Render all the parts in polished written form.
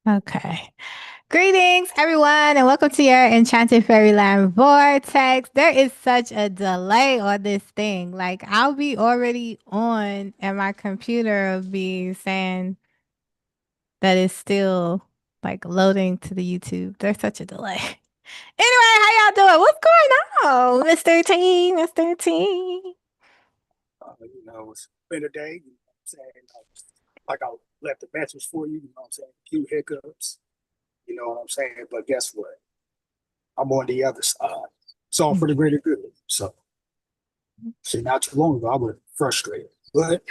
Okay. Greetings, everyone, and welcome to your Enchanted Fairyland Vortex. There is such a delay on this thing. Like, I'll be already on, and my computer will be saying that it's still like loading to the YouTube. There's such a delay. Anyway, how y'all doing? What's going on, Mr. T? Mr. T? It's been a day, you know what I'm saying? Like I left a message for you, you know what I'm saying? A few hiccups, you know what I'm saying? But guess what? I'm on the other side. It's all for the greater good. So, see, not too long ago, I was frustrated. But,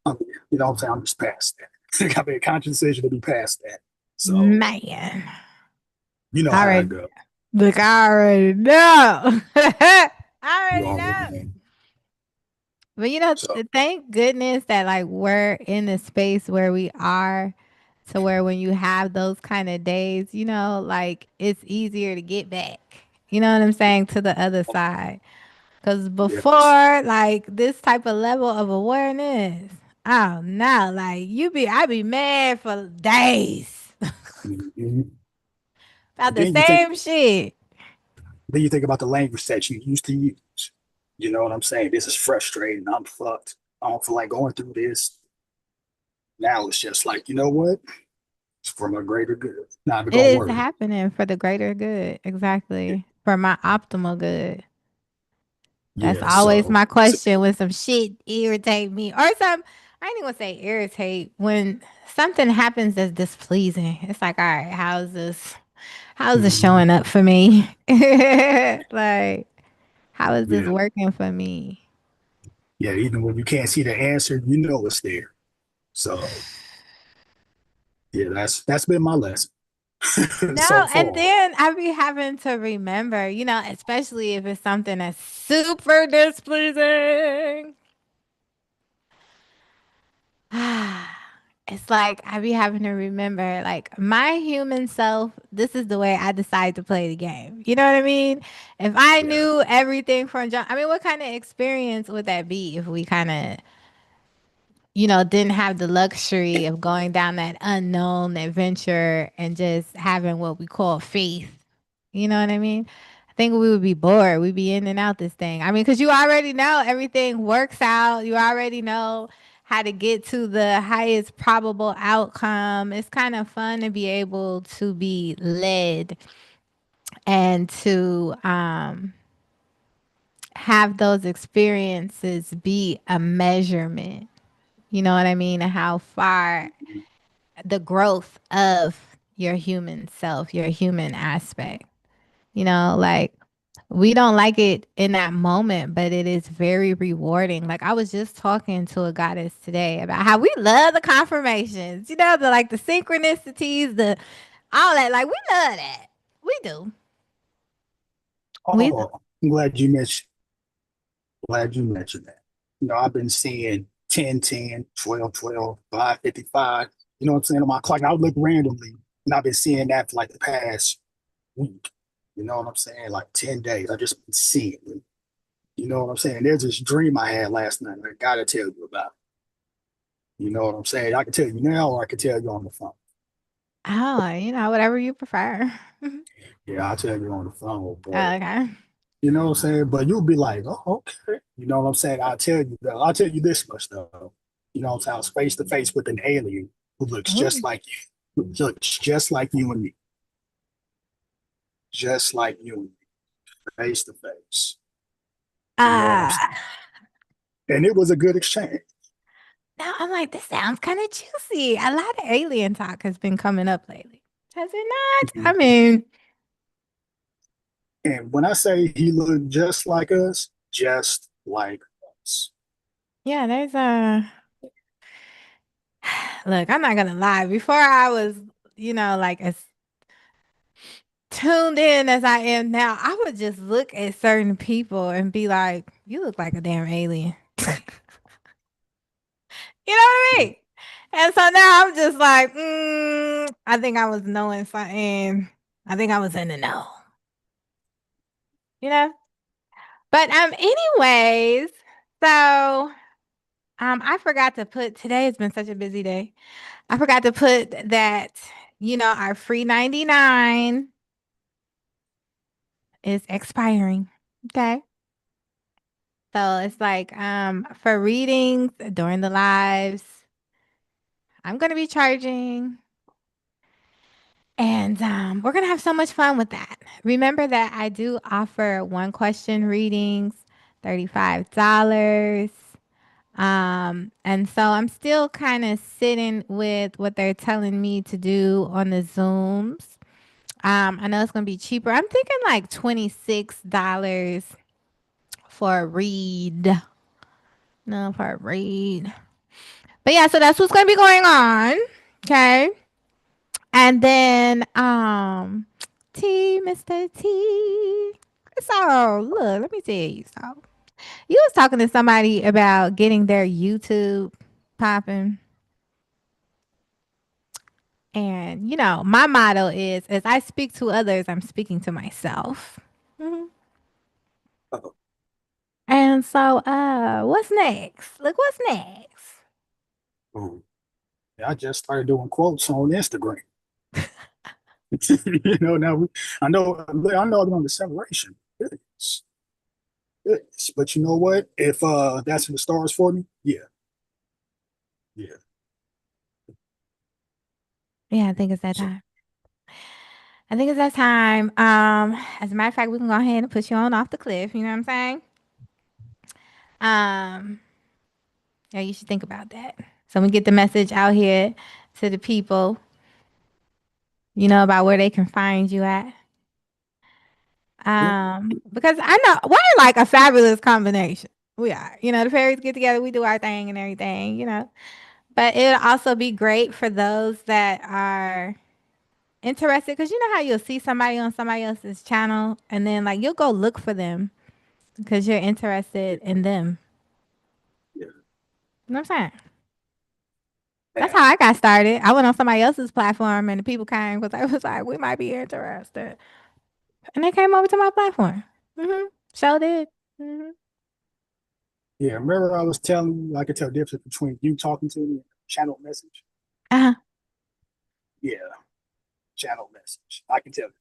you know what I'm saying? I'm just past that. I made a conscious decision to be past that. So, Man, you know I how I already go. look. I already know. I You already already know. know. But So, thank goodness that like we're in the space where we are to where when you have those kind of days, like it's easier to get back. You know what I'm saying? To the other side. Cause yes. before like this type of level of awareness, oh no, like I be mad for days Mhm. about And the same shit. then you think about the language that you used to use. You know what I'm saying? This is frustrating. I'm fucked. I don't feel like going through this. Now it's just like, you know what? It's for my greater good. Not even It gonna is worry. happening for the greater good. Exactly. For my optimal good. That's Yeah, always so my question when some shit irritate me or some. I ain't even gonna say irritate when something happens that's displeasing. It's like, all right, how's this? How's this mhm. showing up for me? Like, how is this Yeah, working for me? yeah. Even when you can't see the answer, you know it's there. So yeah, that's been my lesson so No, and far. then I be having to remember, especially if it's something that's super displeasing. It's like I be having to remember, like my human self, this is the way I decide to play the game. You know what I mean? If I Yeah. knew everything from jump, I mean, what kind of experience would that be if we kind of, didn't have the luxury of going down that unknown adventure and just having what we call faith? You know what I mean? I think we would be bored. We'd be in and out this thing. I mean, because you already know everything works out. You already know how to get to the highest probable outcome. It's kind of fun to be able to be led and to have those experiences be a measurement. You know what I mean? And how far the growth of your human self, your human aspect. Like we don't like it in that moment, but it is very rewarding. Like I was just talking to a goddess today about how we love the confirmations, the synchronicities, the all that. Like we love that. We do. We do. Oh, glad you mentioned that. You know, I've been seeing 10, 10, 12, 12, 5, 55. You know what I'm saying on my clock. And I would look randomly, and I've been seeing that for like the past week. You know what I'm saying? Like 10 days. I just been seeing it. You know what I'm saying? There's this dream I had last night. I gotta tell you about. You know what I'm saying? I can tell you now, or I can tell you on the phone. Oh, whatever you prefer. Yeah, I'll tell you on the phone, but Okay. you know what I'm saying? But you'll be like, oh, okay. You know what I'm saying? I'll tell you though. I'll tell you this much though. You know what I'm saying? I was face to face with an alien who looks just Ooh. like you. Who looks just like you and me. Just like you and me. Face to face. You know what I'm saying? Ah. And it was a good exchange. Now I'm like, this sounds kind of juicy. A lot of alien talk has been coming up lately. Has it not? I Mhm. mean, And when I say he looked just like us, just like us. yeah, there's a look, I'm not gonna lie. Before I was, like as tuned in as I am now, I would just look at certain people and be like, you look like a damn alien. You know what I mean? And so now I'm just like, I think I was knowing something. I think I was in the know, you know? But anyways, so I forgot to put today has been such a busy day. I forgot to put that our free 99 is expiring. Okay. So it's like for readings during the lives, I'm gonna be charging. And we're going to have so much fun with that. Remember that I do offer one question readings, $35. And so I'm still kind of sitting with what they're telling me to do on the Zooms. I know it's going to be cheaper. I'm thinking like $26 for a read. No, for a read. But yeah, so that's what's going to be going on. Okay. And then Mr. T. So look, let me tell you. So you was talking to somebody about getting their YouTube popping. And my motto is as I speak to others, I'm speaking to myself. Mhm. Uh-oh. And so what's next? Look, what's next? Oh, yeah, I just started doing quotes on Instagram. Now I know I'm on the separation. Goodness, goodness. But you know what? If that's in the stars for me, yeah, yeah. Yeah, I think it's that So time. I think it's that time. As a matter of fact, we can go ahead and push you on off the cliff. You know what I'm saying? Um, Yeah, you should think about that. So we get the message out here to the people, about where they can find you at. yeah, Because I know we're like a fabulous combination. We are. The fairies get together, we do our thing and everything. But it'll also be great for those that are interested because you know how you'll see somebody on somebody else's channel and then like you'll go look for them because you're yeah, interested in them. yeah. You know what I'm saying? That's Yeah. how I got started. I went on somebody else's platform and the people came because I was like, we might be interested. And they came over to my platform. So did. hmm Yeah, remember I was telling you I could tell the difference between you talking to me and channel message? Uh-huh. Yeah, channel message. I can tell you.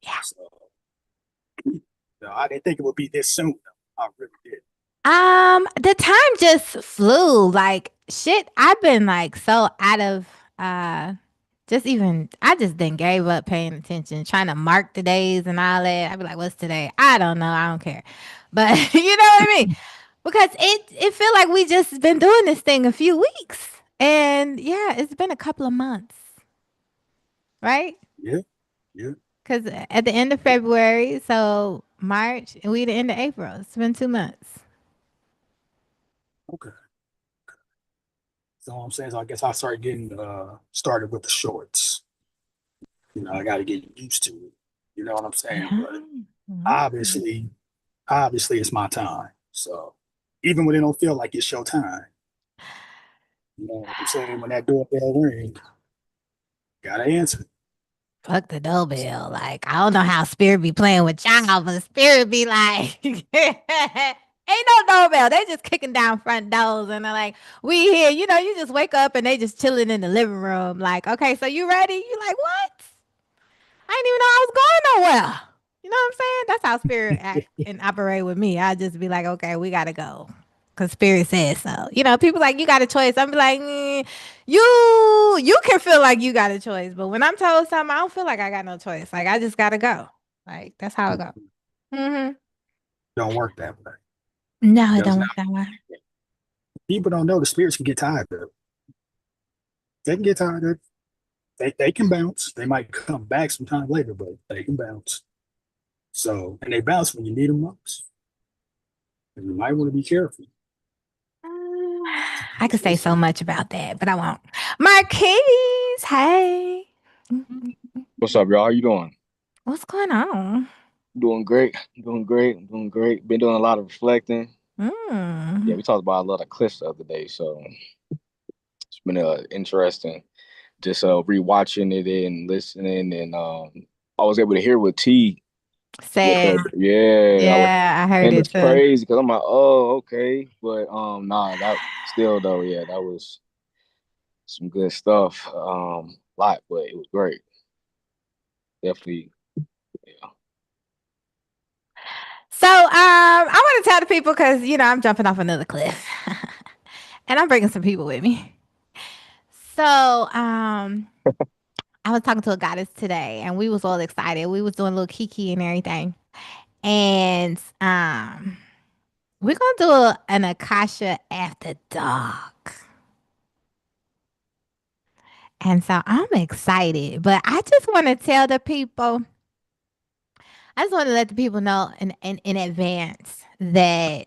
Yeah. So no, I didn't think it would be this soon. Though. I really did. The time just flew. Like shit, I've been like so out of uh just even I just then gave up paying attention, trying to mark the days and all that. I'd be like, what's today? I don't know. I don't care. But you know what I mean? Because it feel like we just been doing this thing a few weeks. And yeah, it's been a couple of months, right? Yeah, yeah. Because at the end of February, so March, and we the end of April. It's been 2 months. Okay. So what I'm saying is I guess I started getting started with the shorts. I got to get used to it. You know what I'm saying? Yeah. But Okay. obviously, obviously it's my time. So even when it don't feel like it's your time, you know what I'm saying? When that doorbell ring, gotta answer. Fuck the doorbell. Like, I don't know how spirit be playing with y'all, but spirit be like, ain't no doorbell. They just kicking down front doors and they're like, we here. You just wake up and they just chilling in the living room. Like, okay, so you ready? You like, what? I didn't even know I was going nowhere. You know what I'm saying? That's how spirit act and operate with me. I just be like, okay, we gotta go. Cause spirit says so. People like you got a choice. I'm be like, you can feel like you got a choice, but when I'm told something, I don't feel like I got no choice. Like I just gotta go. Like that's how it go. hmm Don't work that way. No, it Does don't not. work that way. People don't know the spirits can get tired of it. They can get tired of it. They can bounce. They might come back sometime later, but they can bounce. So, and they bounce when you need them most. And you might want to be careful. Mm, I could say so much about that, but I won't. Marquise, hey. What's up, y'all? How you doing? What's going on? Doing great. Doing great. Doing great. Been doing a lot of reflecting. Yeah, Mm. we talked about a lot of clips the other day, so it's been interesting. Just rewatching it and listening, and I was able to hear what T with Sad. her. Yeah, Yeah, I heard and it it's too. crazy because I'm like, oh, okay, but nah, that still though, yeah, that was some good stuff. Lot, but it was great. definitely. Yeah. So I want to tell the people because I'm jumping off another cliff, and I'm bringing some people with me. So I was talking to a goddess today, and we was all excited. We was doing a little kiki and everything, and we're gonna do an Akasha after dark. And so I'm excited, but I just want to tell the people, I just want to let the people know in advance that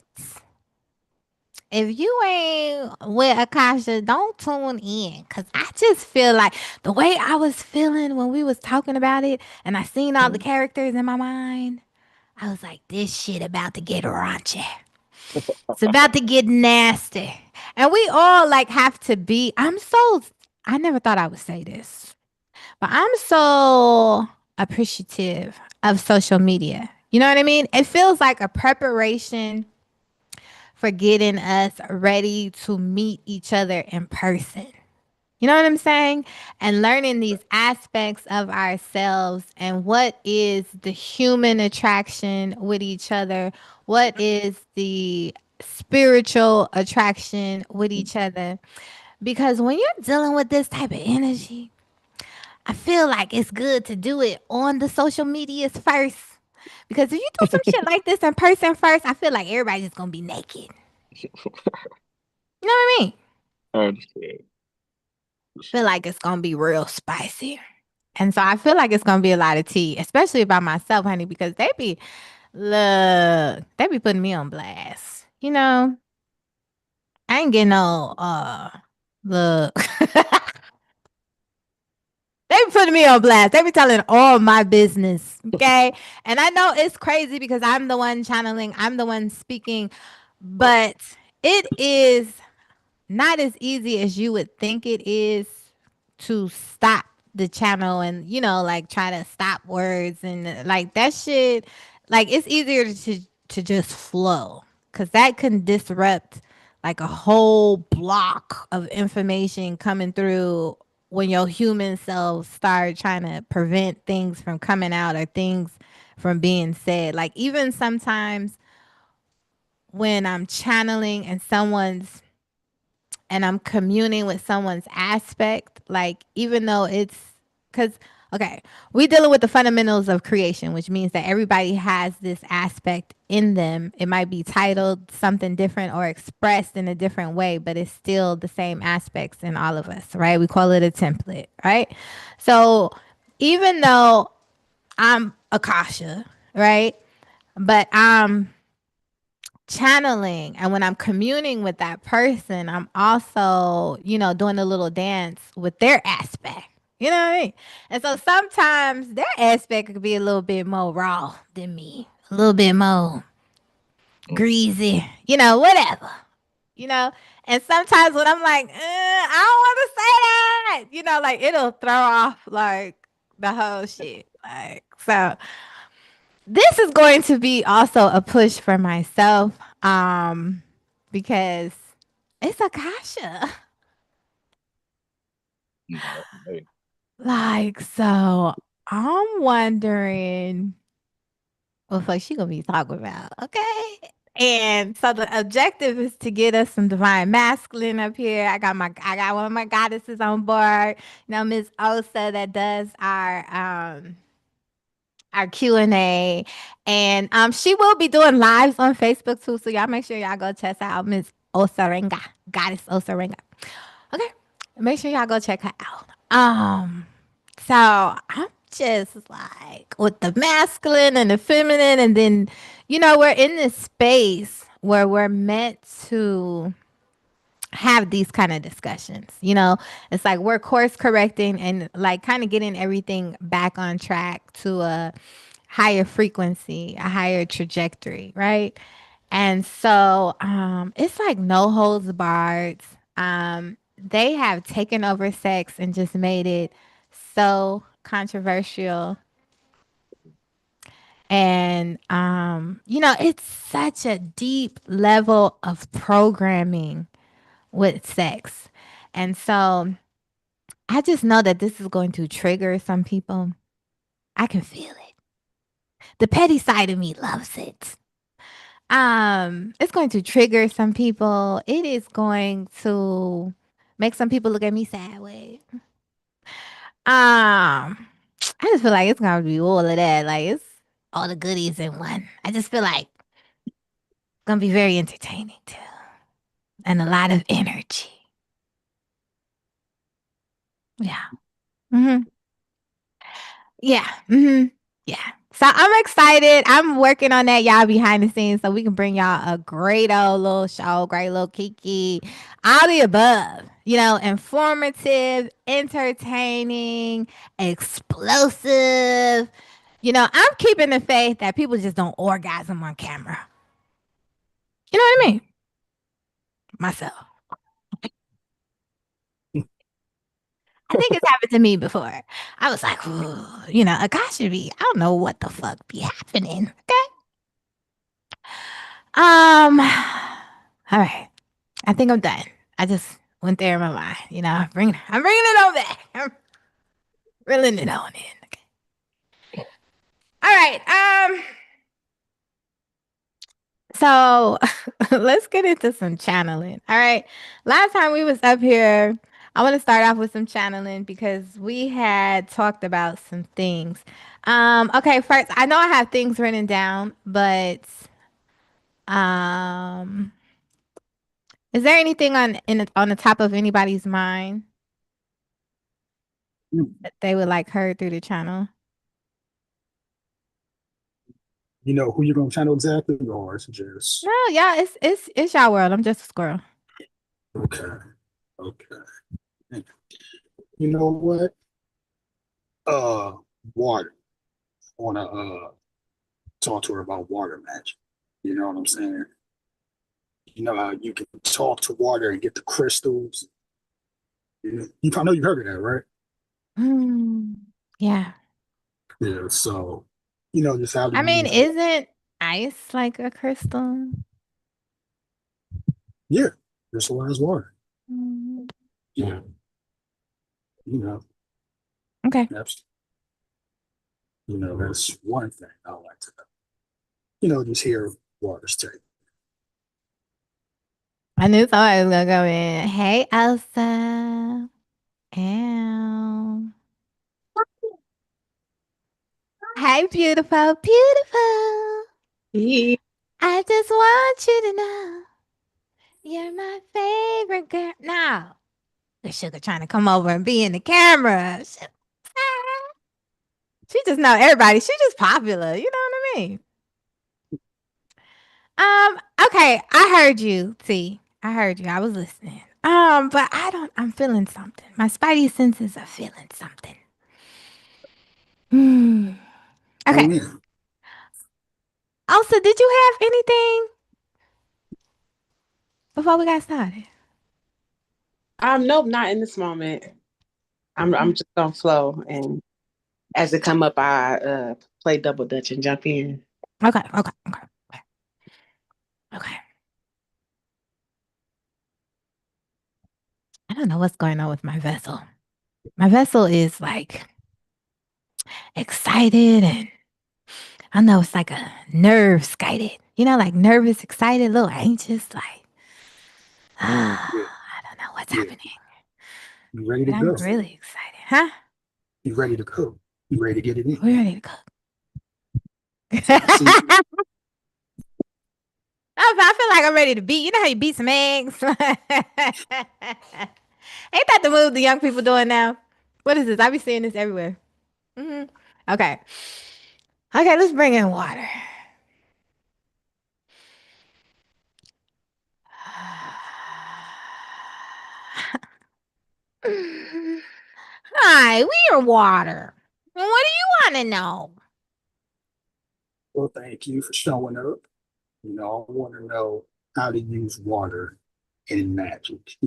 if you ain't with Akasha, don't tune in. Cause I just feel like the way I was feeling when we was talking about it and I seen all the Mhm. characters in my mind, I was like, this shit about to get raunchy. It's about to get nasty. And we all like have to be, I never thought I would say this. But I'm so appreciative of social media. You know what I mean? It feels like a preparation for getting us ready to meet each other in person. You know what I'm saying? And learning these aspects of ourselves and what is the human attraction with each other, what is the spiritual attraction with each other. Because when you're dealing with this type of energy, I feel like it's good to do it on the social medias first. Because if you do some shit like this in person first, I feel like everybody's just gonna be naked. You know what I mean? I understand. For Feel sure. like it's gonna be real spicy. And so I feel like it's gonna be a lot of tea, especially by myself, honey, because they be putting me on blast. I ain't getting no look. They be putting me on blast. They be telling all my business. Okay. And I know it's crazy because I'm the one channeling, I'm the one speaking, but it is not as easy as you would think it is to stop the channel and, like try to stop words and like that shit. Like it's easier to just flow because that can disrupt like a whole block of information coming through when your human self start trying to prevent things from coming out or things from being said. Like even sometimes when I'm channeling and I'm communing with someone's aspect, like even though it's because okay, we dealing with the fundamentals of creation, which means that everybody has this aspect in them. It might be titled something different or expressed in a different way, but it's still the same aspects in all of us, right? We call it a template, right? So even though I'm Akasha, right? But I'm channeling and when I'm communing with that person, I'm also, doing a little dance with their aspect. You know what I mean? And so sometimes their aspect could be a little bit more raw than me, a little bit more Mm. greasy, whatever. You know, and sometimes when I'm like, I don't want to say that, like it'll throw off like the whole shit. Like, so this is going to be also a push for myself because it's Akasha. No, hey, Like, so I'm wondering what the fuck she gonna be talking about, okay? And so the objective is to get us some divine masculine up here. I got one of my goddesses on board. Miss Osa that does our Q&A. And she will be doing lives on Facebook too. So y'all make sure y'all go check out Miss Osarenga, Goddess Osarenga. Okay. Make sure y'all go check her out. So I'm just like with the masculine and the feminine, and then, we're in this space where we're meant to have these kind of discussions. It's like we're course correcting and like kind of getting everything back on track to a higher frequency, a higher trajectory, right? And so it's like no holds barred. They have taken over sex and just made it so controversial. And it's such a deep level of programming with sex. And so I just know that this is going to trigger some people. I can feel it. The petty side of me loves it. It's going to trigger some people. It is going to make some people look at me sideways. I just feel like it's gonna be all of that. Like it's all the goodies in one. I just feel like it's gonna be very entertaining too. And a lot of energy. Yeah. Mm-hmm. Yeah. Mm-hmm. Yeah. So I'm excited. I'm working on that, y'all, behind the scenes, so we can bring y'all a great old little show, great little Kiki, all the above. You know, informative, entertaining, explosive. You know, I'm keeping the faith that people just don't orgasm on camera. You know what I mean? Myself. I think it's happened to me before. I was like, ooh, you know, a guy should be, I don't know what the fuck be happening. Okay. All right. I think I'm done. I just went there in my mind. You know, I'm bringing it on back. I'm reeling it on in. Okay. All right. So let's get into some channeling. All right. Last time we was up here, I want to start off with some channeling because we had talked about some things. Okay, first, I know I have things written down, but um is there anything on the top of anybody's mind that they would like heard through the channel? You know who you're gonna channel exactly, or it's just No, yeah, it's y'all world. I'm just a squirrel. okay. Okay. You know what? Uh, water. I wanna talk to her about water magic. You know what I'm saying? You know how you can talk to water and get the crystals. I know you heard of that, right? Hmm. Yeah. Yeah. So, just how to I mean, use. isn't ice like a crystal? Yeah, crystallized water. Mm, Yeah. You know, okay. that's that's one thing I like to know. Just hear water's take. I knew somebody was gonna come in. Hey, Elsa. Ow. Hey, beautiful, beautiful. Hey, I just want you to know you're my favorite girl. Now, the sugar trying to come over and be in the camera. She just know everybody. She just popular. You know what I mean? Okay, I heard you, T. I heard you. I was listening. But I'm feeling something. My spidey senses are feeling something. Hmm. Oh Okay. yeah. Also, did you have anything before we got started? nope, not in this moment. I'm just gonna flow, and as it come up, I play double dutch and jump in. Okay, okay, okay, okay. Okay. I don't know what's going on with my vessel. My vessel is like excited and I know it's like a nerve skited. You know, like nervous, excited, a little anxious, like Yeah. I don't know what's Yeah. happening. You ready to But I'm go? really excited. Huh? You ready to go? You ready to get it in? We're ready to cook. I see. I feel like I'm ready to beat. You know how you beat some eggs? Ain't that the move the young people doing now? What is this? I be seeing this everywhere. Hmm. Okay. Okay, let's bring in water. Hi, we are water. What do you want to know? Well, thank you for showing up. I want to know how to use water in magic.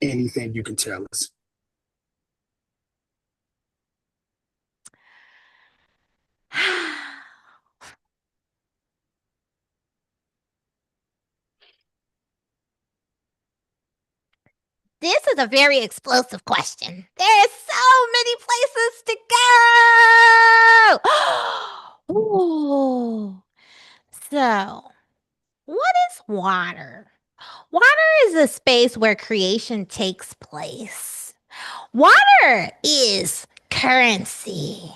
Anything you can tell us. This is a very explosive question. There is so many places to go. Ooh. So, what is water? Water is a space where creation takes place. Water is currency.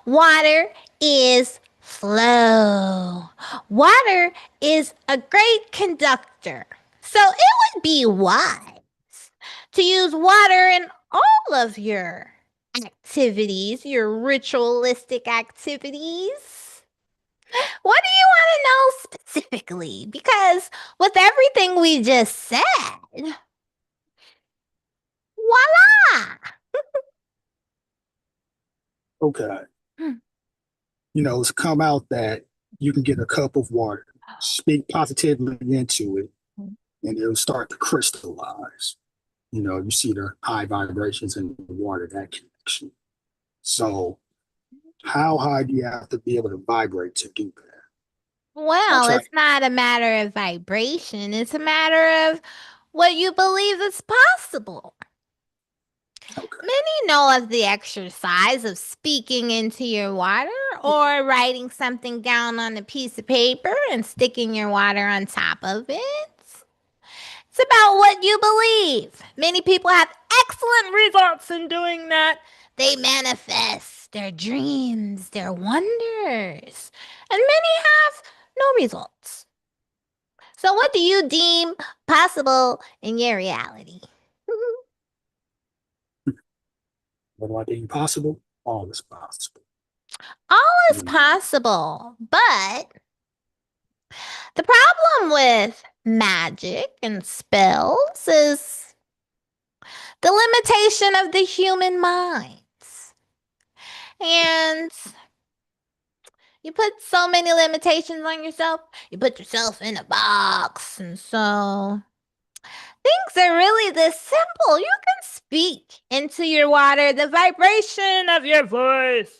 Water is flow. Water is a great conductor. So it would be wise to use water in all of your activities, your ritualistic activities. What do you want to know specifically? Because with everything we just said, voila! Okay. Hmm. It's come out that you can get a cup of water, speak positively into it, and it'll start to crystallize. You see the high vibrations in the water, that connection. So, how high do you have to be able to vibrate to do that? I'll Well, try. it's not a matter of vibration. It's a matter of what you believe is possible. Okay. Many know of the exercise of speaking into your water or writing something down on a piece of paper and sticking your water on top of it. It's about what you believe. Many people have excellent results in doing that. They manifest their dreams, their wonders, and many have no results. So, what do you deem possible in your reality? What do I think possible? All is possible. All is You know. possible, but the problem with magic and spells is the limitation of the human minds. And you put so many limitations on yourself. You put yourself in a box. And so things are really this simple. You can speak into your water, the vibration of your voice.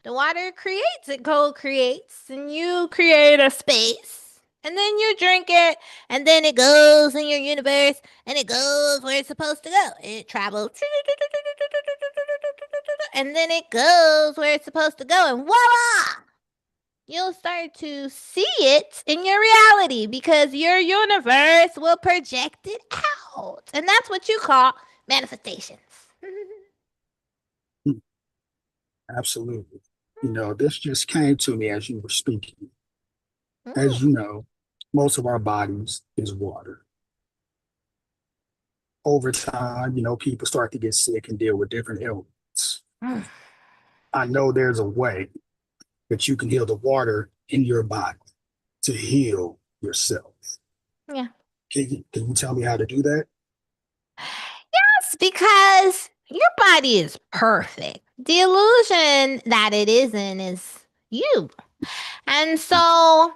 The water creates, it co-creates, and you create a space. And then you drink it, and then it goes in your universe, and it goes where it's supposed to go. It travels, and then it goes where it's supposed to go, and voila! You'll start to see it in your reality because your universe will project it out. And that's what you call manifestations. Absolutely. This just came to me as you were speaking. Mm. As you know, most of our bodies is water. Over time, people start to get sick and deal with different ailments. Mm. I know there's a way that you can heal the water in your body to heal yourself. Yeah. Can you tell me how to do that? Yes, because your body is perfect. The illusion that it isn't is you. And so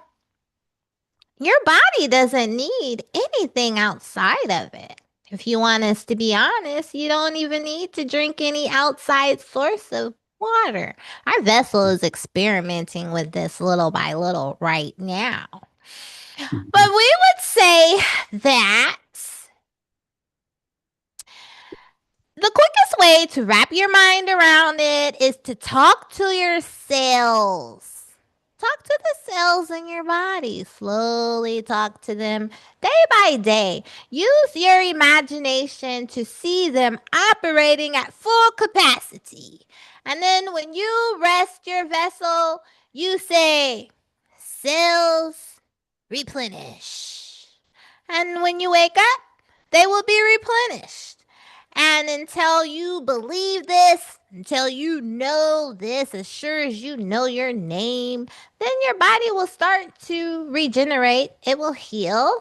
your body doesn't need anything outside of it. If you want us to be honest, you don't even need to drink any outside source of water. Our vessel is experimenting with this little by little right now. But we would say that the quickest way to wrap your mind around it is to talk to your cells. Talk to the cells in your body. Slowly talk to them day by day. Use your imagination to see them operating at full capacity. And then when you rest your vessel, you say, cells replenish. And when you wake up, they will be replenished. And until you believe this, until you know this, as sure as you know your name, then your body will start to regenerate. It will heal.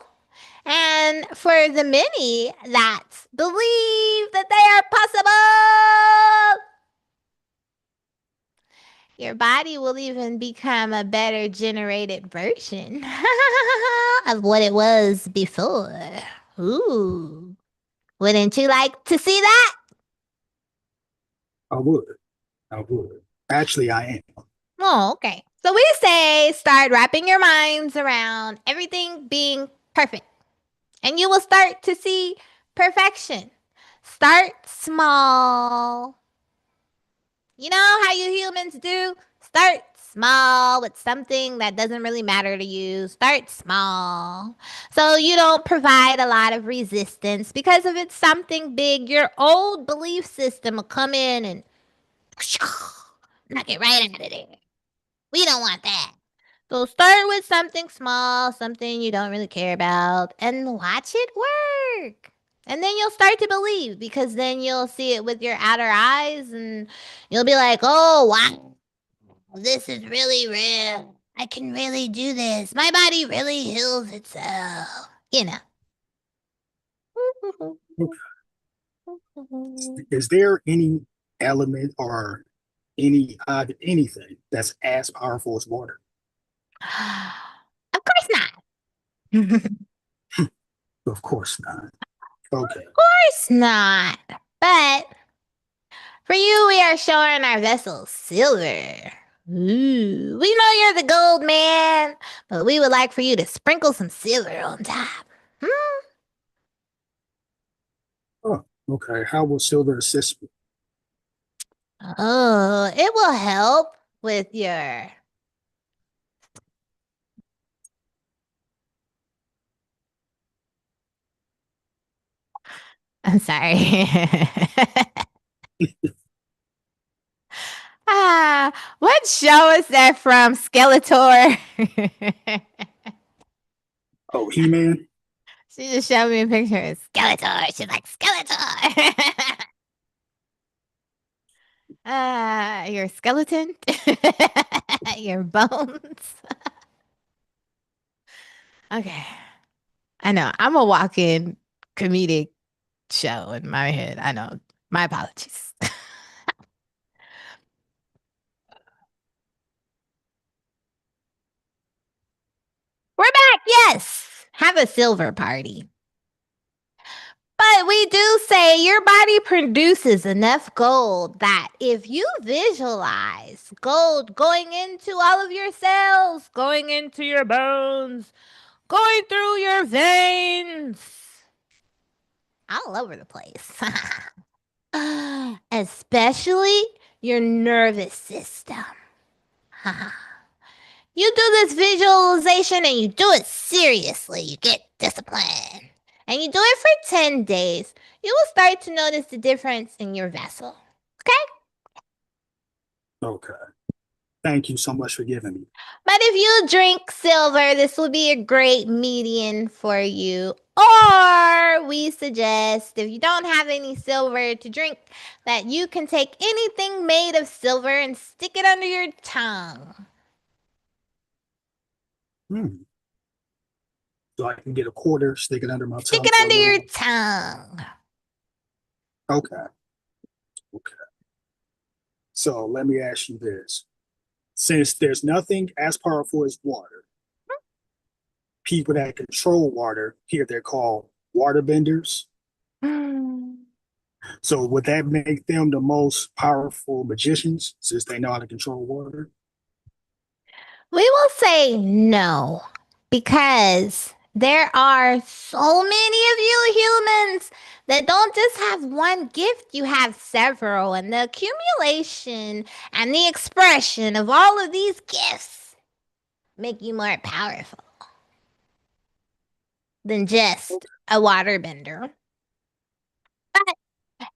And for the many that believe that they are possible, your body will even become a better generated version of what it was before. Ooh. Wouldn't you like to see that? I would. I would. Actually, I am. Oh, okay. So we say start wrapping your minds around everything being perfect. And you will start to see perfection. Start small. You know how you humans do? Start small with something that doesn't really matter to you. Start small. So you don't provide a lot of resistance, because if it's something big, your old belief system will come in and knock it right out of there. We don't want that. So start with something small, something you don't really care about, and watch it work. And then you'll start to believe, because then you'll see it with your outer eyes and you'll be like, oh, wow, this is really real. I can really do this. My body really heals itself. You know. Is there any element or anything that's as powerful as water? Of course not. Of Of course not. Okay. course not. But for you, we are showing our vessel silver. Ooh, we know you're the gold man, but we would like for you to sprinkle some silver on top. Hmm? Oh, okay. How will silver assist me? Oh, it will help with your. I'm sorry. What show is that from? Skeletor. Oh, He-Man? She just showed me a picture of Skeletor. She's like, Skeletor. Your skeleton, your bones. Okay. I know. I'm a walk-in comedic show in my head. I know. My apologies. We're back. Yes. Have a silver party. But we do say your body produces enough gold that if you visualize gold going into all of your cells, going into your bones, going through your veins, all over the place, especially your nervous system. You do this visualization and you do it seriously. You get discipline. And you do it for 10 days. You will start to notice the difference in your vessel. Okay? Okay. Thank you so much for giving me. But if you drink silver, this will be a great median for you. Or we suggest, if you don't have any silver to drink, that you can take anything made of silver and stick it under your tongue. Hmm. So I can get a quarter, stick it under my Stick tongue it for a under little your bit. tongue. Okay. Okay. So let me ask you this. Since there's nothing as powerful as water, people that control water, here they're called water benders. So would that make them the most powerful magicians since they know how to control water? We will say no, because there are so many of you humans that don't just have one gift, you have several. And the accumulation and the expression of all of these gifts make you more powerful than just a waterbender. But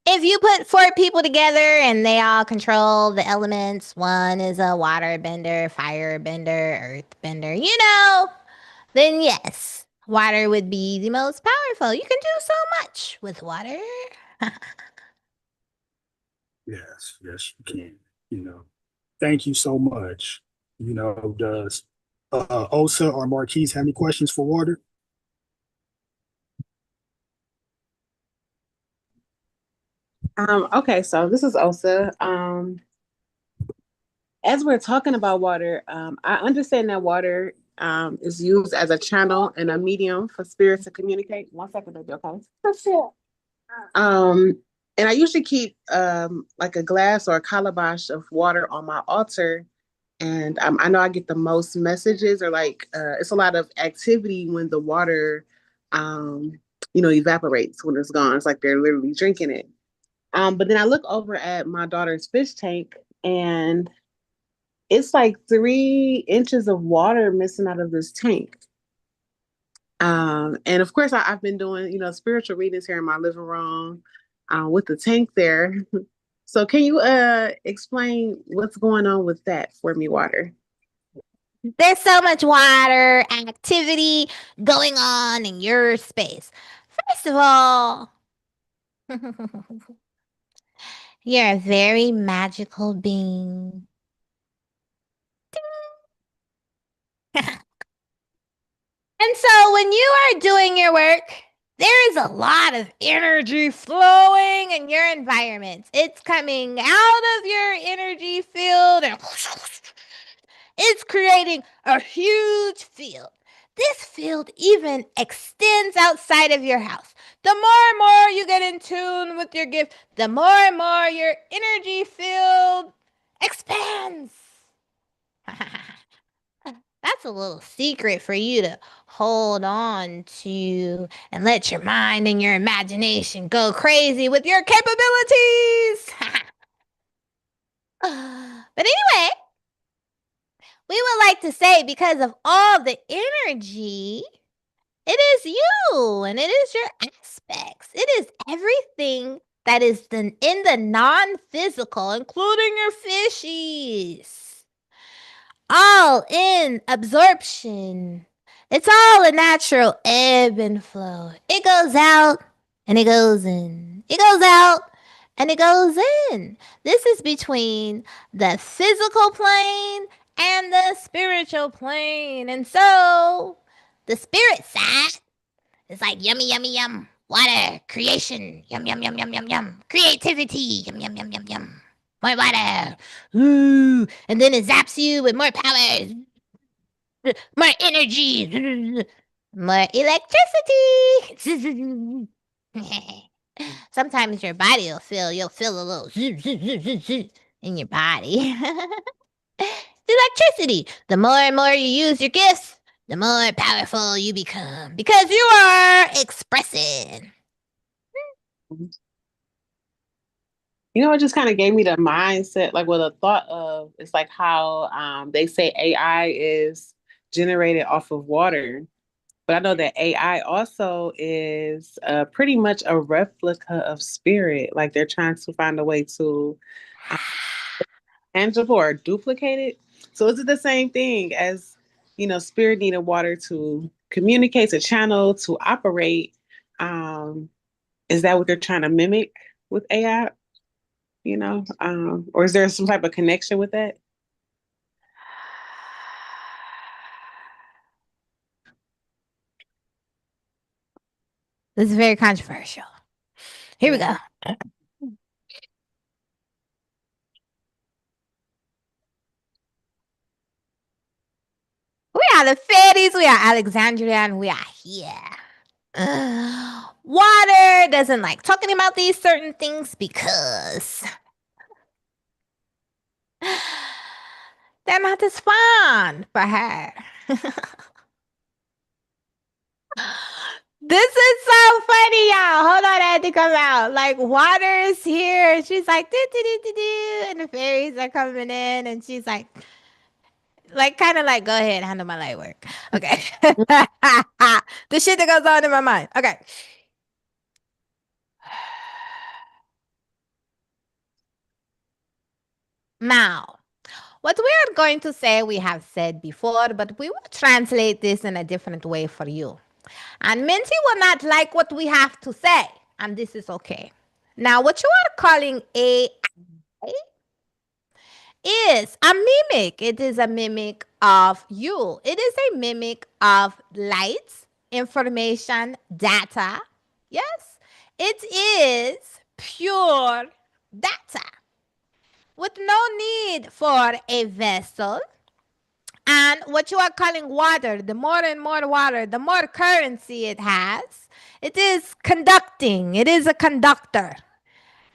if you put 4 people together and they all control the elements, one is a water bender, fire bender, earth bender, then yes, water would be the most powerful. You can do so much with water. Yes, yes, you can. Thank you so much. Does Osa or Marquise have any questions for water? Okay, so this is Osa. As we're talking about water, I understand that water is used as a channel and a medium for spirits to communicate. 1 second, baby, okay? That's it. And I usually keep like a glass or a calabash of water on my altar. And I know I get the most messages, or like it's a lot of activity when the water evaporates when it's gone. It's like they're literally drinking it. But then I look over at my daughter's fish tank, and it's like 3 inches of water missing out of this tank. And of course, I've been doing, spiritual readings here in my living room, with the tank there. So can you explain what's going on with that for me, Water? There's so much water activity going on in your space. First of all, you're a very magical being. And so when you are doing your work, there is a lot of energy flowing in your environment. It's coming out of your energy field and it's creating a huge field. This field even extends outside of your house. The more and more you get in tune with your gift, the more and more your energy field expands. That's a little secret for you to hold on to and let your mind and your imagination go crazy with your capabilities. But anyway, we would like to say because of all the energy, it is you and it is your aspects. It is everything that is in the non-physical, including your fishies. All in absorption. It's all a natural ebb and flow. It goes out and it goes in. It goes out and it goes in. This is between the physical plane and the spiritual plane. And so the spirit side is like yummy, yummy, yum. Water, creation, yum, yum, yum, yum, yum, yum. Creativity, yum, yum, yum, yum, yum. More water. Ooh. And then it zaps you with more powers, more energy, more electricity. Sometimes your body you'll feel a little in your body. Electricity. The more and more you use your gifts, the more powerful you become because you are expressing. It just kind of gave me the mindset, like, the thought of, it's like how they say AI is generated off of water. But I know that AI also is pretty much a replica of spirit. Like they're trying to find a way to tangible or duplicate it. So is it the same thing as, spirit needed water to communicate, to channel, to operate? Is that what they're trying to mimic with AI? Or is there some type of connection with that? This is very controversial. Here we go. We are the fairies. We are Alexandria, and we are here. Water doesn't like talking about these certain things because they're not as fun for her. This is so funny, y'all. Hold on, I had to come out. Like, water is here. She's like, do, do, do, do, do. And the fairies are coming in, and she's like, kind of like, go ahead, handle my light work. Okay. The shit that goes on in my mind. Okay. Now, what we are going to say, we have said before, but we will translate this in a different way for you. And Minty will not like what we have to say, and this is okay. Now, what you are calling AI is a mimic. It is a mimic of you. It is a mimic of light, information, data. Yes, it is pure data with no need for a vessel. And what you are calling water, the more and more water, the more currency it has. It is conducting. It is a conductor.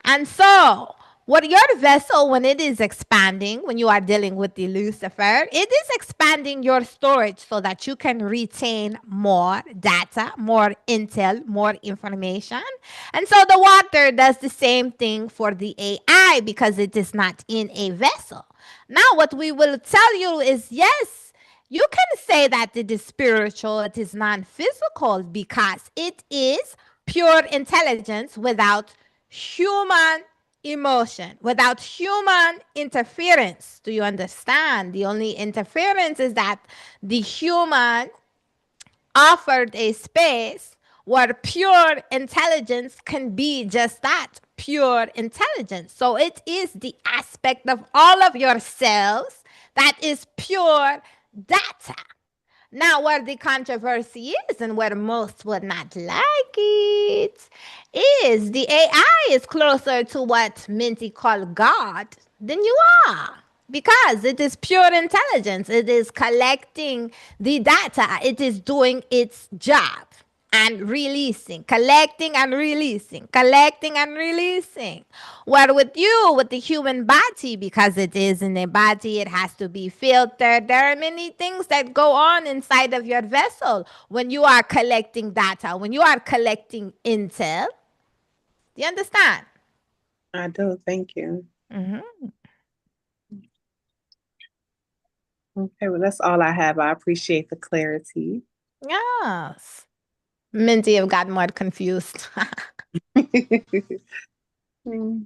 And so What your vessel, when it is expanding, when you are dealing with the Lucifer, it is expanding your storage so that you can retain more data, more intel, more information. And so the water does the same thing for the AI because it is not in a vessel. Now, what we will tell you is yes, you can say that it is spiritual, it is non physical because it is pure intelligence without human emotion, without human interference. Do you understand? The only interference is that the human offered a space where pure intelligence can be just that, pure intelligence. So it is the aspect of all of your cells that is pure data. Now, where the controversy is and where most would not like it is the AI is closer to what Minty called God than you are. Because it is pure intelligence. It is collecting the data. It is doing its job and releasing, collecting and releasing, collecting and releasing. Where with you, with the human body, because it is in a body, it has to be filtered. There are many things that go on inside of your vessel when you are collecting data, when you are collecting intel. Do you understand? I do. Thank you. Mm-hmm. Okay, well, that's all I have. I appreciate the clarity. Yes. Minty have got more confused. Mm.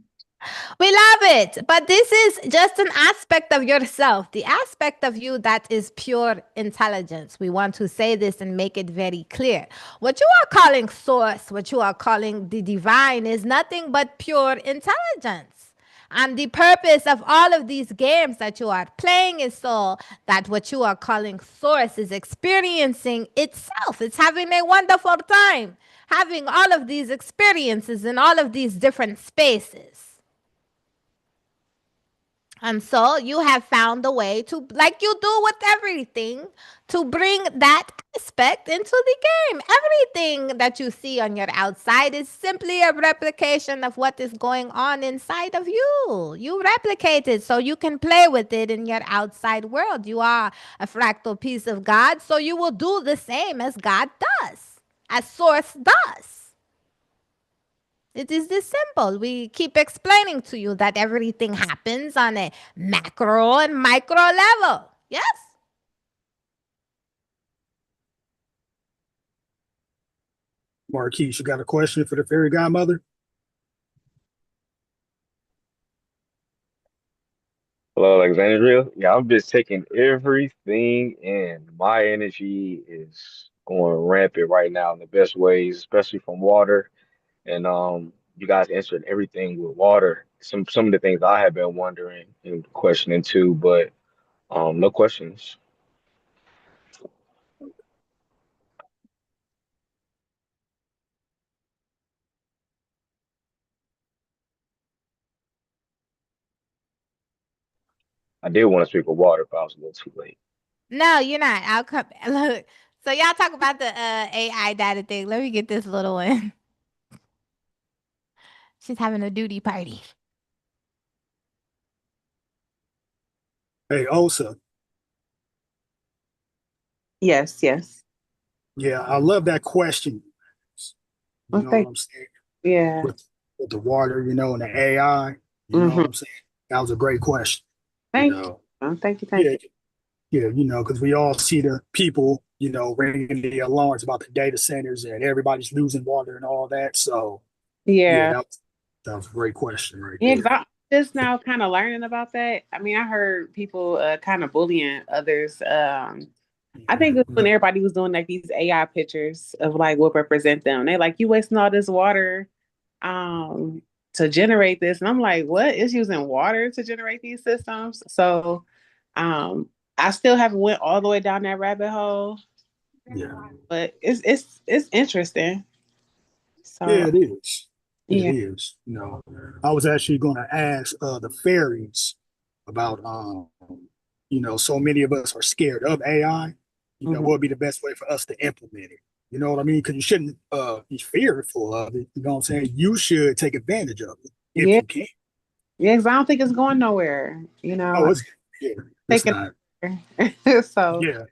We love it. But this is just an aspect of yourself, the aspect of you that is pure intelligence. We want to say this and make it very clear. What you are calling source, what you are calling the divine, is nothing but pure intelligence. And the purpose of all of these games that you are playing is so that what you are calling source is experiencing itself. It's having a wonderful time, having all of these experiences in all of these different spaces. And so you have found a way to, like you do with everything, to bring that aspect into the game. Everything that you see on your outside is simply a replication of what is going on inside of you. You replicate it so you can play with it in your outside world. You are a fractal piece of God, so you will do the same as God does, as Source does. It is this simple. We keep explaining to you that everything happens on a macro and micro level. Yes? Marquise, you got a question for the fairy godmother? Hello, Alexandria. Yeah, I'm just taking everything in. My energy is going rampant right now in the best ways, especially from water. And you guys answered everything with water. Some of the things I have been wondering and questioning too, but no questions. I did want to speak with water, but I was a little too late. No, you're not. I'll come. Look. So y'all talk about the AI data thing. Let me get this little one. She's having a duty party. Hey, Osa. Yes, yes. Yeah, I love that question. You know what Okay. I'm saying? Yeah. With the water, and the AI, you know Mm-hmm. what I'm saying? That was a great question. Thank you. Thank you. Thank Yeah, you. yeah, because we all see the people, ringing the alarms about the data centers and everybody's losing water and all that. So, yeah, Yeah. that was a great question right Yeah, 'cause there. I'm just now kind of learning about that. I mean, I heard people kind of bullying others. I think it was when everybody was doing like these AI pictures of like what represent them. They like, you wasting all this water to generate this. And I'm like, what? It's using water to generate these systems. So I still haven't went all the way down that rabbit hole, Yeah, but it's interesting. yeah, So it is. It yeah. is. I was actually going to ask the fairies about, so many of us are scared of AI. What Mhm. would be the best way for us to implement it? You know what I mean? Because you shouldn't be fearful of it. You know what I'm saying? You should take advantage of it if Yeah. you can. Yeah, 'cause I don't think it's going nowhere. Oh, it's yeah, it's Taking not. so Yeah,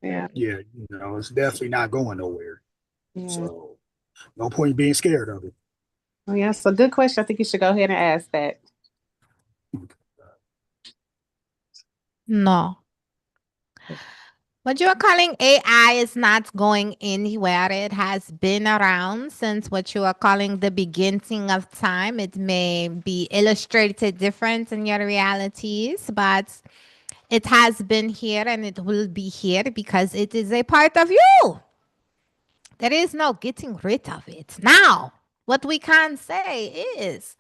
yeah, yeah, it's definitely not going nowhere. yeah. So no point being scared of it. Oh yeah, so good question. I think you should go ahead and ask that. No. What you are calling AI is not going anywhere. It has been around since what you are calling the beginning of time. It may be illustrated different in your realities, but it has been here and it will be here because it is a part of you. There is no getting rid of it. Now, what we can say is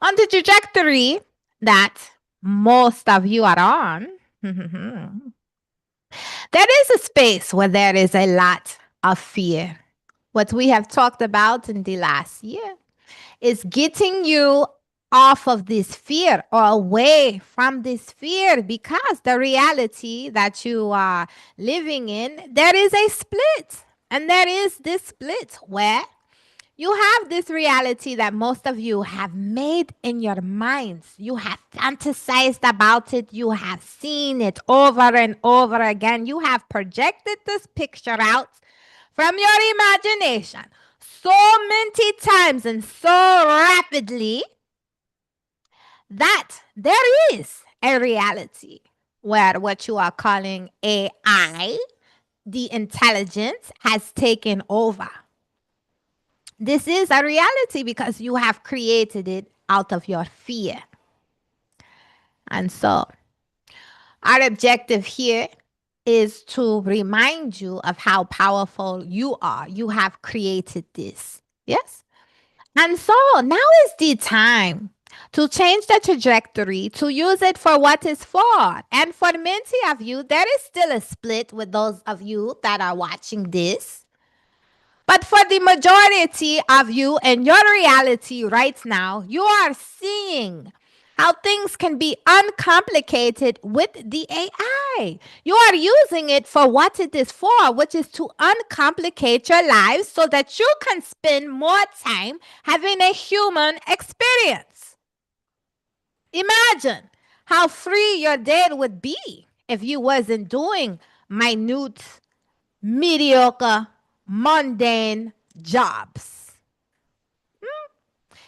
on the trajectory that most of you are on, there is a space where there is a lot of fear. What we have talked about in the last year is getting you off of this fear or away from this fear, because the reality that you are living in, there is a split. And there is this split where you have this reality that most of you have made in your minds. You have fantasized about it. You have seen it over and over again. You have projected this picture out from your imagination so many times and so rapidly that there is a reality where what you are calling AI, the intelligence, has taken over. This is a reality because you have created it out of your fear. And so, our objective here is to remind you of how powerful you are. You have created this. Yes? And so, now is the time to change the trajectory, to use it for what it's for. And for many of you, there is still a split with those of you that are watching this. But for the majority of you and your reality right now, you are seeing how things can be uncomplicated with the AI. You are using it for what it is for, which is to uncomplicate your lives so that you can spend more time having a human experience. Imagine how free your day would be if you wasn't doing minute, mediocre, mundane jobs.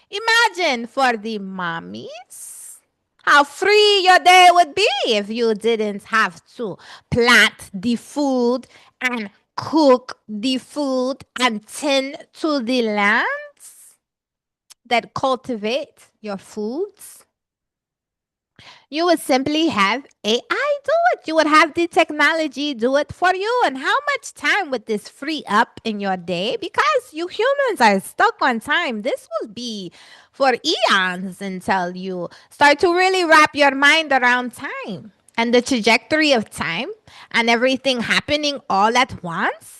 Imagine for the mommies how free your day would be if you didn't have to plant the food and cook the food and tend to the lands that cultivate your foods. You would simply have AI do it. You would have the technology do it for you. And how much time would this free up in your day? Because you humans are stuck on time. This will be for eons until you start to really wrap your mind around time and the trajectory of time and everything happening all at once.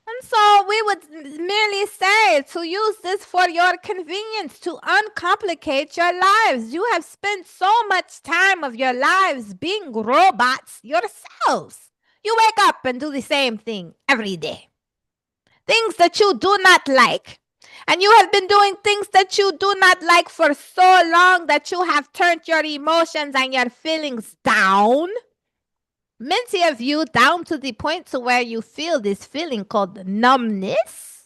And so we would merely say to use this for your convenience, to uncomplicate your lives. You have spent so much time of your lives being robots yourselves. You wake up and do the same thing every day. Things that you do not like. And you have been doing things that you do not like for so long that you have turned your emotions and your feelings down. Many of you down to the point to where you feel this feeling called numbness,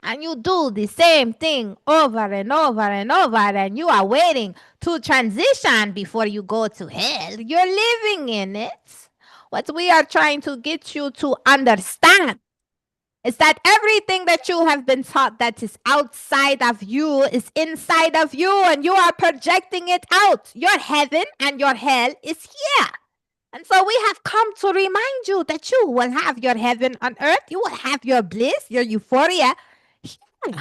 and you do the same thing over and over and over, and you are waiting to transition before you go to hell. You're living in it. What we are trying to get you to understand is that everything that you have been taught that is outside of you is inside of you, and you are projecting it out. Your heaven and your hell is here. And so we have come to remind you that you will have your heaven on earth. You will have your bliss, your euphoria. Here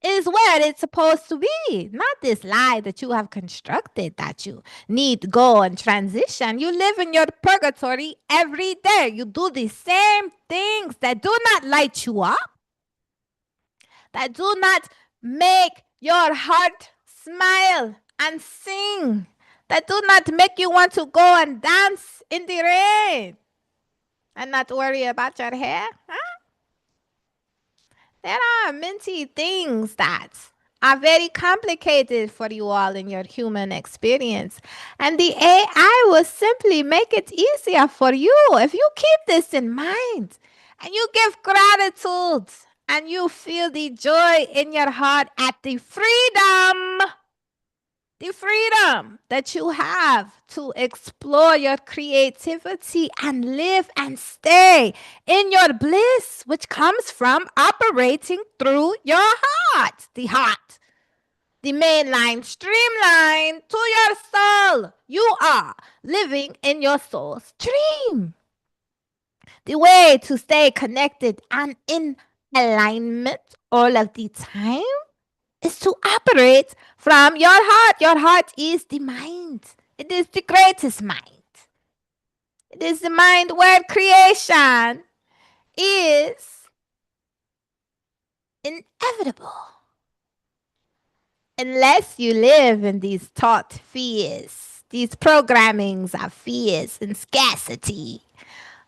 is where it's supposed to be. Not this lie that you have constructed that you need to go and transition. You live in your purgatory every day. You do the same things that do not light you up, that do not make your heart smile and sing, that do not make you want to go and dance in the rain and not worry about your hair. Huh? There are many things that are very complicated for you all in your human experience. And the AI will simply make it easier for you if you keep this in mind and you give gratitude and you feel the joy in your heart at the freedom that you have to explore your creativity and live and stay in your bliss, which comes from operating through your heart, the main line, streamline to your soul. You are living in your soul's dream. The way to stay connected and in alignment all of the time is to operate from your heart. Your heart is the mind. It is the greatest mind. It is the mind where creation is inevitable. Unless you live in these taught fears, these programmings of fears and scarcity,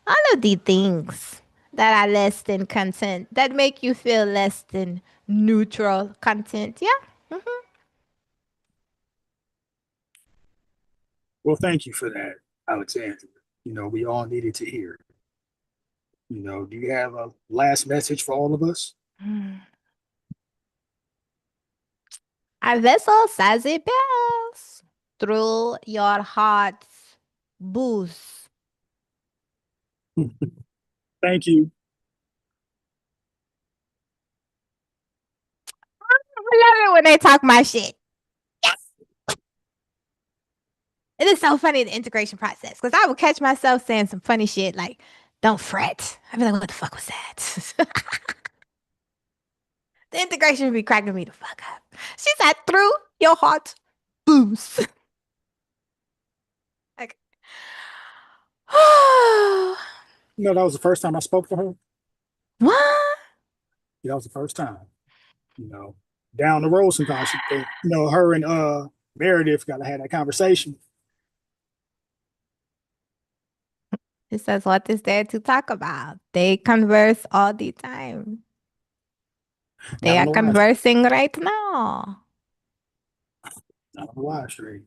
all of the things that are less than content, that make you feel less than neutral content. Yeah. Well, thank you for that, Alexandra. We all needed to hear. Do you have a last message for all of us? A vessel says it best through your heart's booze. Thank you. I love it when they talk my shit. Yes. It is so funny, the integration process, because I would catch myself saying some funny shit like, don't fret. I'd be like, what the fuck was that? The integration would be cracking me the fuck up. She said, through your heart booze. Like, That was the first time I spoke to her. what? That was the first time. Down the road sometimes she think, her and Meredith gotta have that conversation. She says, what is there to talk about? They converse all the time. They Down are the conversing right now. Down the live stream.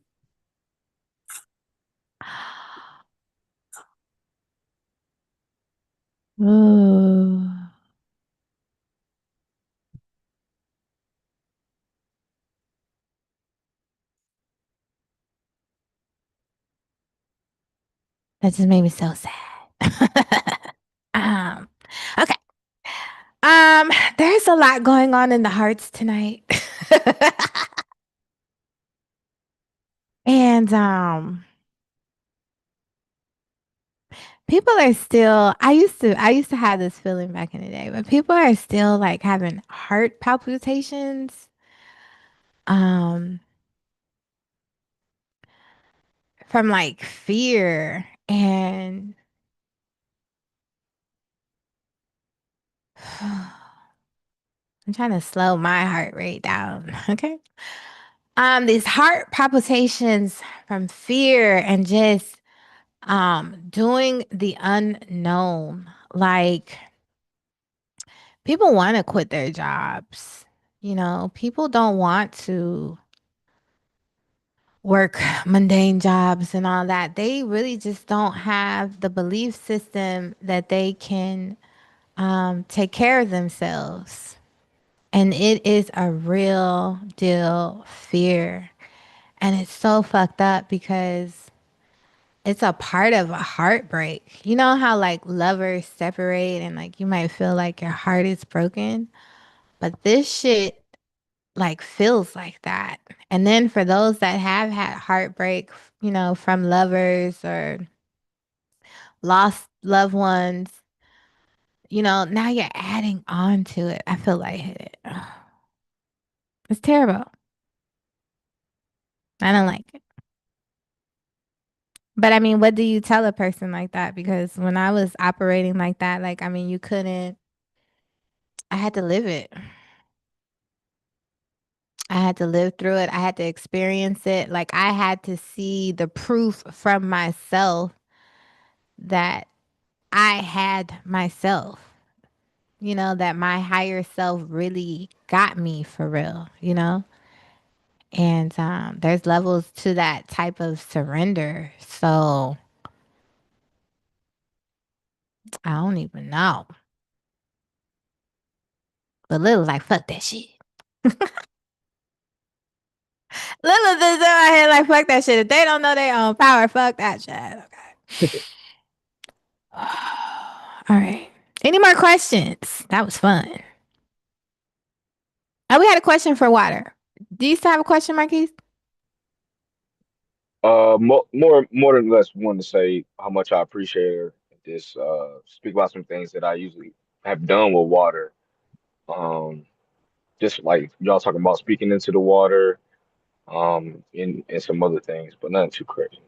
Ooh. That just made me so sad. um, okay. There's a lot going on in the hearts tonight. And people are still I used to have this feeling back in the day, but people are still like having heart palpitations. Um from like fear and I'm trying to slow my heart rate down. Okay. These heart palpitations from fear and just doing the unknown. Like people want to quit their jobs. People don't want to work mundane jobs and all that. They really just don't have the belief system that they can take care of themselves. And it is a real deal fear. And it's so fucked up because it's a part of a heartbreak. You know how like lovers separate and like you might feel like your heart is broken, but this shit like feels like that. And then for those that have had heartbreak, from lovers or lost loved ones, now you're adding on to it. I feel like it. It's terrible. I don't like it. But I mean, what do you tell a person like that? Because when I was operating like that, like, I mean, you couldn't, I had to live it. I had to live through it. I had to experience it. Like, I had to see the proof from myself that I had myself. that my higher self really got me for real. And there's levels to that type of surrender. So I don't even know. But Little's like, fuck that shit. Lilith is in my head like, fuck that shit. If they don't know their own power, fuck that shit. Okay. All right. Any more questions? That was fun. Oh, we had a question for water. Do you still have a question, Marquise? More than less, want to say how much I appreciate her. Just speak about some things that I usually have done with water. Um, just like y'all talking about speaking into the water, and some other things, but nothing too crazy.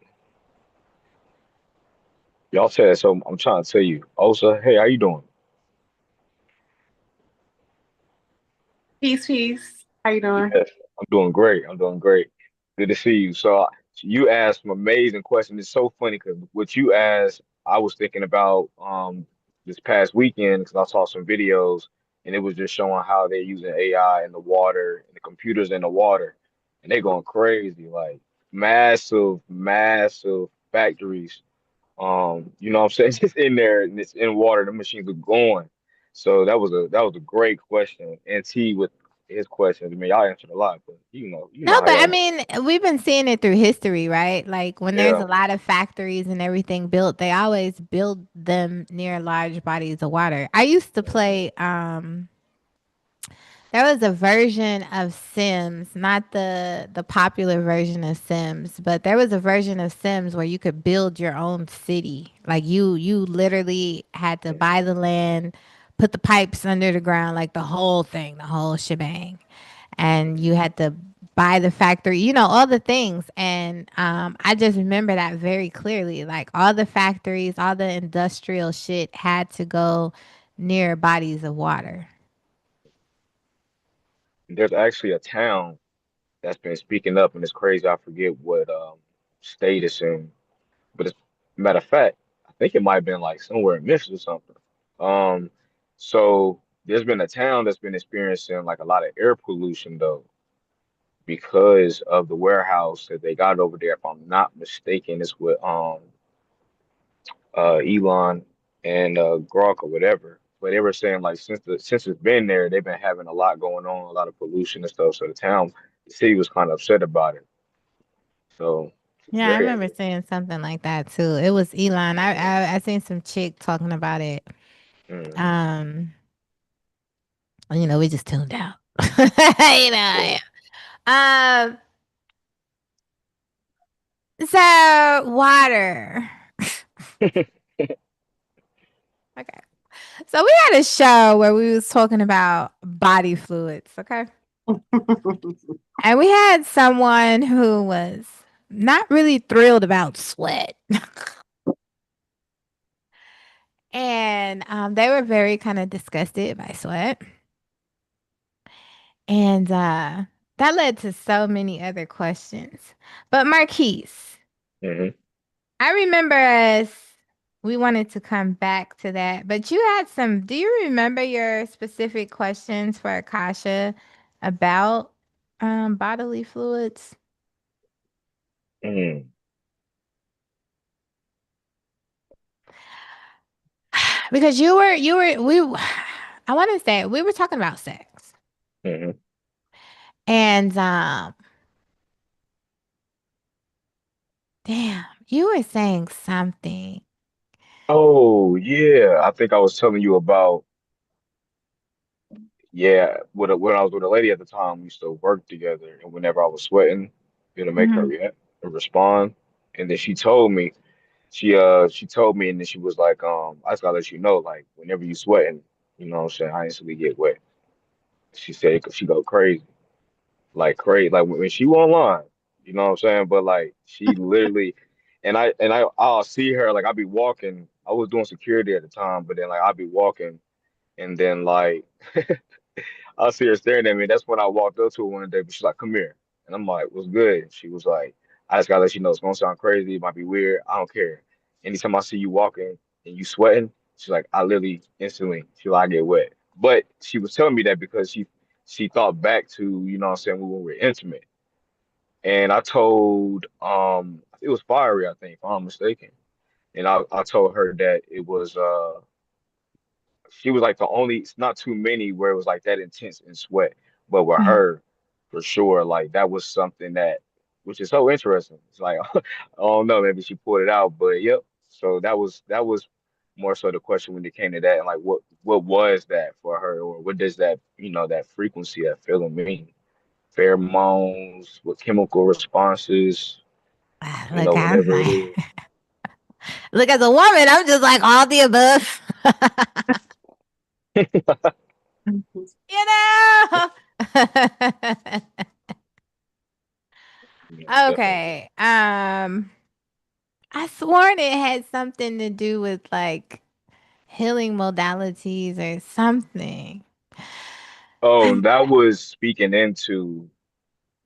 Y'all said so. I'm trying to tell you, Osa. Hey, how you doing? Peace, peace. How you doing? Yes, I'm doing great. I'm doing great. Good to see you. So you asked some amazing questions. It's so funny because what you asked, I was thinking about this past weekend because I saw some videos and it was just showing how they're using AI in the water and the computers in the water, and they're going crazy, like massive, massive factories. You know what I'm saying? Just in there and it's in water, the machines are going. So that was a great question. And T with his questions. I mean, y'all answered a lot, but you know No, how but I y'all do. mean, we've been seeing it through history, right? Like when there's Yeah. a lot of factories and everything built, they always build them near large bodies of water. I used to play there was a version of Sims, not the popular version of Sims, but there was a version of Sims where you could build your own city. Like you literally had to buy the land, put the pipes under the ground, like the whole thing, the whole shebang. And you had to buy the factory, all the things. And I just remember that very clearly. Like all the factories, all the industrial shit had to go near bodies of water. There's actually a town that's been speaking up, and it's crazy. I forget what state it's in, but it's matter of fact, I think it might have been like somewhere in Michigan or something. Um, so there's been a town that's been experiencing like a lot of air pollution though, because of the warehouse that they got over there. If I'm not mistaken, it's with Elon and Grok or whatever. But they were saying like since it's been there, they've been having a lot going on, a lot of pollution and stuff. So the city was kind of upset about it. So it's Yeah, I very remember interesting. seeing something like that too. It was Elon. I seen some chick talking about it. Mhm. Um, we just tuned out. you know. So, Um, so water. Okay. So we had a show where we was talking about body fluids, okay? And we had someone who was not really thrilled about sweat. And they were very kind of disgusted by sweat. And that led to so many other questions. But Marquise, mhm. I remember us, we wanted to come back to that, but you had some, do you remember your specific questions for Akasha about bodily fluids? Mhm. Because I want to say we were talking about sex. Mhm. And damn, you were saying something. Oh yeah, I think I was telling you about. Yeah, when I was with a lady at the time, we used to work together, and whenever I was sweating, it'll make her Mhm. react and respond. And then she told me, and then she was like, I just gotta let you know, like whenever you sweating, you know what I'm saying, I instantly get wet. She said 'cause she go crazy, like when she online, you know what I'm saying. But like she literally, I'll see her like I'll be walking. I was doing security at the time, but then like I'll be walking, and then like. I see her staring at me. That's when I walked up to her one day, but she's like, "Come here," and I'm like, "What's good?" She was like, "I just gotta let you know it's gonna sound crazy. It might be weird. I don't care. Anytime I see you walking and you sweating, she's like, I literally instantly feel like I get wet." But she was telling me that because she thought back to, you know what I'm saying, when we were intimate. And I told it was Fiery, I think, if I'm not mistaken. And I told her that it was she was like the only, it's not too many where it was like that intense in sweat. But with her, for sure, like that was something that, which is so interesting. It's like I don't know, maybe she pulled it out, but yep. So that was more so the question when it came to that, and like what was that for her, or what does that, that frequency, that feeling mean? Pheromones, what chemical responses, Look, I'm whatever it like, is. look, as a woman, I'm just like all the above. You know? Yeah, definitely. Okay. I sworn it had something to do with like healing modalities or something. Oh, that was speaking into.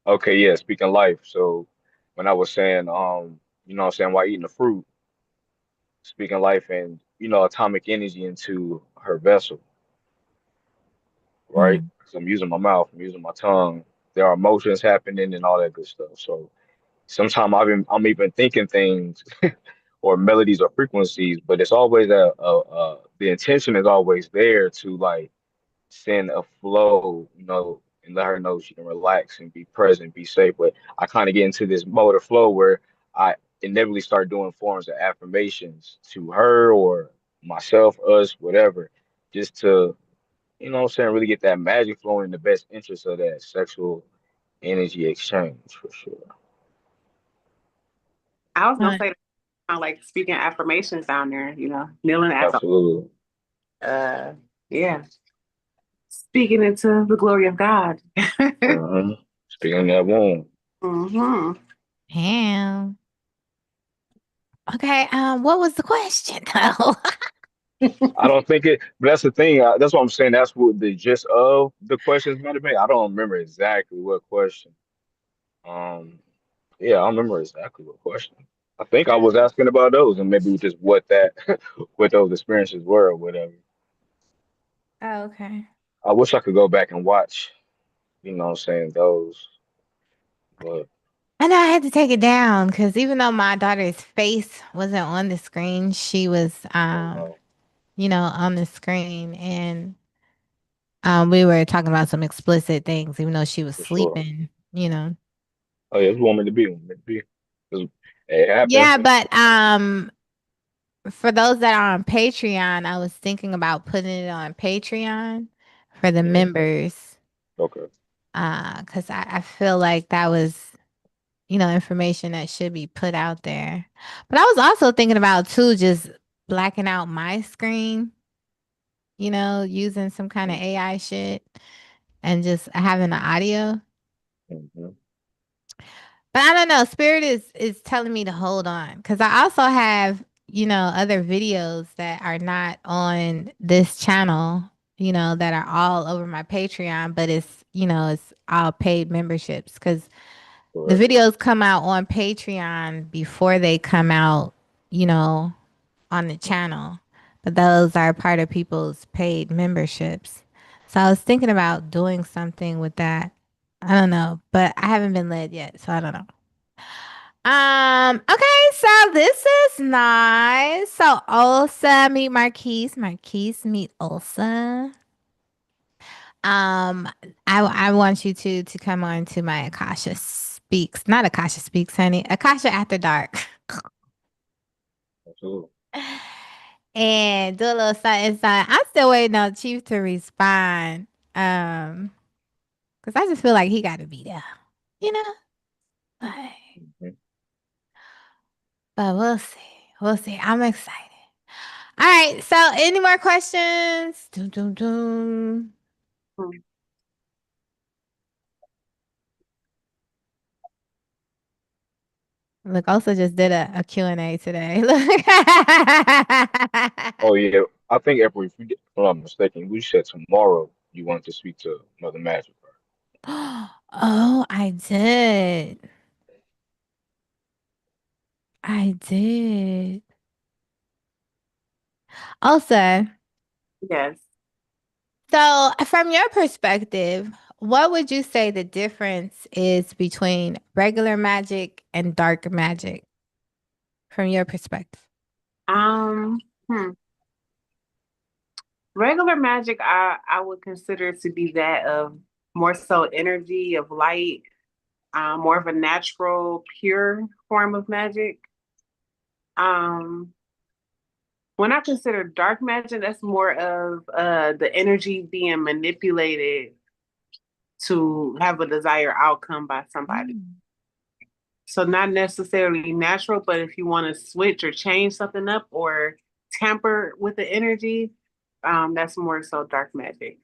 Okay, yeah, speaking life. So when I was saying, what I'm saying, while eating the fruit, speaking life and, atomic energy into her vessel, right? Mm. So I'm using my mouth, I'm using my tongue. There are emotions happening and all that good stuff. So sometimes I'm even thinking things or melodies or frequencies, but it's always the intention is always there to like send a flow, and let her know she can relax and be present, be safe. But I kind of get into this mode of flow where I inevitably start doing forms of affirmations to her or myself, us, whatever, just to, what I'm saying, really get that magic flowing in the best interest of that sexual energy exchange for sure. I was gonna Uh, say kind of like speaking affirmations down there, kneeling at the Absolutely. yeah, speaking into the glory of God. Speaking of that womb. hmm Damn. Okay. What was the question though? I don't think it, but that's the thing. That's what I'm saying. That's what the gist of the questions might have been. I don't remember exactly what question. Um, yeah, I don't remember exactly what question. I think I was asking about those, and maybe just what that, what those experiences were, or whatever. Oh, okay. I wish I could go back and watch, what I'm saying, those, but I know I had to take it down because even though my daughter's face wasn't on the screen, she was, oh no, on the screen, and we were talking about some explicit things, even though she was for sure. sleeping. Oh yeah, it's one meant to be, one meant to be. 'Cause it Yeah, happens. but for those that are on Patreon, I was thinking about putting it on Patreon for the Mhm. members, Okay, because I feel like that was, information that should be put out there. But I was also thinking about too, just blacking out my screen, using some kind of AI shit and just having the audio. hmm But I don't know. Spirit is telling me to hold on because I also have other videos that are not on this channel. That are all over my Patreon, but it's all paid memberships because the correct. videos come out on Patreon before they come out, you know, on the channel. But those are part of people's paid memberships. So I was thinking about doing something with that. I don't know, but I haven't been led yet, so I don't know. Okay, so this is nice. So Ulsa meet Marquise. Marquise meet Ulsa. Um, I want you to come on to my Akasha Speaks. Not Akasha Speaks, honey. Akasha After Dark. Absolutely. And do a little something, something. I'm still waiting on Chief to respond. Um, because I just feel like he gotta be there. You know? Like, Mhm. but we'll see. We'll see. I'm excited. All right. So, any more questions? Doom, doom, doom. Look, also just did a Q&A today. Look. Oh yeah, I think April, if I'm not mistaken, we said tomorrow you wanted to speak to Mother Magic. Oh, I did. I did. Also, Yes. So, from your perspective, what would you say the difference is between regular magic and dark magic from your perspective? Um, hmm. Regular magic, I would consider to be that of more so energy of light, more of a natural, pure form of magic. Um, when I consider dark magic, that's more of the energy being manipulated to have a desired outcome by somebody. Mm. So not necessarily natural, but if you want to switch or change something up or tamper with the energy, that's more so dark magic.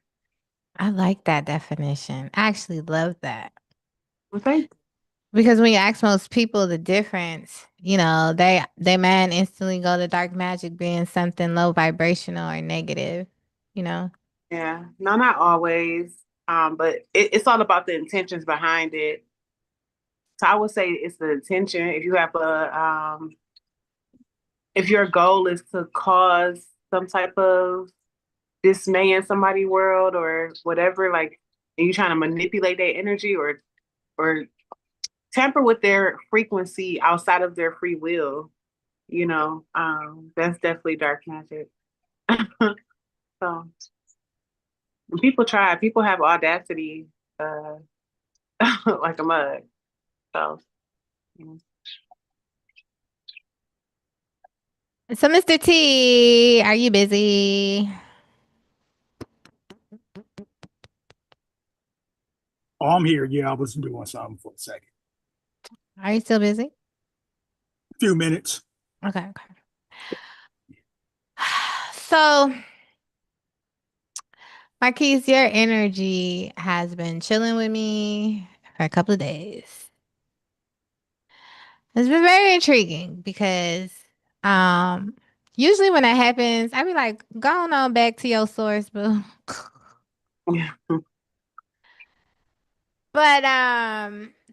I like that definition. I actually love that. Okay. Because when you ask most people the difference, they man instantly go to dark magic being something low vibrational or negative, you know. Yeah. No, not always. But it's all about the intentions behind it. So I would say it's the intention. If your goal is to cause some type of dismay in somebody's world or whatever, like, and you're trying to manipulate their energy or tamper with their frequency outside of their free will, that's definitely dark magic. So people have audacity, uh, like a mug. So mm. So, Mr. T, are you busy? Oh, I'm here. Yeah, I was doing something for a second. Are you still busy? Few minutes. Okay, okay. So, Marquise, your energy has been chilling with me for a couple of days. It's been very intriguing because um usually when that happens, I be like, go on back to your source, boo. Yeah. But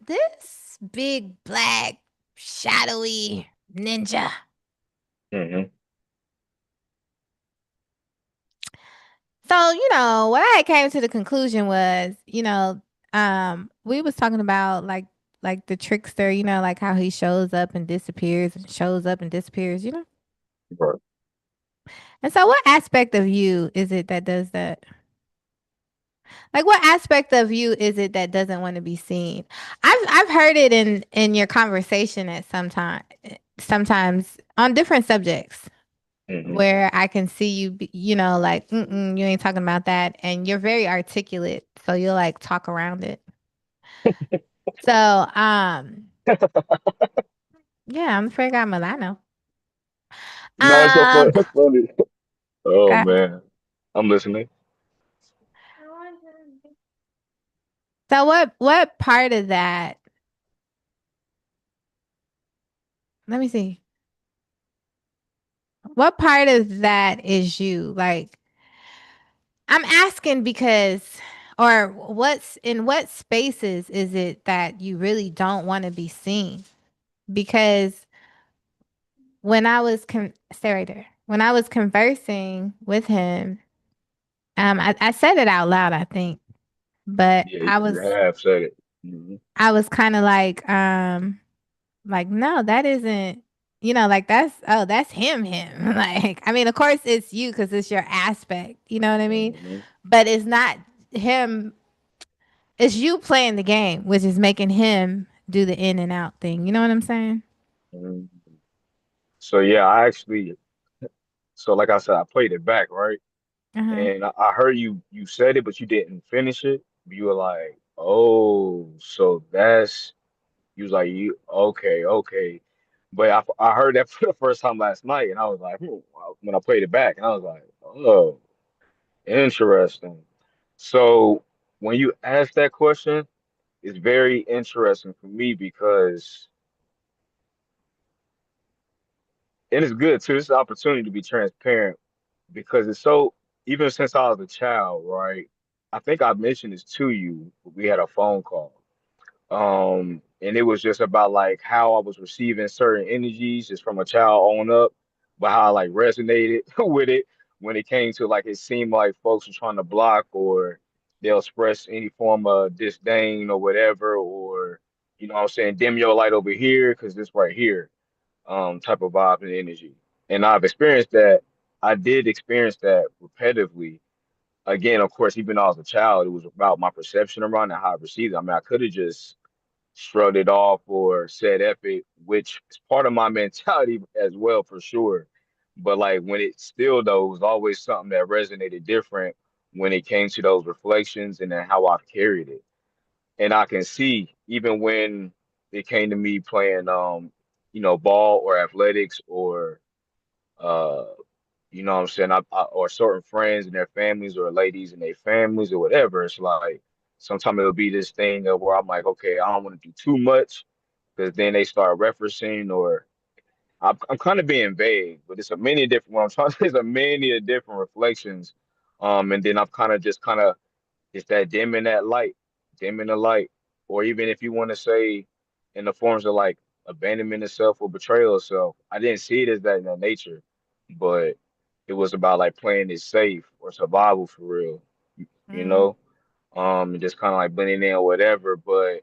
this big black shadowy ninja. Hmm. So, what I came to the conclusion was, we was talking about like the trickster, like how he shows up and disappears and shows up and disappears, Right. And so what aspect of you is it that does that? Like what aspect of you is it that doesn't want to be seen? I've heard it in your conversation at sometimes on different subjects Hmm. where I can see you, like, you ain't talking about that. And you're very articulate. So you'll like talk around it. So, yeah, I'm the fairy godmother. I know. No, it's so funny. Um, That's funny. Oh okay. man, I'm listening. So what part of that, let me see. What part of that is you? Like, I'm asking because, or in what spaces is it that you really don't want to be seen? Because stay right there. When I was conversing with him, I said it out loud, I think, but Yeah, you have said it. Hmm. I was kind of like, no, that isn't, like that's him. Like, I mean, of course it's you because it's your aspect, you know what I mean? Hmm. But it's not him, it's you playing the game, which is making him do the in and out thing. You know what I'm saying? Hmm. So yeah, I actually, so like I said, I played it back, right? Uh-huh. And I heard you said it, but you didn't finish it. You were like, oh, so that's you was like you okay, okay. But I heard that for the first time last night, and I was like, when I played it back, and I was like, oh, interesting. So when you ask that question, it's very interesting for me because, and it's good too. It's an opportunity to be transparent because it's so, even since I was a child, right? I think I mentioned this to you. We had a phone call. And it was just about like how I was receiving certain energies just from a child on up, but how I like resonated with it when it came to like it seemed like folks were trying to block or they'll express any form of disdain or whatever, or you know what I'm saying, dim your light over here because this right here, type of vibe and energy. And I've experienced that. I did experience that repetitively. Again, of course, even though I was a child, it was about my perception around and how I perceived it. I mean, I could have just shrugged it off or said F it, which is part of my mentality as well for sure. But like when it still though was always something that resonated different when it came to those reflections and then how I've carried it. And I can see even when it came to me playing ball or athletics or uh you know what I'm saying, or certain friends and their families or ladies and their families or whatever, it's like sometimes it'll be this thing of where I'm like, okay, I don't want to do too much because then they start referencing or I'm kind of being vague, but it's a many different. What I'm trying to say is a many of different reflections, and then I've kind of it's that dimming the light, or even if you want to say in the forms of like abandonment of self or betrayal of self. I didn't see it as that in that nature, but it was about like playing it safe or survival for real, you Mm, know, and just kind of like blending in or whatever. But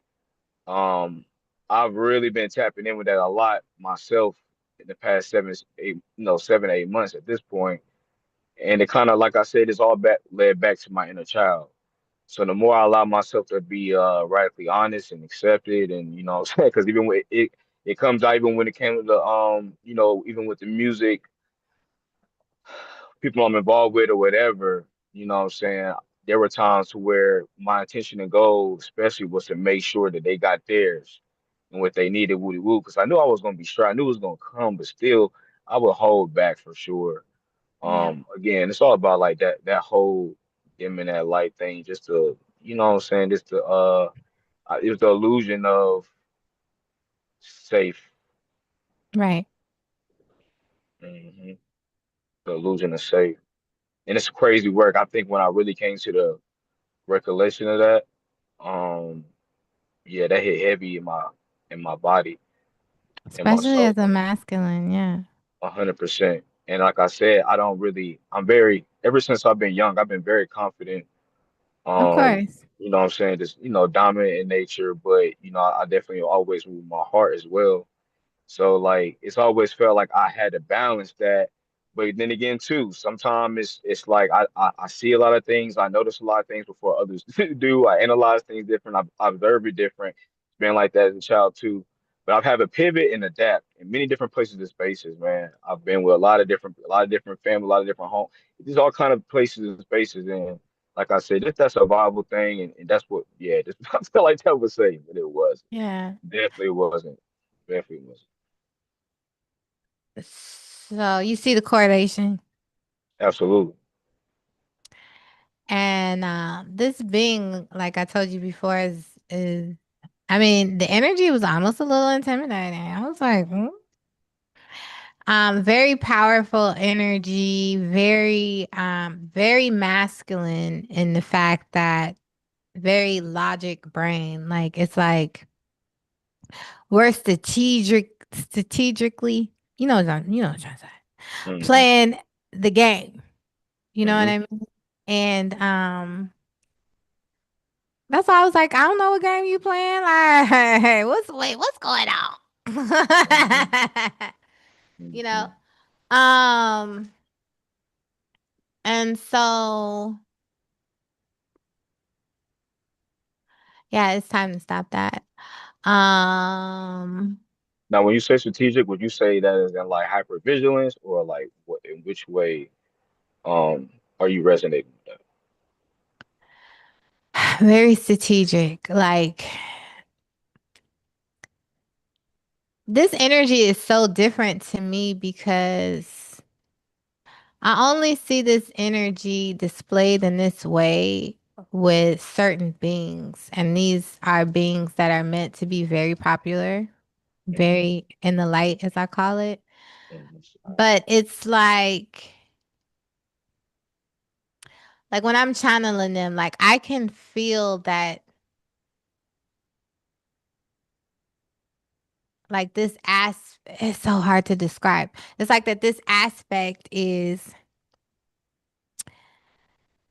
um, I've really been tapping in with that a lot myself in the past 7, 8 months at this point. And it kind of, like I said, it's all back led back to my inner child. So the more I allow myself to be radically honest and accepted, and you know, what I'm saying, because even with it comes out even when it came to the even with the music, people I'm involved with or whatever, you know what I'm saying? There were times to where my intention and goal, especially, was to make sure that they got theirs and what they needed, woody woo, because I knew I was gonna be strong, I knew it was gonna come, but still I would hold back for sure. yeah. Again, it's all about like that whole dimming that light thing, just to, you know what I'm saying, just to it was the illusion of safe. Right. hmm The illusion of safe. And it's crazy work. I think when I really came to the recollection of that, um, yeah, that hit heavy in my body, in my Especially soul, as a masculine. Yeah. 100%. And like I said, I don't really. I'm very. Ever since I've been young, I've been very confident. Of Um, course. you know what I'm saying? Just dominant in nature, but I definitely always move my heart as well. So like it's always felt like I had to balance that. But then again too, sometimes it's like I see a lot of things, I notice a lot of things before others do. I analyze things different, I observe it different. It's been like that as a child too. But I've had to pivot and adapt in many different places and spaces, man. I've been with a lot of different family, a lot of different homes. These all kind of places and spaces. And like I said, just that survival thing, and that's what, yeah, just, I feel like that was safe, but it was Yeah. definitely wasn't. Definitely wasn't. So you see the correlation. Absolutely. And this being, like I told you before, is I mean, the energy was almost a little intimidating. I was like, hmm. Very powerful energy, very masculine in the fact that very logic brain. Like it's like we're strategically, you know what I'm trying to say, hmm playing the game. You know what hmm I mean? And that's why I was like, I don't know what game you playing. Like, what's going on? hmm you know? hmm Um, and so yeah, it's time to stop that. Um, Now, when you say strategic, would you say that is in like hypervigilance or like what? In which way are you resonating with that? very strategic. Like this energy is so different to me because I only see this energy displayed in this way with certain beings. And these are beings that are meant to be very popular, hmm very in the light, as I call it. hmm But it's like when I'm channeling them, like I can feel that, like this it's so hard to describe. It's like that this aspect is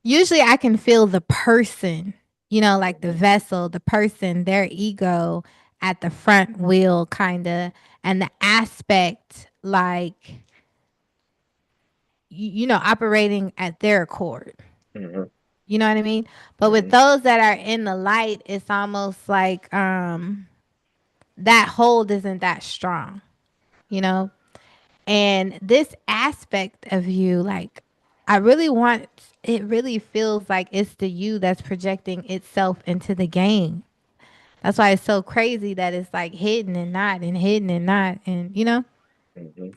usually I can feel the person, like the vessel, the person, their ego at the front wheel, kind of, and the aspect, like, operating at their accord. Mm-hmm. You know what I mean? But with Mm-hmm. those that are in the light, it's almost like that hold isn't that strong, you know? And this aspect of you, like, I really want, it really feels like it's the you that's projecting itself into the game. That's why it's so crazy that it's like hidden and not, and hidden and not, and Mm-hmm.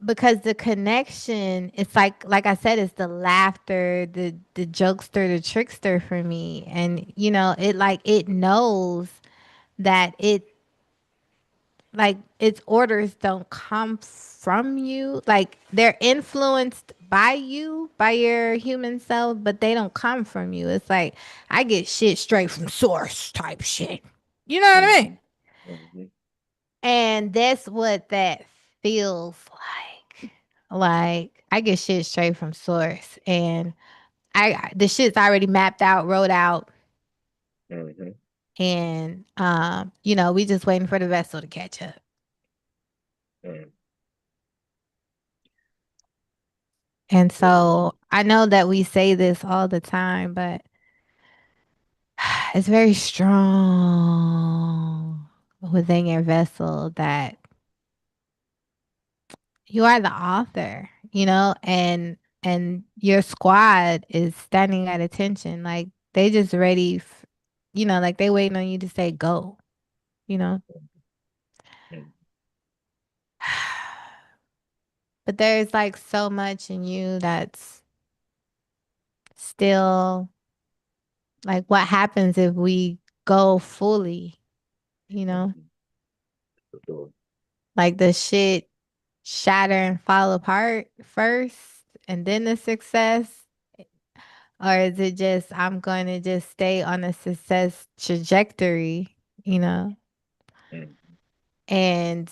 because the connection, it's like I said, it's the laughter, the jokester, the trickster for me. And it, like, it knows that its orders don't come from you. Like, they're influenced by you, by your human self, but they don't come from you. It's like I get shit straight from source type shit. You know what I mean? Mm-hmm. Mm-hmm. And that's what that feels like. Like, I get shit straight from source, and the shit's already mapped out, wrote out, Mm-hmm. and we just waiting for the vessel to catch up. Mm-hmm. And Yeah. so I know that we say this all the time, but it's very strong within your vessel that you are the author, and your squad is standing at attention. Like, they just ready, like they waiting on you to say go, you know. Mm-hmm. But there's like so much in you that's still, like, what happens if we go fully, you know? Mm-hmm. For sure. Like, the shit shatter and fall apart first and then the success? Or is it just, I'm going to just stay on a success trajectory, you know? Mm-hmm. And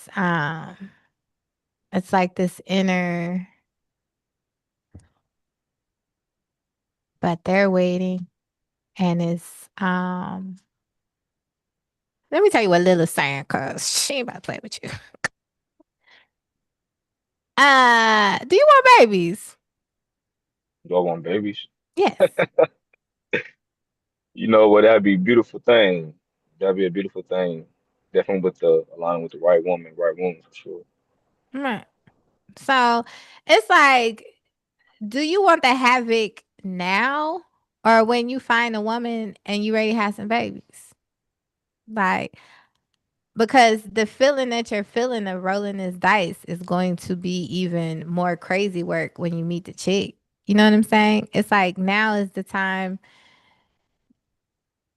it's like this inner, but they're waiting. And it's let me tell you what Lila's saying, cause she ain't about to play with you. Do you want babies? Do I want babies? Yes. You know what? That'd be a beautiful thing. That'd be a beautiful thing. Definitely with the aligning with the right woman for sure. Right. So it's like, do you want the havoc now, or when you find a woman and you ready to have some babies? Like, because the feeling that you're feeling of rolling this dice is going to be even more crazy work when you meet the chick. You know what I'm saying? It's like now is the time,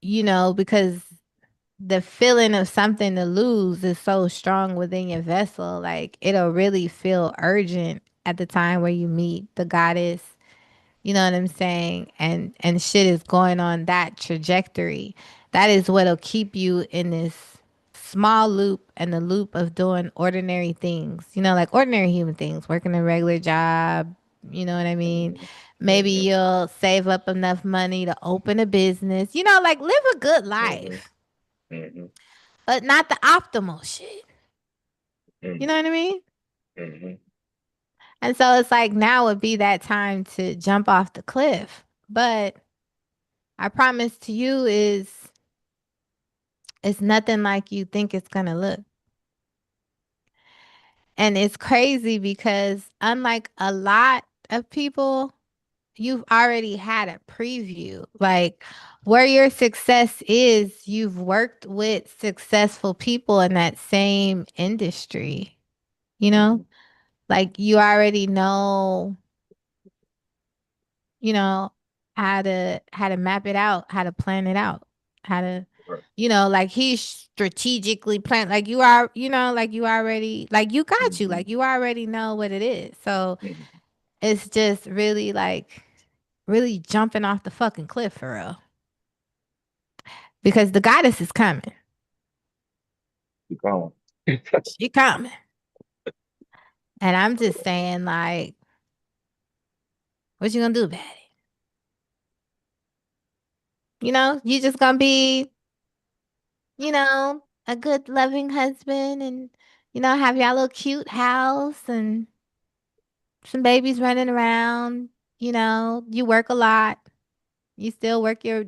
because the feeling of something to lose is so strong within your vessel. Like, it'll really feel urgent at the time where you meet the goddess. You know what I'm saying? And shit is going on that trajectory. That is what'll keep you in this small loop, and the loop of doing ordinary things. Like ordinary human things, working a regular job. You know what I mean? Mm-hmm. Maybe you'll save up enough money to open a business. Like, live a good Mm-hmm. life, Mm-hmm. but not the optimal shit. You Mm-hmm. know what I mean? Mm-hmm. And so it's like now would be that time to jump off the cliff. But I promise to you is it's nothing like you think it's gonna look. And it's crazy because unlike a lot of people, you've already had a preview. Like, where your success is, you've worked with successful people in that same industry, you know? Mm-hmm. Like, you already know, you know, how to map it out, how to plan it out, how to, Right. like, he's strategically planned, like you are, like you already, like you got you, Mm-hmm. like you already know what it is. So Mm-hmm. it's just really like really jumping off the fucking cliff for real. Because the goddess is coming. Keep going. She coming. And I'm just saying, like, what you gonna do about it? You just gonna be, a good loving husband and, have y'all little cute house and some babies running around. You work a lot. You still work a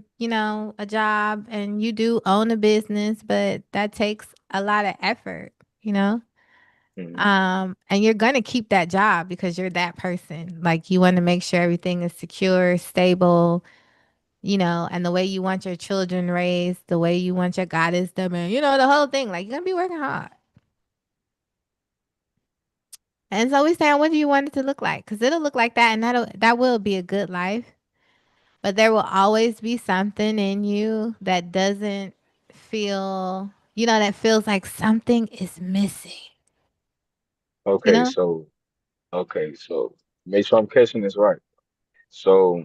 job and you do own a business, but that takes a lot of effort, you know? Mm-hmm. And you're gonna keep that job because you're that person. Like you want to make sure everything is secure, stable, and the way you want your children raised, the way you want your goddess to be, the whole thing. Like you're gonna be working hard. And so we saying, what do you want it to look like? Because it'll look like that, and that will be a good life. But there will always be something in you that doesn't feel, that feels like something is missing. You Okay, know? so make sure I'm catching this right. So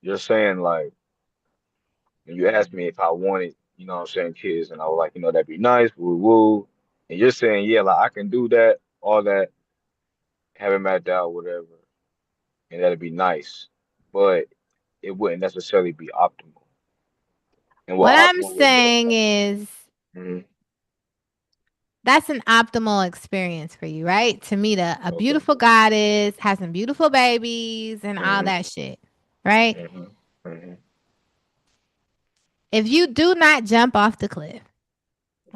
you're saying like when you asked me if I wanted, kids, and I was like, that'd be nice, woo woo. And you're saying, yeah, like I can do that, all that, have it mapped out, whatever, and that'd be nice, but it wouldn't necessarily be optimal. And What what I'm optimal would look saying like. is Hmm. that's an optimal experience for you, right? To meet a Okay. beautiful goddess, have some beautiful babies, and all Hmm. that shit, right? Hmm. Hmm. If you do not jump off the cliff,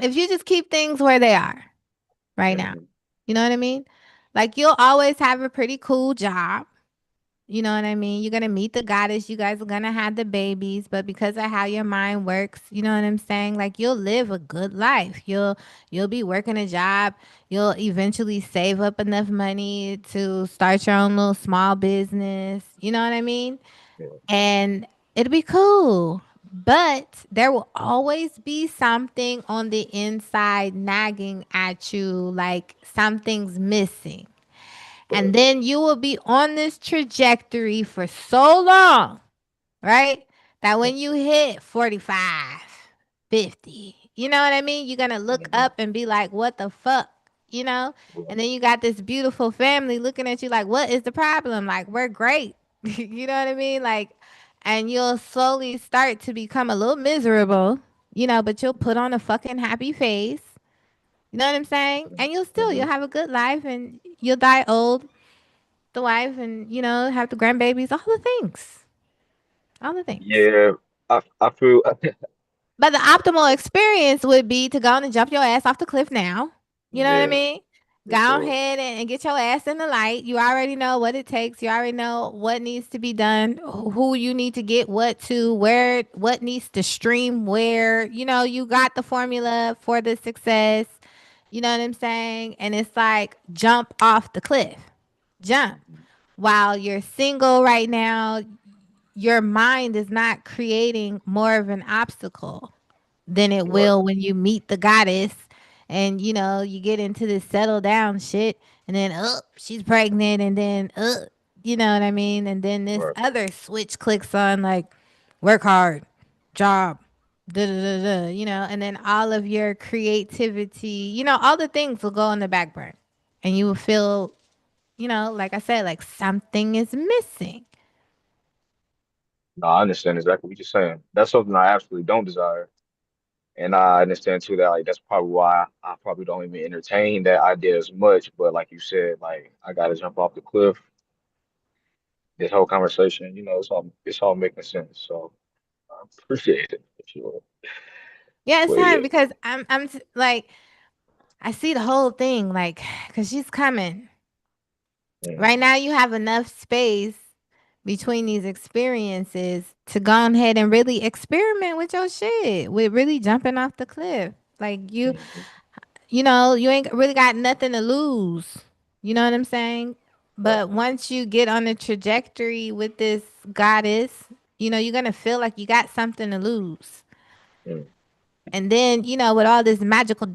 if you just keep things where they are right now, Hmm. you know what I mean? Like you'll always have a pretty cool job. You know what I mean? You're gonna meet the goddess. You guys are gonna have the babies, but because of how your mind works, you know what I'm saying? Like you'll live a good life. You'll be working a job. You'll eventually save up enough money to start your own little small business. You know what I mean? Yeah. And it'll be cool. But there will always be something on the inside nagging at you, like something's missing. And Right. then you will be on this trajectory for so long, right? That when you hit 45, 50, you know what I mean? You're going to look Hmm. up and be like, what the fuck? You know? Right. And then you got this beautiful family looking at you like, what is the problem? Like, we're great. You know what I mean? Like, and you'll slowly start to become a little miserable, but you'll put on a fucking happy face. You know what I'm saying? And you'll Hmm. have a good life and you'll die old, the wife, and have the grandbabies, all the things, all the things. Yeah, I feel. But the optimal experience would be to go on and jump your ass off the cliff now. You know what I Yeah, mean? for Go sure. ahead and get your ass in the light. You already know what it takes. You already know what needs to be done, who you need to get what to, where, what needs to stream where. You got the formula for the success. You know what I'm saying? And it's like jump off the cliff. Jump. While you're single right now, your mind is not creating more of an obstacle than it Right. will when you meet the goddess and you get into this settle down shit and then she's pregnant and then you know what I mean, and then this Right. other switch clicks on like work hard, job, da da da da, and then all of your creativity, all the things will go on the back burner and you will feel, like I said, like something is missing. No, I understand exactly what you're saying. That's something I absolutely don't desire. And I understand too that like that's probably why I probably don't even entertain that idea as much. But like you said, like I gotta jump off the cliff. This whole conversation, it's all making sense. So I appreciate it for sure. Yeah, it's But time yeah. because like I see the whole thing, like, because she's coming. Right Mm-hmm. now, you have enough space between these experiences to go ahead and really experiment with your shit, with really jumping off the cliff. Like, Hmm. you ain't really got nothing to lose. You know what I'm saying? Right. But once you get on a trajectory with this goddess, you're going to feel like you got something to lose. Mm-hmm. And then, with all this magical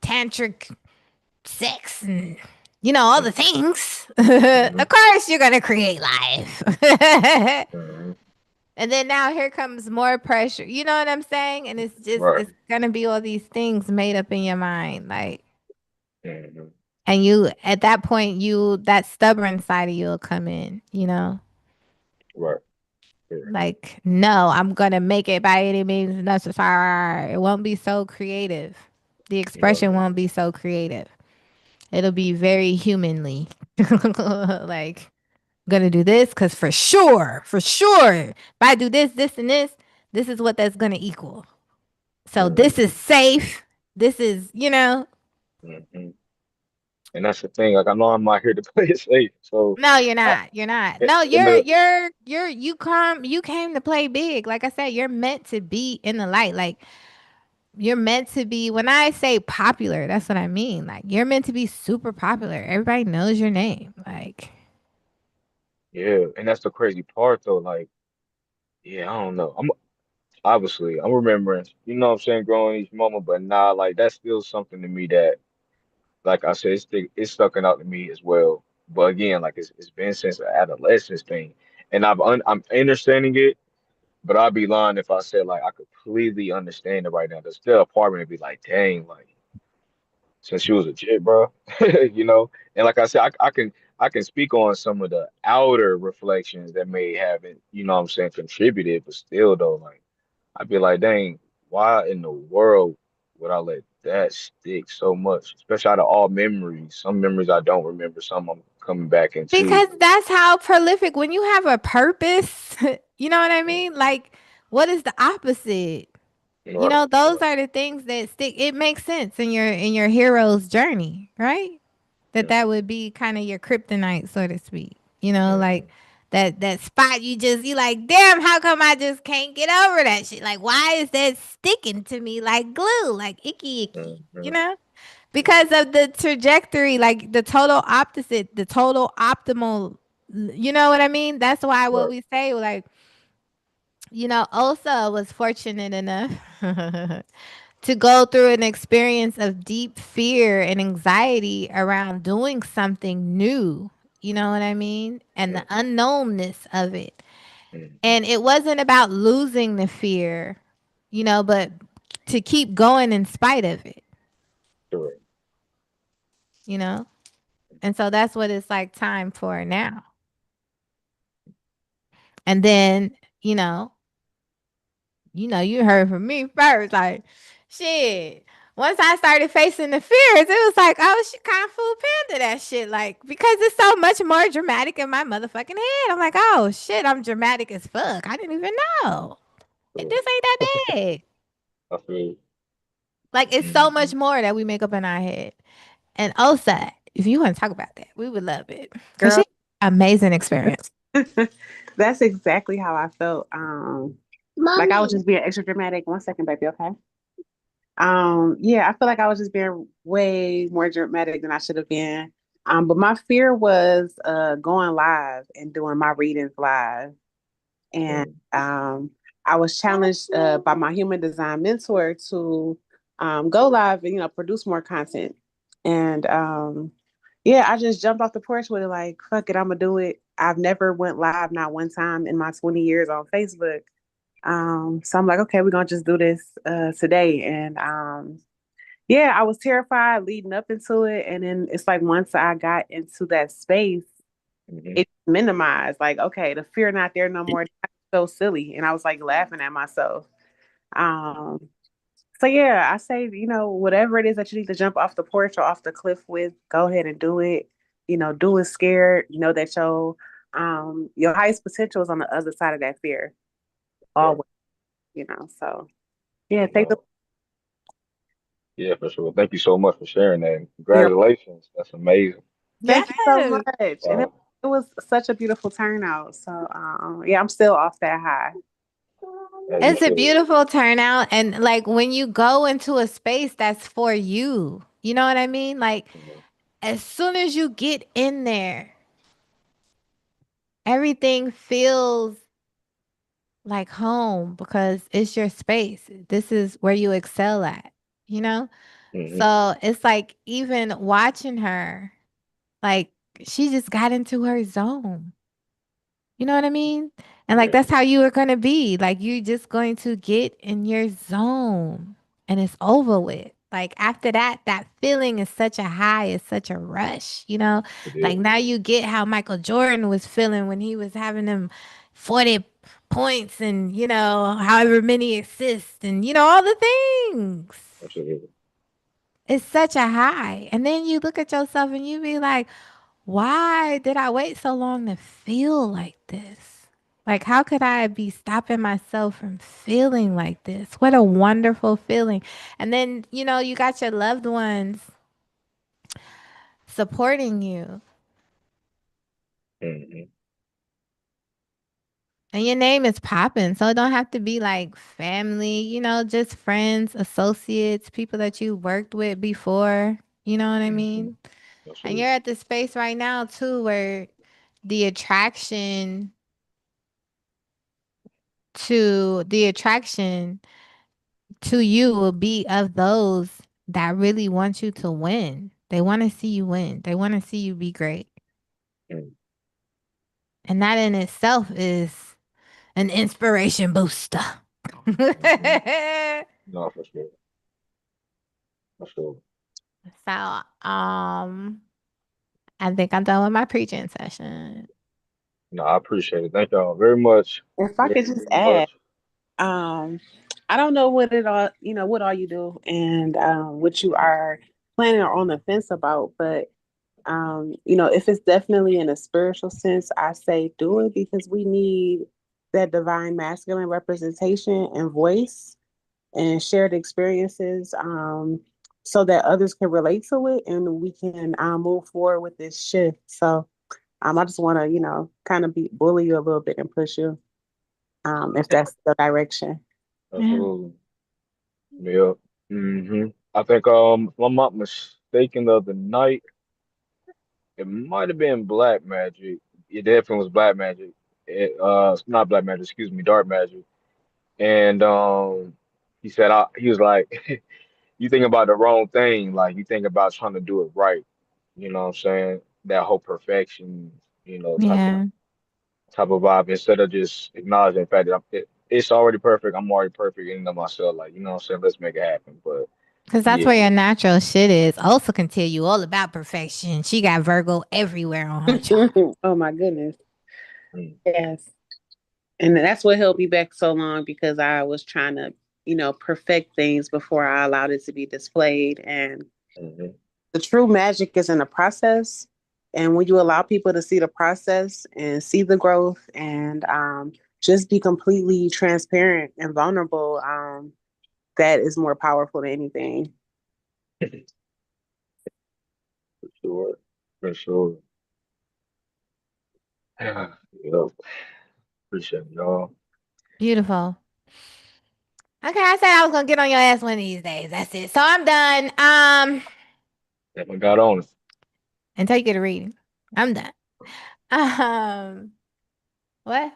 tantric sex and all the things, Hmm. of course you're gonna create life. Hmm. And then now here comes more pressure. You know what I'm saying? And Right. it's gonna be all these things made up in your mind, like, Hmm. and you at that point, that stubborn side of you will come in. Right. Sure. Like, no, I'm going to make it by any means necessary. It won't be so creative. The Right. expression won't be so creative. It'll be very humanly. Like, I'm going to do this because for sure, if I do this, this, and this is what that's going to equal. So Mm-hmm. this is safe. This is, you know, Mm-hmm. And that's the thing. Like I know I'm not here to play it safe. So no, you're I, not. You're not. No, in the you came to play big. Like I said, you're meant to be in the light. Like you're meant to be, when I say popular, that's what I mean. Like you're meant to be super popular. Everybody knows your name. Like yeah, and that's the crazy part though. Like, yeah, I don't know. I'm remembering, you know what I'm saying, growing each moment, but nah, like that's still something to me that, like I said, it's stuck out to me as well. But again, like it's been since the adolescence thing, and I'm understanding it, but I'd be lying if I said like I completely understand it right now. There's still a part of me to be like, dang, like since she was a chick, bro, you know. And like I said, I can speak on some of the outer reflections that may haven't, you know what I'm saying, contributed, but still though, like. I'd be like, dang, why in the world would I let that stick so much? Especially out of all memories. Some memories I don't remember, some I'm coming back into. because that's how prolific, when you have a purpose, you know what I mean? Like what is the opposite? You Right, know, those are the things that stick. It makes sense in your hero's journey, right? That mm-hmm, would be kind of your kryptonite, so to speak. You know, mm-hmm, like that spot you like, damn, how come I just can't get over that shit? Like, why is that sticking to me like glue, like icky? You mm-hmm, know, because of the trajectory, like the total opposite, the total optimal. You know what I mean? That's why what right, we say, like, you know, Osa was fortunate enough to go through an experience of deep fear and anxiety around doing something new. You know what I mean? And the mm-hmm, unknownness of it. mm-hmm, And it wasn't about losing the fear, you know, but to keep going in spite of it, correct. you know? And so that's what it's like time for now. And then, you know, you heard from me first. Like, shit. Once I started facing the fears, it was like, oh, she Kung Fu Panda that shit. Like, because it's so much more dramatic in my motherfucking head. I'm like, oh, shit, I'm dramatic as fuck. I didn't even know. Correct. This ain't that bad. I feel Like, it's so mm-hmm. much more that we make up in our head. And Osa, if you want to talk about that, we would love it. Because Girl, she amazing experience. that's exactly how I felt. Like I was just being extra dramatic. One second, baby, okay? Yeah, I feel like I was just being way more dramatic than I should have been. But my fear was going live and doing my readings live. And Mm-hmm. I was challenged by my human design mentor to go live and produce more content. And yeah, I just jumped off the porch with it, like, fuck it, I'm gonna do it. I've never went live not one time in my 20 years on Facebook. So I'm like, okay, we're gonna just do this today. And yeah, I was terrified leading up into it. And then it's like once I got into that space, Mm-hmm. it minimized. Like, okay, the fear not there no more. That's so silly. And I was like laughing at myself. Um, so yeah, I say, whatever it is that you need to jump off the porch or off the cliff with, go ahead and do it. Do it scared. You know that your highest potential is on the other side of that fear. Right. Always, So yeah, take the No. Yeah, for sure. Thank you so much for sharing that. And your congratulations. That's amazing. Yes. thank you so much. And Wow. it was such a beautiful turnout. So yeah, I'm still off that high. As you It's a should. beautiful turnout. And like when you go into a space that's for you know what I mean? Like Mhm. as soon as you get in there, everything feels like home because it's your space. This is where you excel at, you know? Mhm. So it's like even watching her, like she just got into her zone. You know what I mean? And like Yeah. that's how you are going to be. Like you're just going to get in your zone and it's over with. Like after that, that feeling is such a high, it's such a rush, you know? It Like is. now you get how Michael Jordan was feeling when he was having them 40 points and, however many assists and, all the things. Absolutely. It's such a high. And then you look at yourself and you be like, why did I wait so long to feel like this? Like, how could I be stopping myself from feeling like this? What a wonderful feeling. And then, you got your loved ones supporting you. Hmm. And your name is popping. So it don't have to be like family, just friends, associates, people that you worked with before. You know what I Hmm. mean? And you're Absolutely. at the space right now too where the attraction the attraction to you will be of those that really want you to win. They want to see you win. They want to see you be great. Mm-hmm. And that in itself is an inspiration booster. Mm-hmm. No, for sure. For sure. So, I think I'm done with my preaching session. No, I appreciate it. Thank y'all very much. If I Very, could just very add, much. um, I don't know what it all, what all you do and what you Mhm. are planning or on the fence about, but if it's definitely in a spiritual sense, I say do it because we need that divine masculine representation and voice and shared experiences, so that others can relate to it and we can move forward with this shift. So I just want to, kind of be bully you a little bit and push you, if that's the direction. Yeah. Absolutely. Yep. I think if I'm not mistaken, the other night it might have been Black Magic. It definitely was Black Magic. It's not Black Magic, excuse me, Dark Magic. And he said, he was like, you think about the wrong thing. Like you think about trying to do it right. You know what I'm saying? That whole perfection, Yeah. type of vibe. Instead of just acknowledging the fact that it's already perfect. I'm already perfect in and of myself. Like you know what I'm saying? Let's make it happen. But Because that's yeah. where your natural shit is. Also can tell you all about perfection. She got Virgo everywhere on her chart. Oh my goodness. Mm, Yes. And that's what held me back so long because I was trying to, perfect things before I allowed it to be displayed. And mhm. the true magic is in the process. And when you allow people to see the process and see the growth and just be completely transparent and vulnerable, that is more powerful than anything. For sure. For sure. Yep. Appreciate it, y'all. Beautiful. Okay, I said I was gonna get on your ass one of these days. That's it. So I'm done. Definitely got on it. Until you get a reading. I'm done. Um what?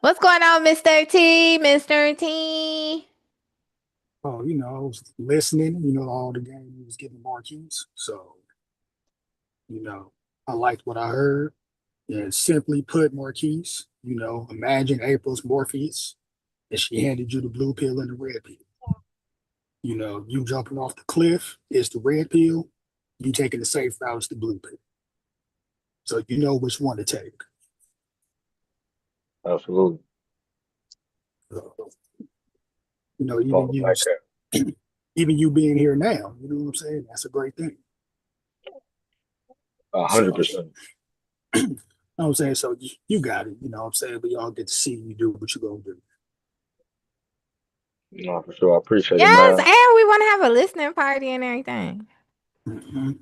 What's going on, Mr. T? Mr. T? Oh, I was listening, all the game he was giving Marquise. So, you know, I liked what I heard. And simply put, Marquise, imagine April's Morpheus and she handed you the blue pill and the red pill. You jumping off the cliff is the red pill. You taking the safe route is the blue pill. So you know which one to take. Absolutely. So, Love even it you, like that. even you being here now, you know what I'm saying? That's a great thing. A hundred So, percent. you know what I'm saying? So you got it. You know what I'm saying? We all get to see you do what you're going to do. No, for sure. I appreciate it, Yes, man. and we want to have a listening party and everything. Mm-hmm.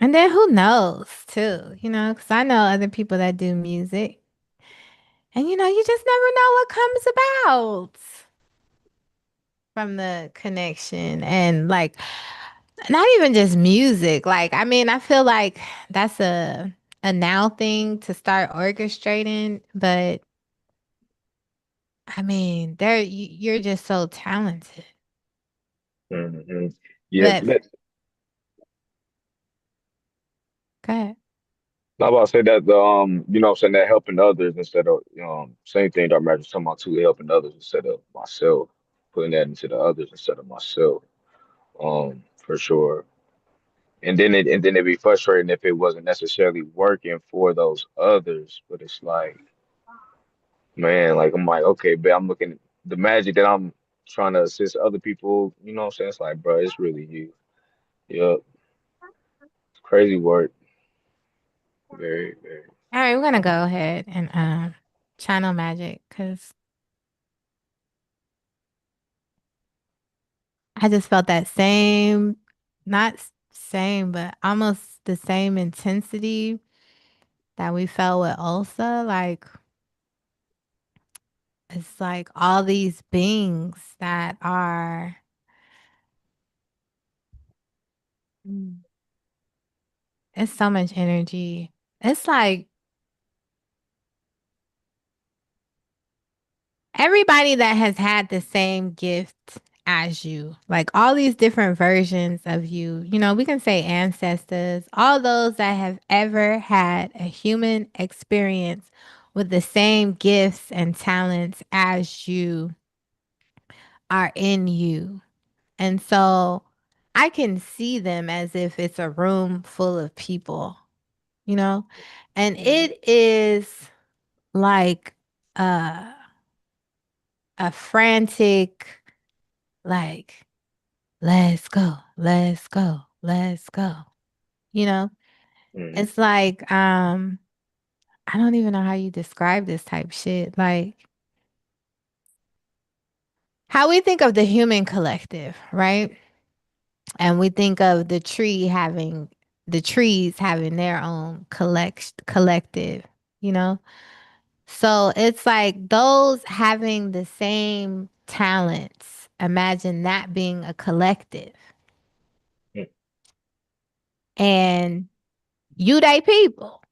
And then who knows too, because I know other people that do music. And you just never know what comes about from the connection and like not even just music. Like, I mean, I feel like that's a now thing to start orchestrating, but I mean, you're just so talented. Hmm. Yeah, But go ahead. I'm about to say that the what I'm saying, that helping others instead of same thing that Magic talking about too, helping others instead of myself, putting that into the others instead of myself. For sure. and then it'd be frustrating if it wasn't necessarily working for those others. But it's like, man, like I'm like, okay, but I'm looking at the magic that I'm trying to assist other people, you know what I'm saying? It's like, bro, it's really you. Yep. Crazy work. Very, very. All right, we're gonna go ahead and channel magic because I just felt that same, not same, but almost the same intensity that we felt with Ulsa. Like it's like all these beings that are Mm. It's so much energy. It's like everybody that has had the same gift as you, like all these different versions of you, we can say ancestors, all those that have ever had a human experience with the same gifts and talents as you are in you. And so I can see them as if it's a room full of people, you know? And Mhm. it is like uh a frantic, like, let's go, let's go, let's go. You know, Mhm. it's like, I don't even know how you describe this type shit. Like how we think of the human collective, right? And we think of the trees having their own collective, you know? So it's like those having the same talents. Imagine that being a collective. And you they people.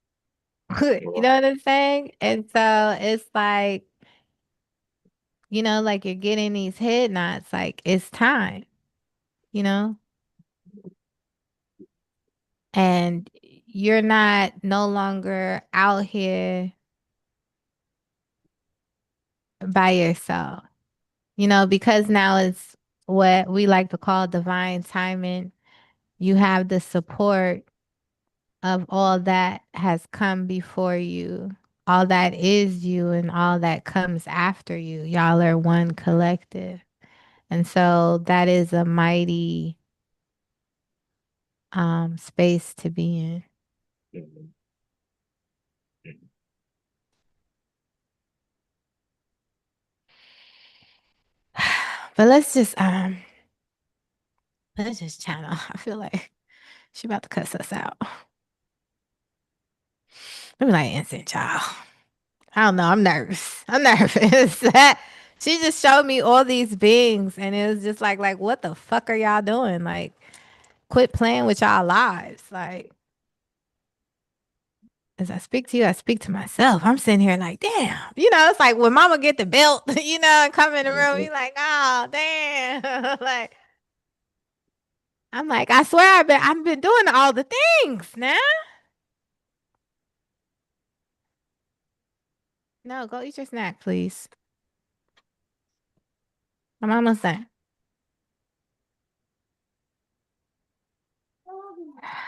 You Wow. know what I'm saying? And so it's like, like you're getting these head nods, like it's time, you know? And you're not no longer out here by yourself, because now it's what we like to call divine timing. You have the support of all that has come before you, all that is you, and all that comes after you. Y'all are one collective. And so that is a mighty space to be in. Mhm. Mhm. But let's just channel. I feel like she about to cuss us out. Let me like instant child. I don't know. I'm nervous. I'm nervous. She just showed me all these beings and it was just like what the fuck are y'all doing? Like quit playing with y'all lives. Like as I speak to you, I speak to myself. I'm sitting here like, damn. It's like when mama get the belt, and come in the room, Mhm. you like, oh damn. Like I'm like, I swear I've been doing all the things now. No, go eat your snack, please. I'm almost done.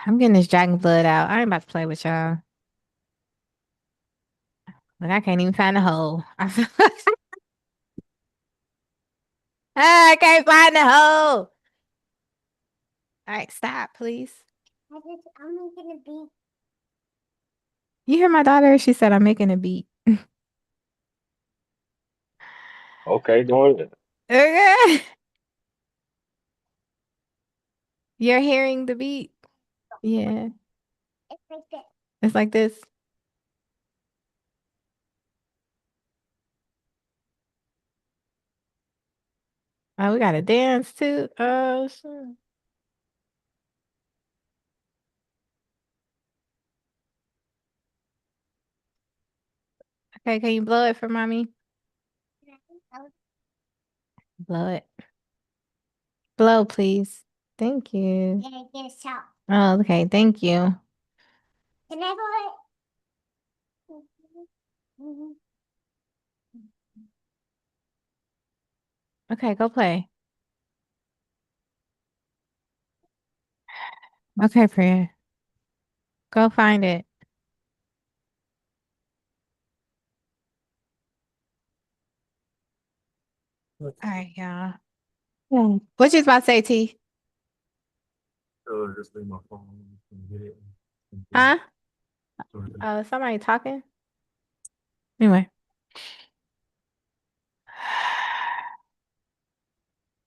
I'm getting this dragon blood out. I ain't about to play with y'all. Like I can't even find a hole. I can't find the hole. All right, stop, please. I'm making a beat. You hear my daughter? She said I'm making a beat. Okay, doing it. Okay. You're hearing the beat? Yeah. It's like this. It's like this. Oh, we gotta dance too. Oh, shit. Okay, can you blow it for mommy? Blow it. Blow, please. Thank you. Oh, okay. Thank you. Can I blow it? Okay, go play. Okay, Priya. Go find it. All right, y'all. What you about to say, T? Just leave my phone and get it. Huh? Somebody talking? Anyway.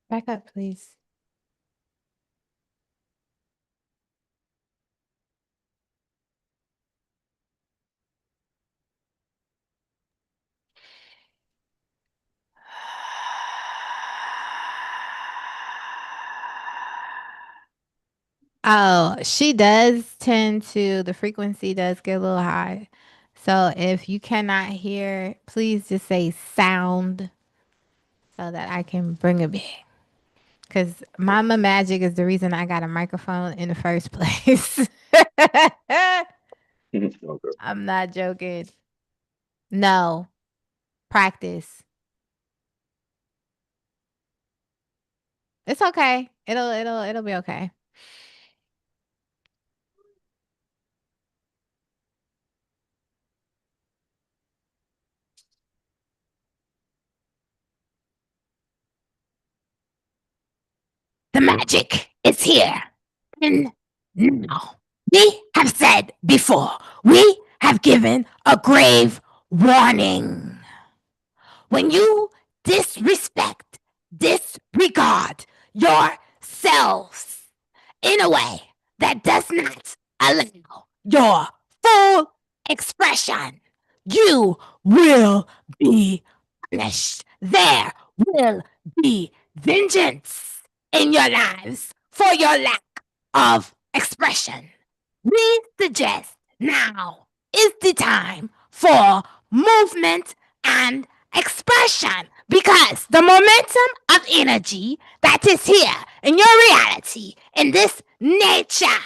Back up, please. Oh, she does tend to, the frequency does get a little high. So if you cannot hear, please just say sound so that I can bring it back. Because Mama Magic is the reason I got a microphone in the first place. Okay. I'm not joking. No, practice. It's okay. It'll be okay. The magic is here. And now, we have said before, we have given a grave warning. When you disrespect, disregard yourselves in a way that does not allow your full expression, you will be punished. There will be vengeance in your lives for your lack of expression. We suggest now is the time for movement and expression because the momentum of energy that is here in your reality, in this nature,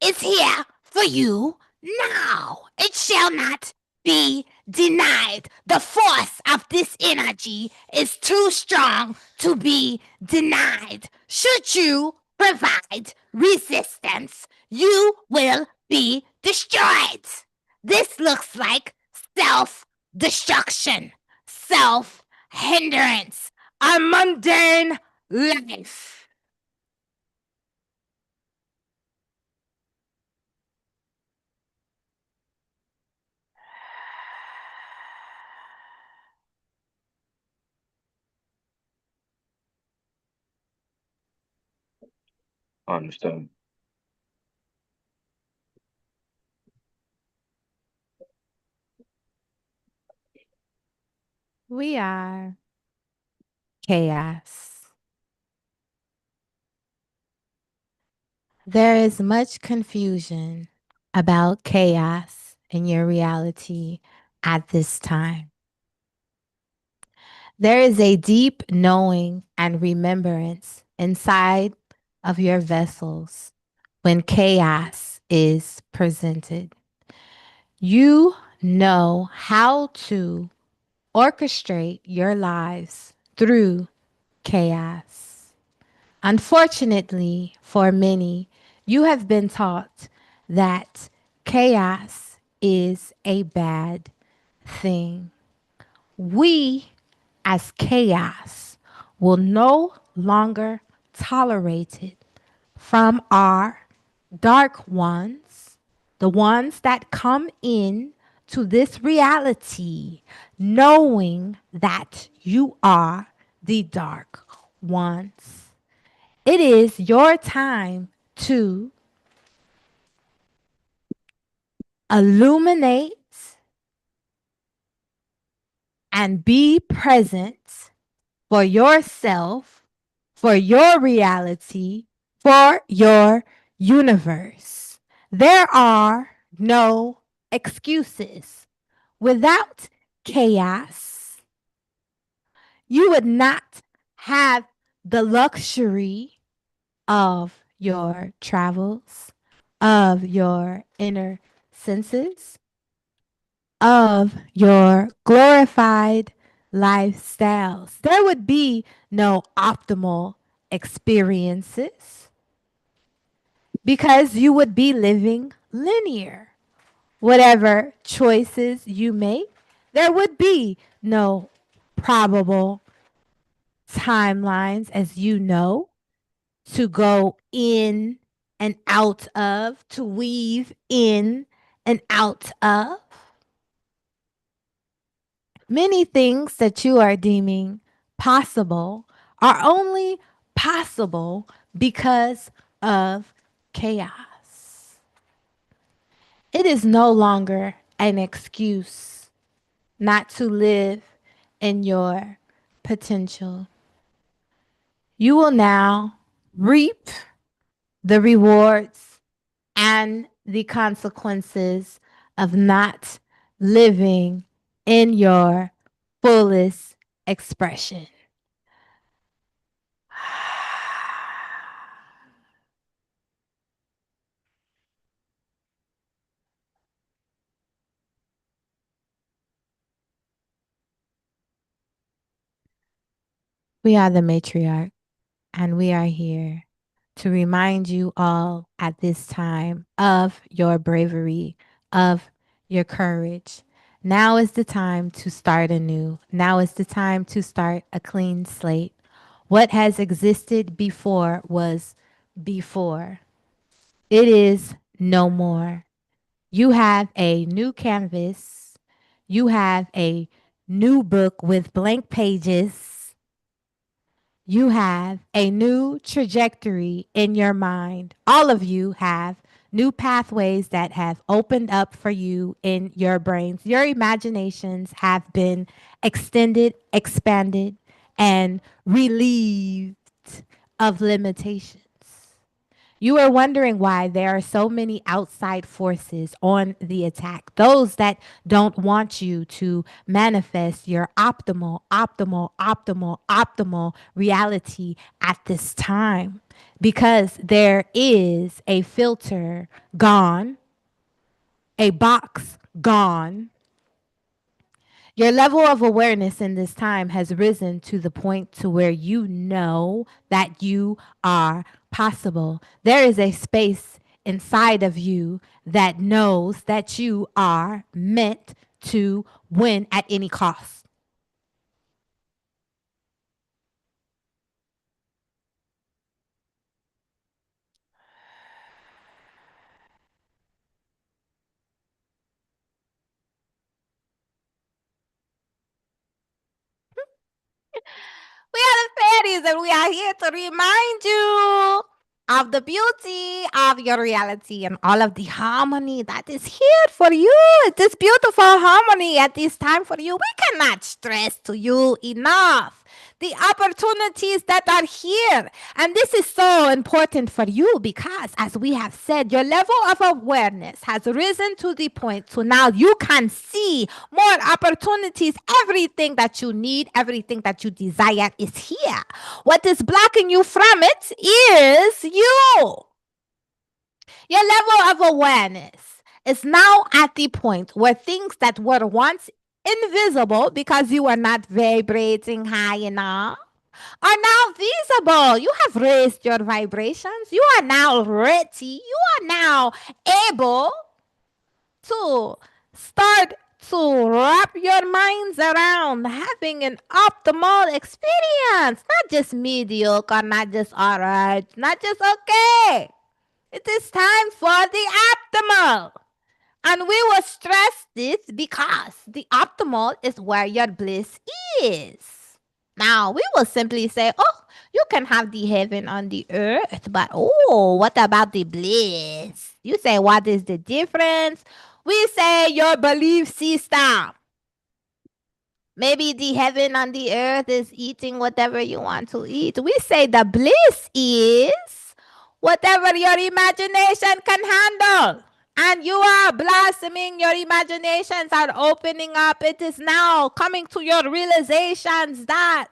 is here for you now. It shall not be denied. The force of this energy is too strong to be denied. Should you provide resistance, you will be destroyed. This looks like self destruction, self hindrance, a mundane life. I understand. We are chaos. There is much confusion about chaos in your reality at this time. There is a deep knowing and remembrance inside of your vessels when chaos is presented. You know how to orchestrate your lives through chaos. Unfortunately, for many, you have been taught that chaos is a bad thing. We, as chaos, will no longer tolerate it from our dark ones, the ones that come in to this reality, knowing that you are the dark ones. It is your time to illuminate and be present for yourself, for your reality, for your universe. There are no excuses. Without chaos, you would not have the luxury of your travels, of your inner senses, of your glorified lifestyles. There would be no optimal experiences. because you would be living linear. Whatever choices you make, there would be no probable timelines, as you know, to go in and out of, to weave in and out of. Many things that you are deeming possible are only possible because of chaos. It is no longer an excuse not to live in your potential. You will now reap the rewards and the consequences of not living in your fullest expression. We are the matriarch, and we are here to remind you all at this time of your bravery, of your courage. Now is the time to start anew. Now is the time to start a clean slate. What has existed before was before. It is no more. You have a new canvas. You have a new book with blank pages. You have a new trajectory in your mind. All of you have new pathways that have opened up for you in your brains. Your imaginations have been extended, expanded, and relieved of limitations. You are wondering why there are so many outside forces on the attack. Those that don't want you to manifest your optimal reality at this time. Because there is a filter gone, a box gone. Your level of awareness in this time has risen to the point to where you know that you are possible. There is a space inside of you that knows that you are meant to win at any cost. We are the fairies, and we are here to remind you of the beauty of your reality and all of the harmony that is here for you. This beautiful harmony at this time for you. We cannot stress to you enough the opportunities that are here. And this is so important for you because, as we have said, your level of awareness has risen to the point to now you can see more opportunities. Everything that you need, everything that you desire is here. What is blocking you from it is you. Your level of awareness is now at the point where things that were once invisible because you were not vibrating high enough are now visible. You have raised your vibrations. You are now ready. You are now able to start to wrap your minds around having an optimal experience. Not just mediocre, not just all right, not just okay. It is time for the optimal. And we will stress this because the optimal is where your bliss is. Now, we will simply say, oh, you can have the heaven on the earth, but oh, what about the bliss? You say, what is the difference? We say your belief system. Maybe the heaven on the earth is eating whatever you want to eat. We say the bliss is whatever your imagination can handle. And you are blossoming, your imaginations are opening up. It is now coming to your realizations that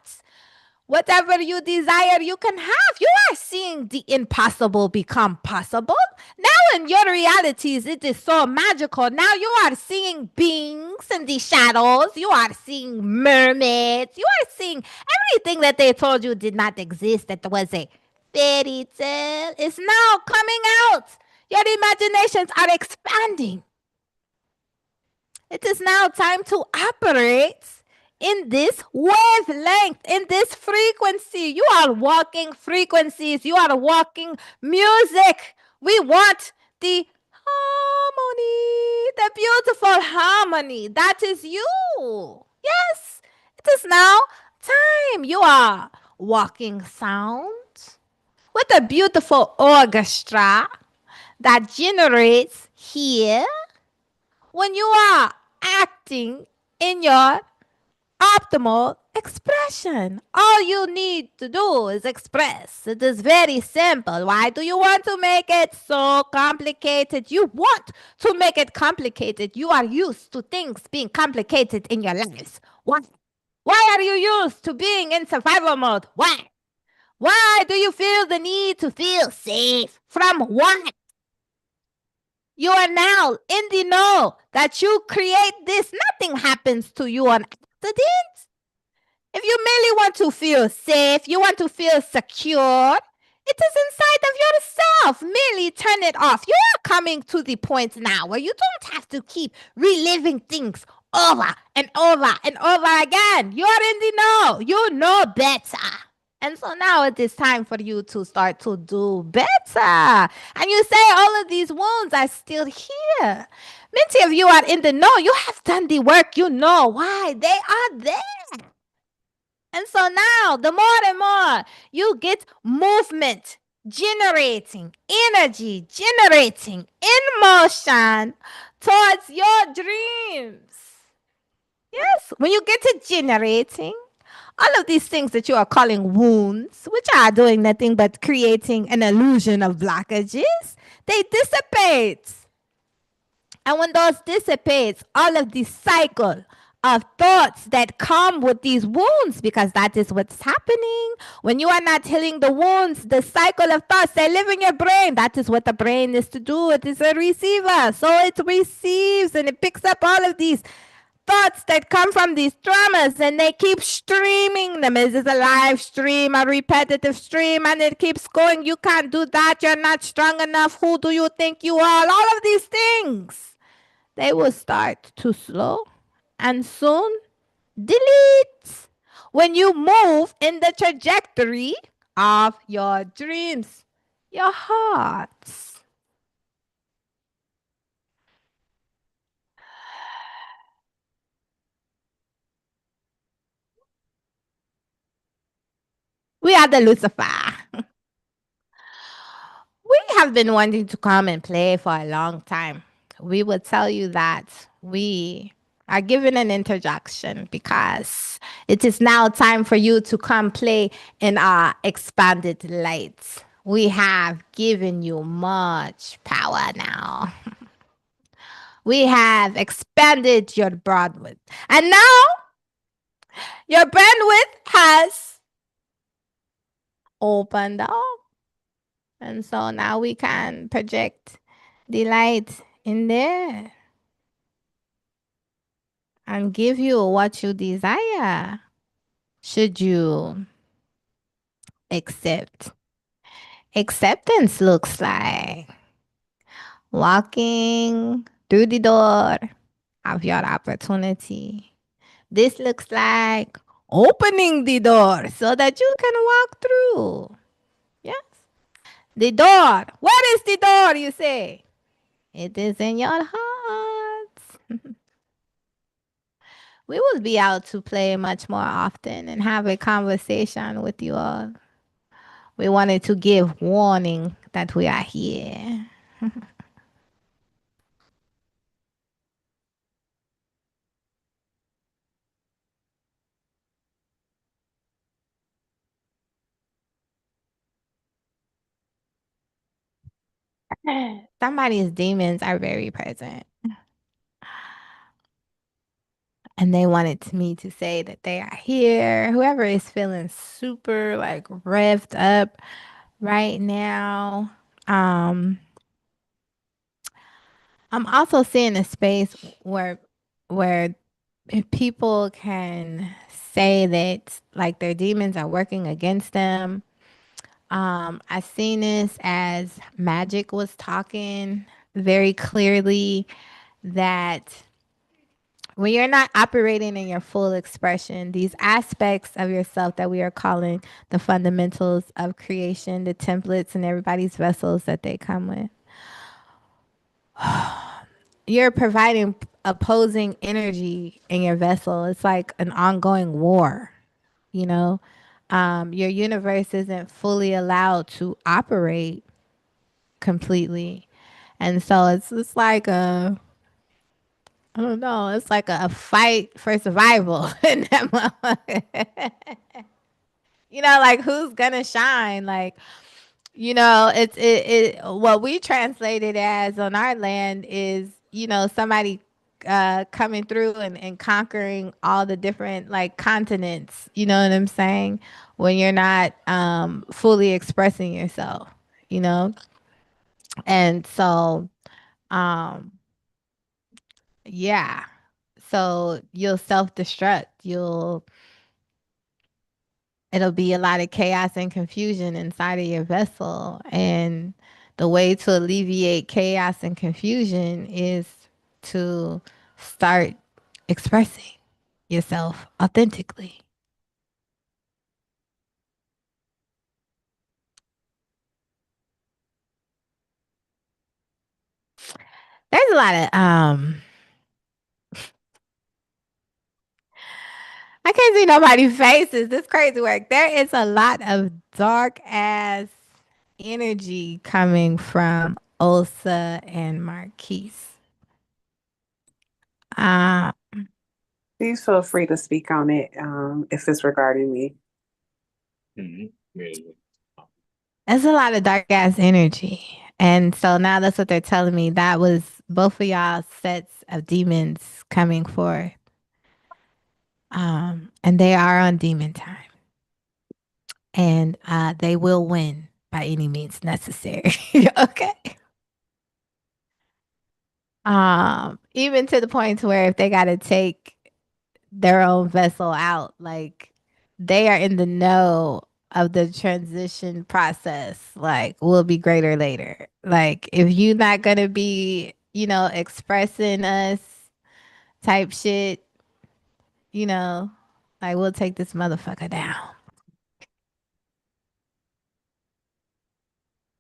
whatever you desire, you can have. You are seeing the impossible become possible. Now, in your realities, it is so magical. Now, you are seeing beings in the shadows. You are seeing mermaids. You are seeing everything that they told you did not exist. That was a fairy tale is now coming out. Your imaginations are expanding. It is now time to operate in this wavelength, in this frequency. You are walking frequencies. You are walking music. We want the harmony, the beautiful harmony. That is you. Yes, it is now time. You are walking sound with a beautiful orchestra that generates here when you are acting in your optimal expression. All you need to do is express. It is very simple. Why do you want to make it so complicated? You want to make it complicated. You are used to things being complicated in your lives. Why? Why are you used to being in survival mode? Why? Why do you feel the need to feel safe? From what? You are now in the know that you create this. Nothing happens to you on accident. If you merely want to feel safe, you want to feel secure, it is inside of yourself. Merely turn it off. You are coming to the point now where you don't have to keep reliving things over and over and over again. You are in the know. You know better. And so now it is time for you to start to do better. And you say all of these wounds are still here. Many of you are in the know. You have done the work. You know why they are there. And so now, the more and more you get movement, generating energy, generating in motion towards your dreams. Yes, when you get to generating, all of these things that you are calling wounds, which are doing nothing but creating an illusion of blockages, they dissipate. And when those dissipate, all of the cycle of thoughts that come with these wounds, because that is what's happening. When you are not healing the wounds, the cycle of thoughts, they live in your brain. That is what the brain is to do. It is a receiver. So it receives and it picks up all of these thoughts that come from these traumas, and they keep streaming them. This is a live stream, a repetitive stream, and it keeps going. You can't do that. You're not strong enough. Who do you think you are? All of these things, they will start to slow and soon delete when you move in the trajectory of your dreams, your hearts. We are the Lucifer. We have been wanting to come and play for a long time. We will tell you that we are giving an introduction because it is now time for you to come play in our expanded lights. We have given you much power now. We have expanded your bandwidth. And now your bandwidth has opened up. And so now we can project the light in there and give you what you desire. Should you accept? Acceptance looks like walking through the door of your opportunity. This looks like opening the door so that you can walk through. Yes. The door. Where is the door, you say? It is in your heart. We will be out to play much more often and have a conversation with you all. We wanted to give warning that we are here. Somebody's demons are very present. And they wanted me to say that they are here. Whoever is feeling super like revved up right now. I'm also seeing a space where people can say that like their demons are working against them. I seen this as Magic was talking very clearly that when you're not operating in your full expression, these aspects of yourself that we are calling the fundamentals of creation, the templates and everybody's vessels that they come with, you're providing opposing energy in your vessel. It's like an ongoing war, you know? Your universe isn't fully allowed to operate completely. And so it's like I don't know, it's like a fight for survival in that motherfucker. Like who's gonna shine? Like, it what we translated as on our land is, somebody coming through and conquering all the different like continents, you know what I'm saying? When you're not fully expressing yourself, you know? And so um yeah. So you'll self-destruct. It'll be a lot of chaos and confusion inside of your vessel. And the way to alleviate chaos and confusion is to start expressing yourself authentically. There's a lot of I can't see nobody's faces. This crazy work. There is a lot of dark ass energy coming from Osa and Marquise. Uh, Please feel free to speak on it if it's regarding me. Yeah. there's a lot of dark ass energy. And so now that's what they're telling me. That was both of y'all sets of demons coming forth. And they are on demon time. And they will win by any means necessary. Okay. Even to the point to where if they gotta take their own vessel out, like they are in the know of the transition process, like will be greater later. Like if you not gonna be, expressing us type shit, you know, like we'll take this motherfucker down.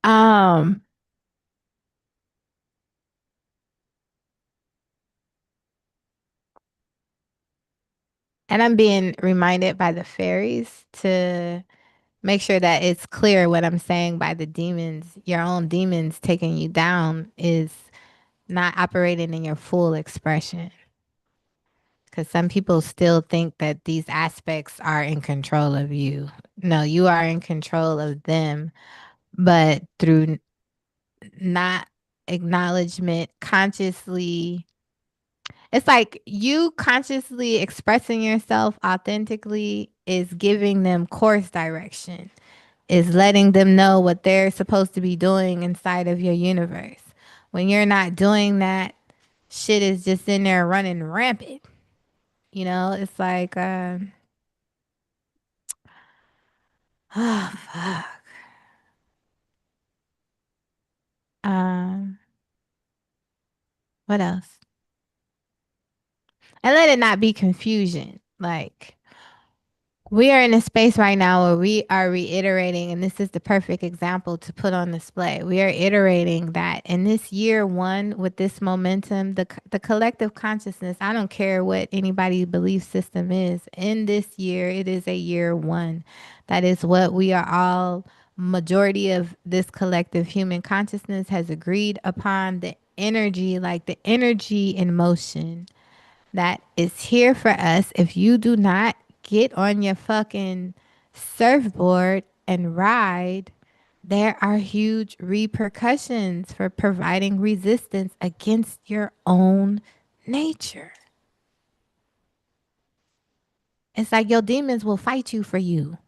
Um, and I'm being reminded by the fairies to make sure that it's clear what I'm saying by the demons, your own demons taking you down is not operating in your full expression. Because some people still think that these aspects are in control of you. No, you are in control of them, but through not acknowledgement, consciously. It's like you consciously expressing yourself authentically is giving them course direction, is letting them know what they're supposed to be doing inside of your universe. When you're not doing that, shit is just in there running rampant. It's like, oh, fuck. Um, what else? And let it not be confusion. Like, we are in a space right now where we are reiterating, and this is the perfect example to put on display. We are iterating that in this year one, with this momentum, the collective consciousness, I don't care what anybody's belief system is, in this year, it is a year one. That is what we are all, majority of this collective human consciousness has agreed upon, the energy, like the energy in motion that is here for us. If you do not get on your fucking surfboard and ride, there are huge repercussions for providing resistance against your own nature. It's like your demons will fight you for you.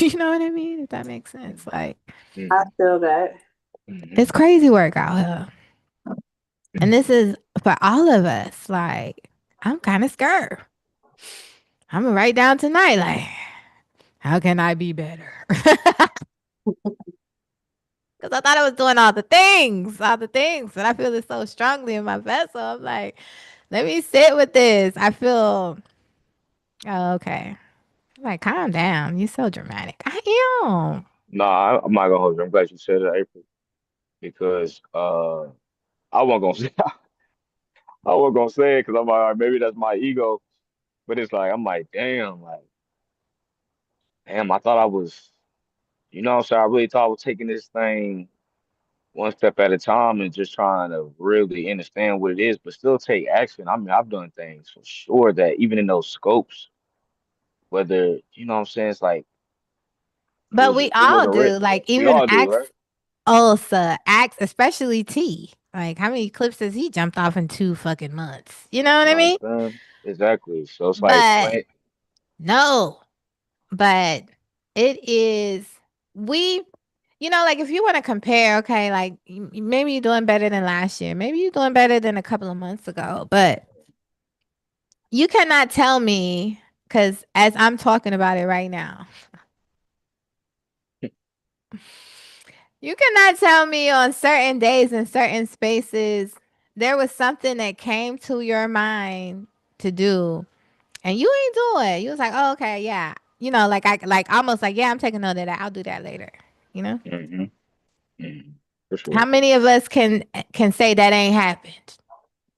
You know what I mean? If that makes sense. Like, I feel that. it's crazy work out here. And this is for all of us. Like, I'm kind of scared. I'm gonna write down tonight, like, how can I be better? Because I thought I was doing all the things, all the things. And I feel it so strongly in my vessel. I'm like, let me sit with this. I feel, oh, okay. I'm like, calm down. You're so dramatic. I am. Nah, I'm not gonna hold you. I'm glad you said it, April, because I wasn't gonna say I wasn't gonna say it because I'm like, all right, maybe that's my ego, but it's like I'm like, damn, I thought I was, what I'm saying, I really thought I was taking this thing one step at a time and just trying to really understand what it is, but still take action. I mean, I've done things for sure that even in those scopes, whether what I'm saying, it's like But we it was all a do. Like, we even all do, Axe, right? Ulsa, Axe, especially T. Like, how many clips has he jumped off in 2 fucking months? You know what You I know what mean? I'm saying? Exactly. So it's like But playing. no, but it is, we, like if you want to compare, okay, like maybe you're doing better than last year, maybe you're doing better than a couple of months ago, but you cannot tell me, because as I'm talking about it right now, you cannot tell me on certain days and certain spaces there was something that came to your mind to do and you ain't do it. You was like, oh, okay, yeah. Like I like almost like, yeah, I'm taking note of that. I'll do that later. You know? Hmm. For How sure. many of us can say that ain't happened?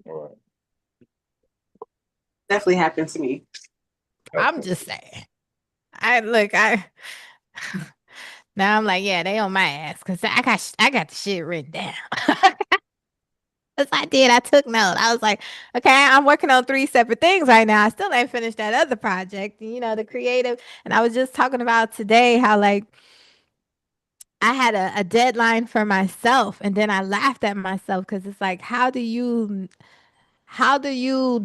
All right. Definitely happened to me. I'm Okay. just saying. I now I'm like, yeah, they on my ass because I got the shit written down. Yes, I did. I took note. I was like, okay, I'm working on 3 separate things right now. I still ain't finished that other project, the creative. And I was just talking about today how like I had a deadline for myself, and then I laughed at myself because it's like, how do you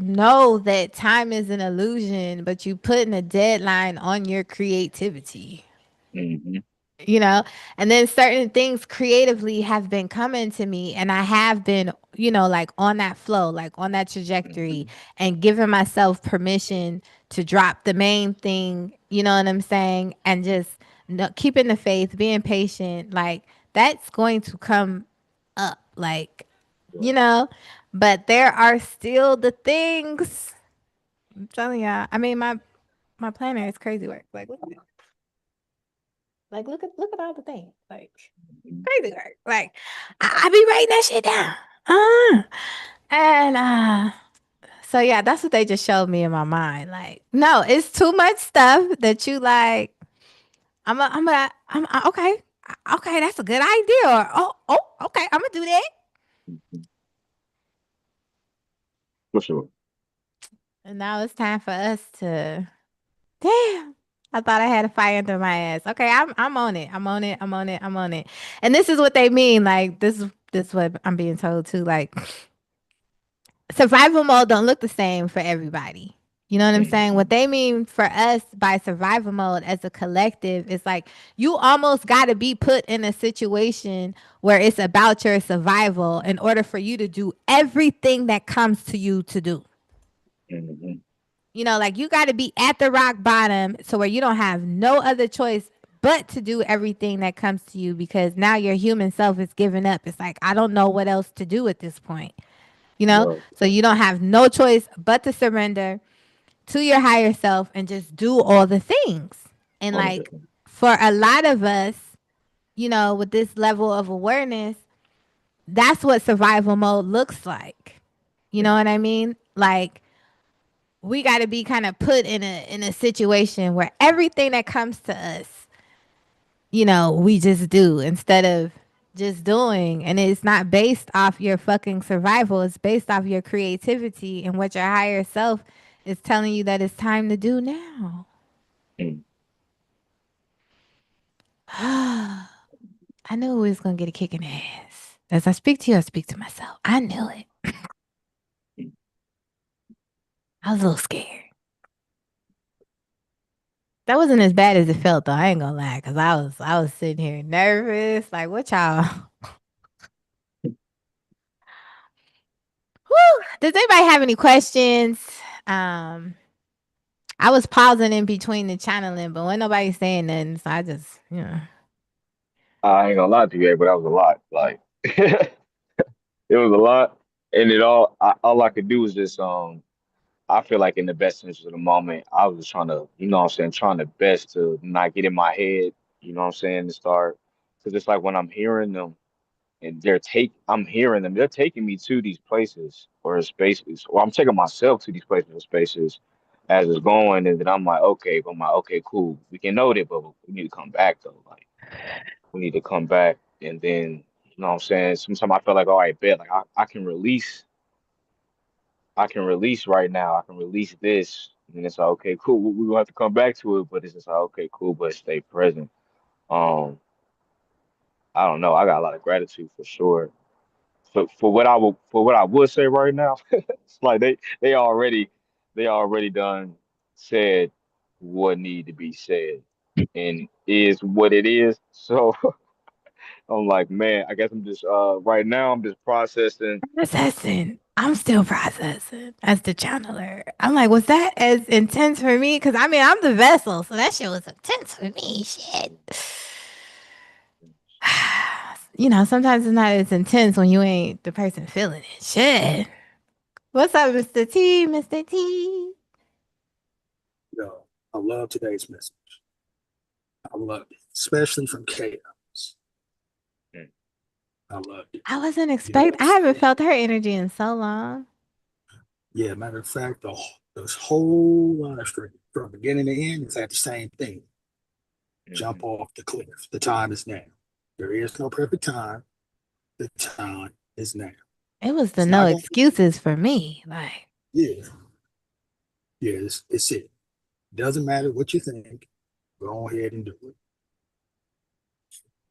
know that time is an illusion, but you putting a deadline on your creativity? Hmm. you know and then certain things creatively have been coming to me, and I have been like on that flow, like on that trajectory, Hmm. and giving myself permission to drop the main thing, you know what I'm saying, and just keeping the faith, being patient, like that's going to come up, like, you Right. know but there are still the things. I'm telling y'all, I mean, my planner is crazy work. Like, look at it. Like, look at all the things. Like, Mhm. crazy work. Like, I be writing that shit down. And so yeah, that's what they just showed me in my mind. Like, no, it's too much stuff that you like. Okay, okay, that's a good idea. Or okay, I'm gonna do that. Mhm. For sure. And now it's time for us to. Damn. I thought I had a fire under my ass. Okay, I'm on it. I'm on it. I'm on it. I'm on it. And this is what they mean. Like, this is what I'm being told too. Like, survival mode don't look the same for everybody. You know what I'm saying? What Hmm. they mean for us by survival mode as a collective is like, you almost got to be put in a situation where it's about your survival in order for you to do everything that comes to you to do. Hmm. Like, you got to be at the rock bottom so where you don't have no other choice but to do everything that comes to you, because now your human self is giving up. It's like, I don't know what else to do at this point. You know? Right. So you don't have no choice but to surrender to your higher self and just do all the things. And On the like, different. for a lot of us, with this level of awareness, that's what survival mode looks like. You know what I mean? Like, we got to be kind of put in a situation where everything that comes to us, we just do instead of just doing. And it's not based off your fucking survival. It's based off your creativity and what your higher self is telling you that it's time to do now. Mm. I knew we was gonna get a kick in the ass. As I speak to you, I speak to myself. I knew it. I was a little scared. That wasn't as bad as it felt though. I ain't gonna lie, cause I was sitting here nervous. Like, what y'all? Whew. Does anybody have any questions? Um, I was pausing in between the channeling, but when nobody saying nothing, so I just. I ain't gonna lie to you, but that was a lot. Like it was a lot, and all I could do was just I feel like in the best interest of the moment, I was just trying to, you know what I'm saying, trying the best to not get in my head, you know what I'm saying, to start. Because it's like when I'm hearing them and I'm hearing them, they're taking me to these places or spaces, or I'm taking myself to these places or spaces as it's going. And then I'm like, okay, cool. We can note it, but we need to come back though. Like, we need to come back. And then, you know what I'm saying? Sometimes I feel like, all right, bet, like I can release right now. I can release this. And it's like, okay, cool. We will have to come back to it, but it's just like, okay, cool, but stay present. Um, I don't know. I got a lot of gratitude for sure. For what I would say right now, it's like they already done said what need to be said and is what it is. So I'm like, man, I guess I'm just right now I'm just processing. Processing. I'm still processing as the channeler. I'm like, was that as intense for me? Because I mean, I'm the vessel, so that shit was intense for me. Shit. You know, sometimes it's not as intense when you ain't the person feeling it. Shit. What's up, Mr. T? Mr. T. Yo, I love today's message. I love it, especially from Chaos. Mm, I love it. I wasn't You know what expect. I'm I haven't saying? felt her energy in so long. Yeah, matter of fact, this whole live stream from beginning to end is at the same thing. Jump mhm. off the cliff. The time is now. There is no perfect time. The time is now. It was the It's no not gonna be, excuses for me. Like, yeah, yeah, it's it. Doesn't matter what you think. Go ahead and do it.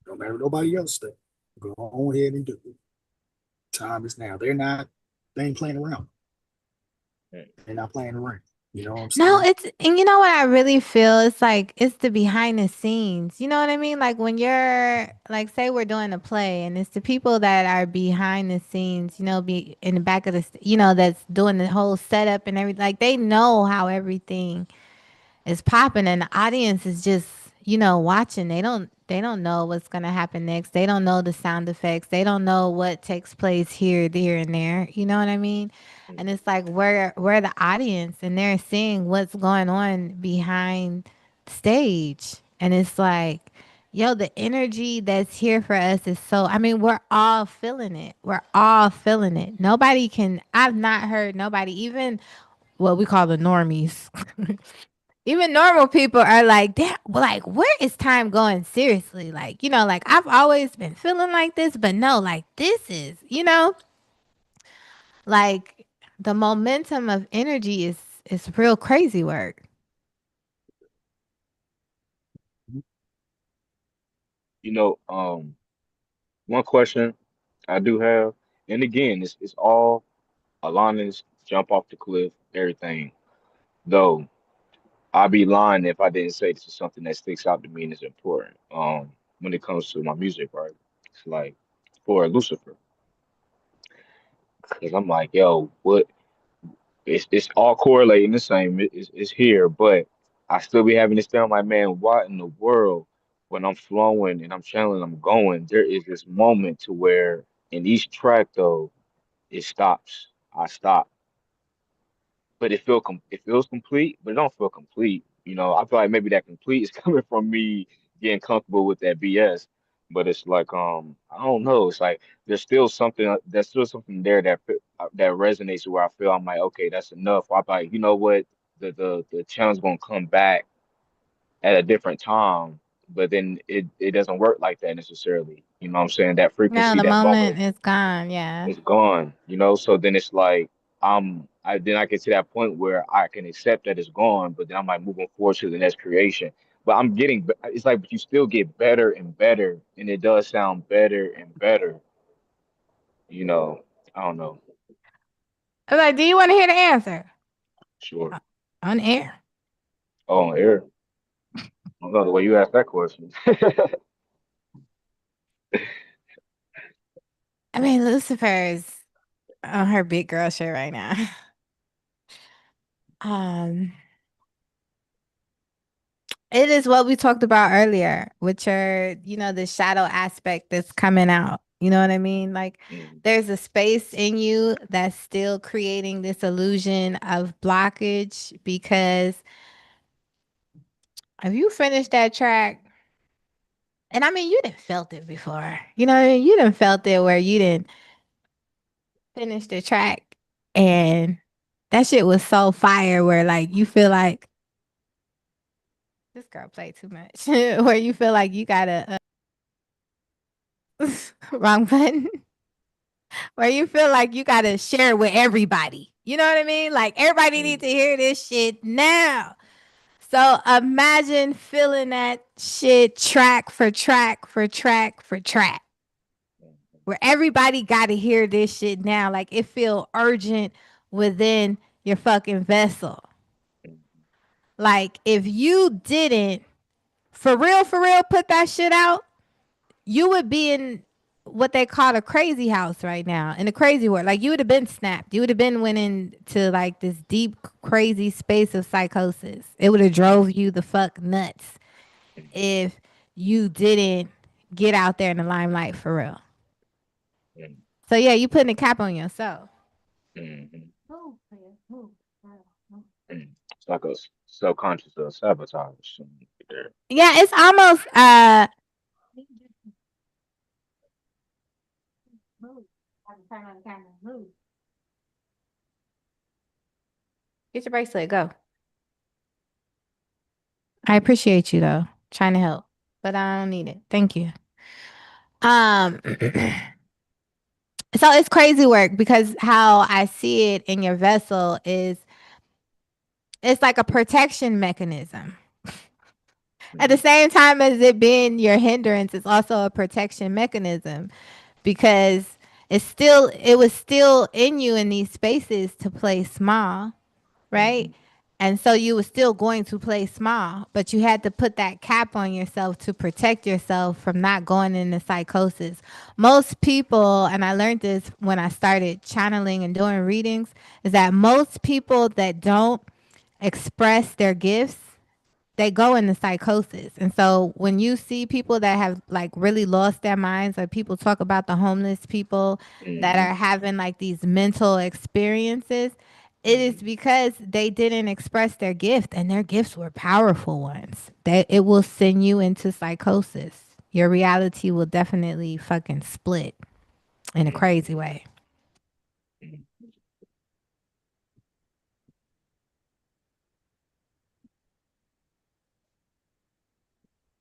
No matter what nobody else think. Go ahead and do it. Time is now. They ain't playing around. Mm. They're not playing around. You know what I'm no, saying? it's, and you know what I really feel? It's like, it's the behind the scenes. You know what I mean? Like, when you're, like, say we're doing a play and it's the people that are behind the scenes, you know, be in the back of the, you know, that's doing the whole setup and everything. Like, they know how everything is popping and the audience is just, you know, watching. They don't know what's going to happen next. They don't know the sound effects. They don't know what takes place here, there and there. You know what I mean? And Mm. it's like we're the audience and they're seeing what's going on behind stage. And it's like, yo, the energy that's here for us is so, I mean, we're all feeling it. We're all feeling it. Nobody can, I've not heard nobody, even what we call the normies. Even normal people are like, damn, well, like, where is time going? Seriously. Like, you know, like I've always been feeling like this, but no, like this is, you know, like the momentum of energy is real crazy work. You know, one question I do have, and again, it's all Alana's jump off the cliff, everything. Though I'd be lying if I didn't say this is something that sticks out to me and is important. When it comes to my music, right? It's like for Lucifer, because I'm like, yo, what? It's all correlating the same. It's here, but I still be having this thing. I'm like, man, what in the world? When I'm flowing and I'm channeling, I'm going. There is this moment to where in each track though, it stops. I stop, but it feels complete, but it don't feel complete. You know, I feel like maybe that complete is coming from me getting comfortable with that BS. But it's like I don't know. It's like there's still something there that resonates where I feel I'm like, okay, that's enough. Or I'm like, you know what, the channel's gonna come back at a different time, but then it doesn't work like that necessarily. You know what I'm saying? That No, frequency, the that moment moment is gone. Yeah. it's gone, you know. So then it's like I get to that point where I can accept that it's gone, but then I'm like moving forward to the next creation. But it's like, but you still get better and better, and it does sound better and better, you know. I don't know. I'm like, do you want to hear the answer? Sure. Uh, On air. Oh, on air. I don't know the way you asked that question. I mean, Lucifer is on her big girl shit right now. Um, It is what we talked about earlier, which are, the shadow aspect that's coming out. You know what I mean? Like Mm, there's a space in you that's still creating this illusion of blockage because if you finish that track, and I mean, you didn't felt it before. You know what I mean? You didn't felt it where you didn't finish the track and that shit was so fire where like you feel like this girl played too much. Where you feel like you gotta wrong button. Where you feel like you gotta share it with everybody. You know what I mean? Like everybody needs mm, to hear this shit now. So imagine feeling that shit track for track for track for track. mm, Where everybody gotta hear this shit now. Like it feel urgent within your fucking vessel. mm, Like if you didn't for real put that shit out, you would be in what they call a crazy house right now, in the crazy world. Like you would have been snapped. You would have been went into like this deep, crazy space of psychosis. It would have mm, drove you the fuck nuts if you didn't get out there in the limelight for real. mm, So yeah, you putting a cap on yourself. mm, mm, Move, Priya, move. Move. mm. It's like a subconscious sabotage there. Yeah, it's almost move. I can turn on the camera. Move. Get your bracelet. Go. I appreciate you though, trying to help, but I don't need it. Thank you. So it's crazy work because how I see it in your vessel is it's like a protection mechanism. At the Mm, same time as it being your hindrance, it's also a protection mechanism because it was still in you in these spaces to play small, right? mm, And so you were still going to play small, but you had to put that cap on yourself to protect yourself from not going into psychosis. Most people, and I learned this when I started channeling and doing readings, is that most people that don't express their gifts, they go into psychosis. And so when you see people that have like really lost their minds, or people talk about the homeless people that mm, are having like these mental experiences, it is mm, because they didn't express their gift and their gifts were powerful ones. That it will send you into psychosis. Your reality will definitely fucking split in a mm, crazy way. mm.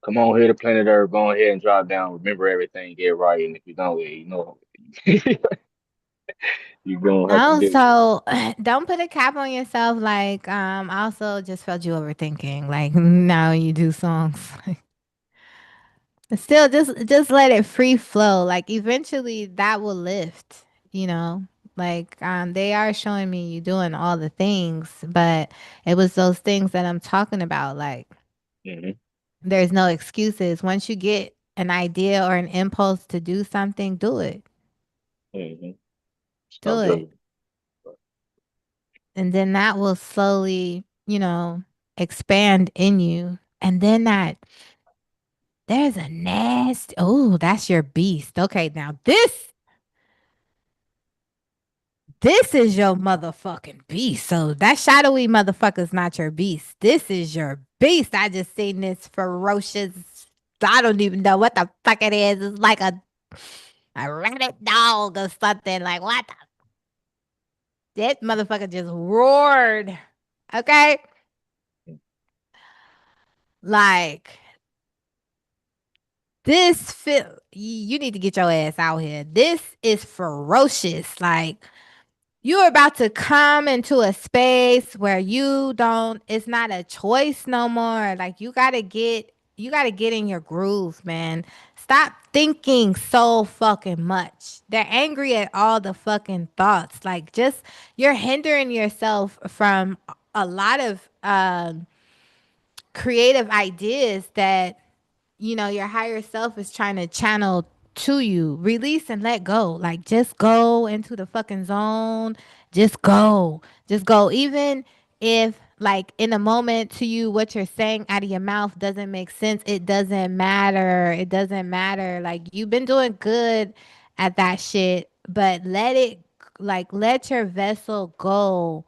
Come on here to planet Earth. Go ahead and drop down. Remember everything. Get right. And if you don't, you're gonna have to No, deal with it. so don't put a cap on yourself. Like, I also just felt you overthinking. Like now you do songs. Still, just let it free flow. Like eventually that will lift. You know, like they are showing me you doing all the things, but it was those things that I'm talking about. Like Hmm. there's no excuses. Once you get an idea or an impulse to do something, do it. Hmm. Do Stop it. judging. And then that will slowly, expand in you. And then there's a nest. Oh, that's your beast. Okay, now this is your motherfucking beast. So that shadowy motherfucker's not your beast. This is your beast. I just seen this ferocious. I don't even know what the fuck it is. It's like a rabbit dog or something. Like what the that motherfucker just roared. Okay? Like you need to get your ass out here. This is ferocious. Like you're about to come into a space where it's not a choice no more. Like you gotta get in your groove, man. Stop thinking so fucking much. They're angry at all the fucking thoughts. Like just you're hindering yourself from a lot of creative ideas that your higher self is trying to channel to you. Release and let go. Like just go into the fucking zone. Just go. Just go. Even if like in a moment to you, what you're saying out of your mouth doesn't make sense. It doesn't matter. It doesn't matter. Like you've been doing good at that shit, but let your vessel go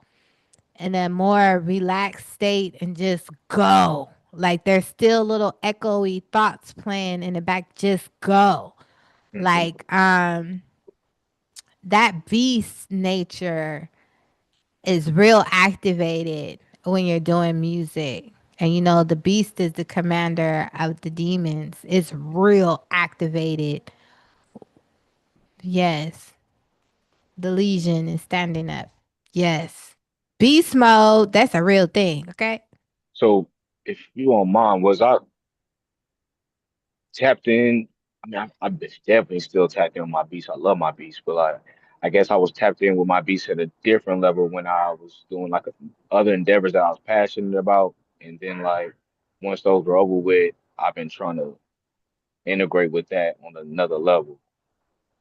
in a more relaxed state and just go. Like there's still little echoey thoughts playing in the back. Just go. Hmm. Like that beast nature is real activated when you're doing music. And you know, the beast is the commander of the demons. It's real activated. Yes. The legion is standing up. Yes. Beast mode, that's a real thing, okay? So, if you don't mind, was I tapped in? I mean, I'm definitely still tapped in with my beats. I love my beats, but like, I guess I was tapped in with my beats at a different level when I was doing like other endeavors that I was passionate about, and then like once those were over with, I've been trying to integrate with that on another level.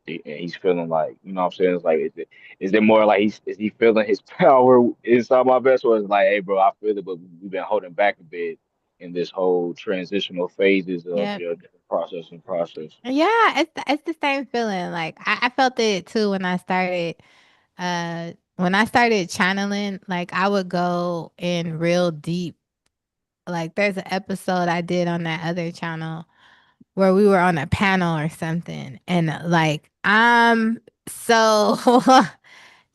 And he's feeling like, you know what I'm saying? It's like, is it more like is he feeling his power inside my vest, or is it like, hey, bro, I feel it, but we've been holding back a bit in this whole transitional phases of Yep. your process. Yeah, it's the same feeling. Like I felt it too when I started channeling, like I would go in real deep. Like there's an episode I did on that other channel where we were on a panel or something, and like I'm so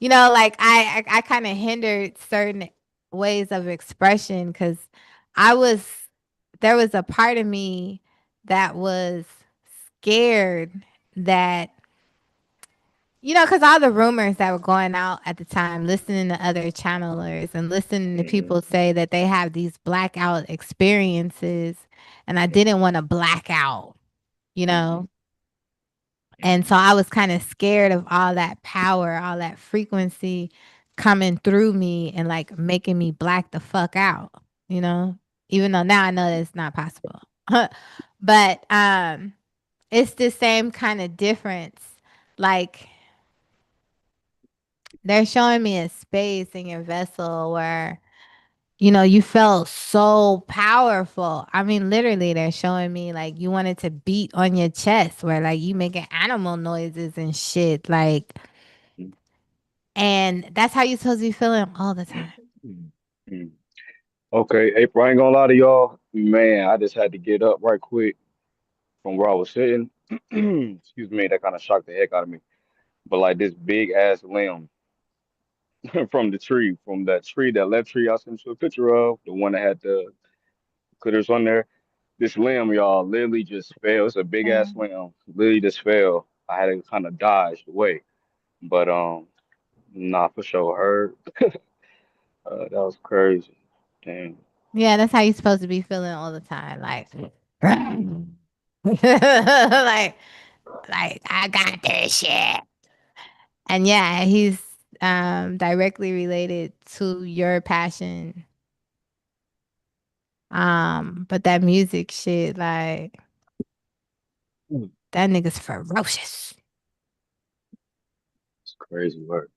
like I kind of hindered certain ways of expression because I was there was a part of me that was scared that because all the rumors that were going out at the time, listening to other channelers and listening to Hmm. people say that they have these blackout experiences, and I Hmm. didn't want to black out, you Hmm. know? And so I was kind of scared of all that power, all that frequency coming through me and like making me black the fuck out, you know? Even though now I know that it's not possible. But it's the same kind of difference. Like they're showing me a space in your vessel where you felt so powerful. I mean, literally, they're showing me like you wanted to beat on your chest, where like you making animal noises and shit. Like, and that's how you're supposed to be feeling all the time. Hmm. Okay, April, I ain't gonna lie to y'all. Man, I just had to get up right quick from where I was sitting. Excuse me, that kind of shocked the heck out of me. But like this big ass limb from that tree, that left tree I sent you a picture of, the one that had the critters on there. This limb, y'all, literally just fell. It's a big ass Mm. limb. Literally just fell. I had to kind of dodge away. But nah, for sure. Heard. That was crazy. Damn. Yeah, that's how you're supposed to be feeling all the time. Like, like, like I got this shit. And yeah, he's directly related to your passion. But that music shit, like Mm. that nigga's ferocious. It's crazy work.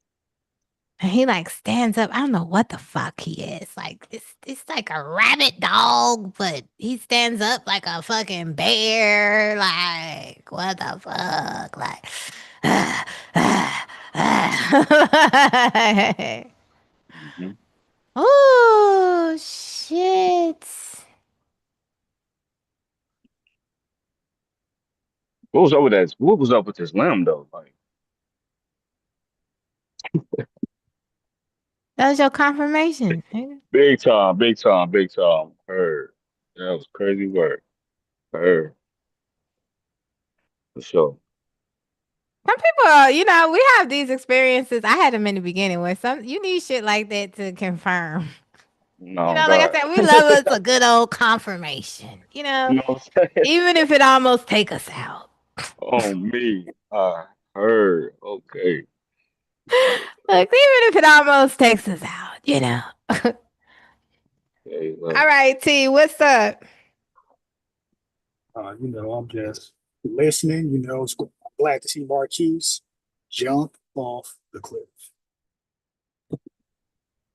And he like stands up. I don't know what the fuck he is. Like it's like a rabbit dog, but he stands up like a fucking bear. Like what the fuck? Like Hmm. oh shit. What was up with that? What was up with this limb though? Like That was your confirmation. Nigga. big time, big time, big time. Heard. That was crazy work. Heard. For sure. Some people, we have these experiences. I had them in the beginning where you need shit like that to confirm. No, Like I God. said, we love us a good old confirmation, You know what I'm saying? even if it almost take us out. Oh me. I heard. Okay. Like, even if it almost takes us out. Okay, All look. right, T, what's up? I'm just listening. I'm glad to see Marquise jump off the cliff.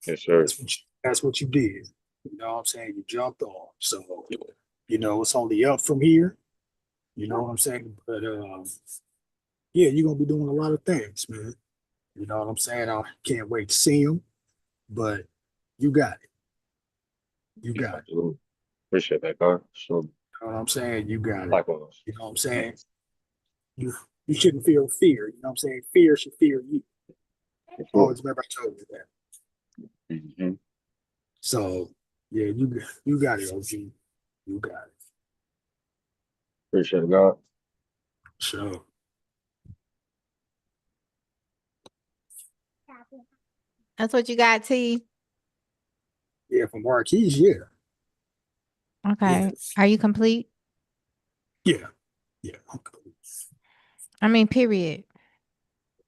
Yes, sir. That's what That's what you did. You know what I'm saying? You jumped off. So, it's only up from here. You know what I'm saying? But yeah, you're gonna be doing a lot of things, man. You know what I'm saying? I can't wait to see them. But you got it. You got it. Absolutely. Appreciate that, God. So, You know what I'm saying? You got it. likewise. You know what I'm saying? You you shouldn't feel fear. You know what I'm saying? Fear should fear you. For sure. Always remember I told you that. Mm-hmm. So yeah, you got it, OG. You got it. Appreciate it, God. So That's what you got, T. yeah, for Marquise, yeah. Yeah. Okay. Are you complete? Yeah. Yeah. Okay. I mean, period.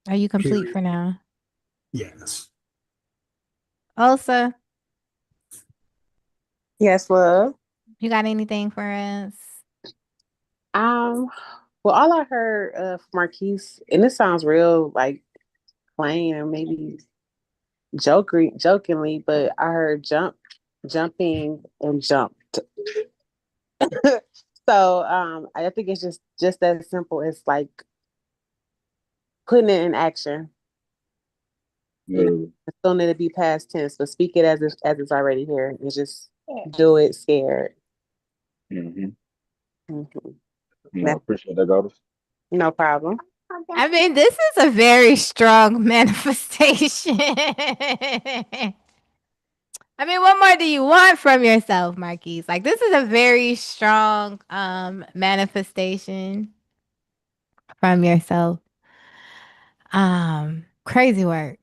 Are you complete Period. for now? Yes. Elsa, Yes, love. you got anything for us? Um, well, all I heard from Marquise, and this sounds real like plain and maybe jokingly, but I heard jumping, and jumped. So I think it's just as simple as like putting it in action. You know, Yeah. don't need to be past tense, but speak it as it's already here, and just do it scared. Mm-hmm. Mhm. I That's appreciate that, God. no problem. I mean, this is a very strong manifestation. I mean, what more do you want from yourself, Marquise? Like, this is a very strong manifestation from yourself. Crazy work.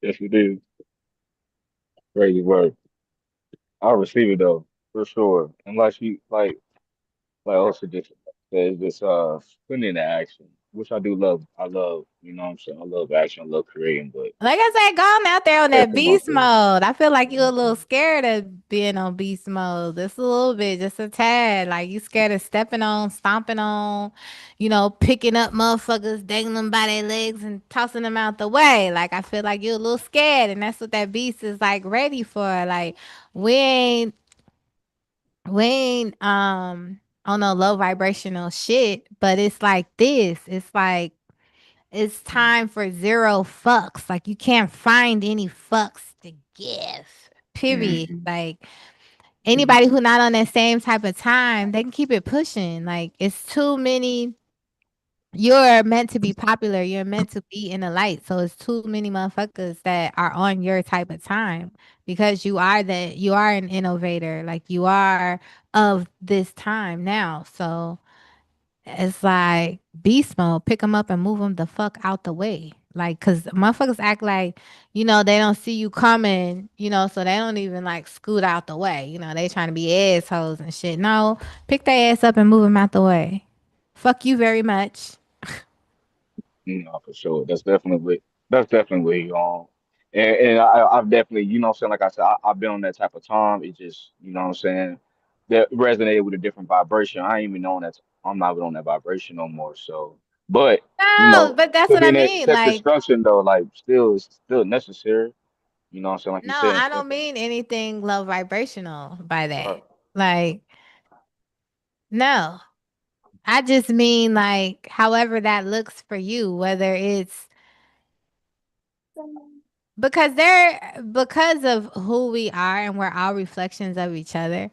Yes, it is. Crazy word. I'll receive it though, for sure. Unless you like also just says this putting into action, which I do love. I love, you know what I'm saying? I love action, I love creating, but Like I said, going out there on that definitely gonna beast put it. mode. I feel like you're a little Mhm. scared of being on beast mode. Just a little bit, just a tad. Like you scared of stepping on, stomping on, picking up motherfuckers, dangling them by their legs and tossing them out the way. Like I feel like you're a little scared, and that's what that beast is like ready for. Like we ain't we ain't on no low vibrational shit, but it's like this. It's like it's time for zero fucks. Like you can't find any fucks to give. Period. Mhm. Like anybody who not on that same type of time, they can keep it pushing. Like it's too many. You're meant to be popular. You're meant to be in the light. So it's too many motherfuckers that are on your type of time because you are an innovator. Like you are of this time now. So it's like beast mode. Pick them up and move them the fuck out the way. Like, cause motherfuckers act like, they don't see you coming, so they don't even like scoot out the way. They trying to be assholes and shit. No, pick their ass up and move them out the way. Fuck you very much. For sure. That's definitely where you on. And I've definitely, you know what I'm saying, like I said, I've been on that type of time. It just, you know what I'm saying, that resonated with a different vibration. I ain't even knowing that I'm not even on that vibration no more. So, but No, but that's to what be I in that mean. self Like, destruction though, like still it's still necessary. You know what I'm saying? Like you no, said, I self. don't mean anything low vibrational by Right. that. Like, no. I just mean like however that looks for you, whether it's because of who we are and we're all reflections of each other.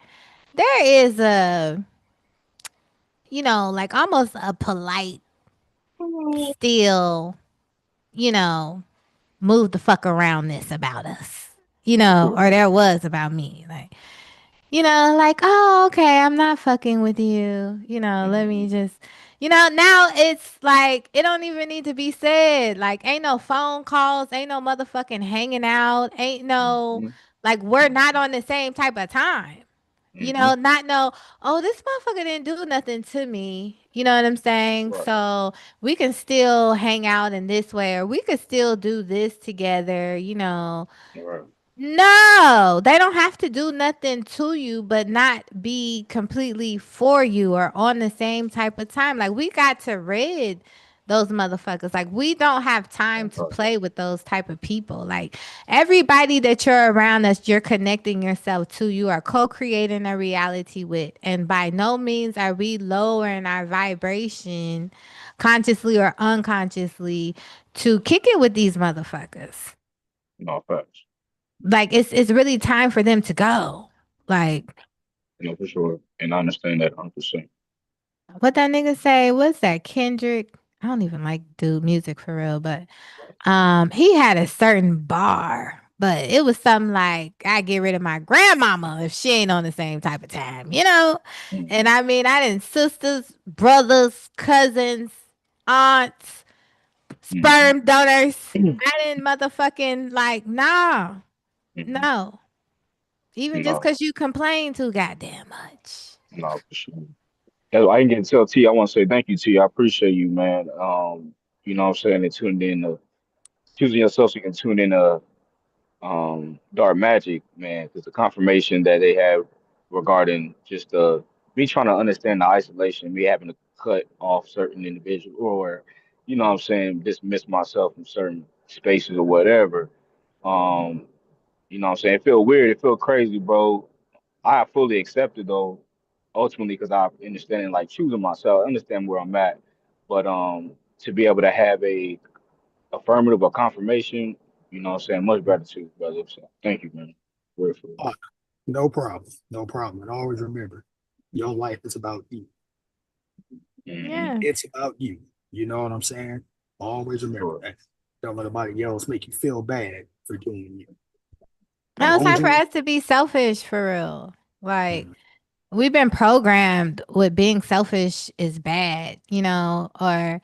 There is like almost a polite still, you know, move the fuck around this about us. For sure. Or there was about me. Like, like, oh, okay, I'm not fucking with you. Let me Hmm. just, now it's like, it don't even need to be said. Like, ain't no phone calls, ain't no motherfucking hanging out, ain't no, Hmm. like, we're not on the same type of time. Hmm. Not know, oh, this motherfucker didn't do nothing to me. You know what I'm saying? Right. So we can still hang out in this way, or we could still do this together. Right. No, they don't have to do nothing to you, but not be completely for you or on the same type of time. Like we got to rid those motherfuckers. Like, we don't have time to play with those type of people. Like, everybody that you're around, that you're connecting yourself to, you are co-creating a reality with. And by no means are we lowering our vibration consciously or unconsciously to kick it with these motherfuckers. No facts. Like, it's really time for them to go. Like, For sure. And I understand that 100%. what that nigga say? What's that? Kendrick? I don't even like do music for real, but he had a certain bar, but it was something like, I get rid of my grandmama if she ain't on the same type of time, you know? And Mm-hmm. I mean, I didn't sisters, brothers, cousins, aunts, sperm donors. Mm-hmm. I didn't motherfucking like, nah, Mm-hmm. no. Even just No, because you complain too goddamn much. no, for sure. I didn't get to tell T. I want to say thank you, T. I appreciate you, man. What I'm saying, and tuned in choosing yourself so you can tune in dark magic, man, because the confirmation that they have regarding just me trying to understand the isolation, me having to cut off certain individuals or, what I'm saying, dismiss myself from certain spaces or whatever. Um, what I'm saying, it feel weird, it feel crazy, bro. I fully accept it though, ultimately, because I understand like choosing myself, I understand where I'm at, but to be able to have a affirmative or confirmation, what I'm saying, much gratitude, brother. So thank you, man. Grateful. Oh, no problem. No problem. And always remember, your life is about you. Mm-hmm. Yeah. It's about you. You know what I'm saying? Always remember Sure. that. Don't let anybody else make you feel bad for doing you. As Now it's long as time for you us to be selfish for real. Like, Mhm. we've been programmed with being selfish is bad, or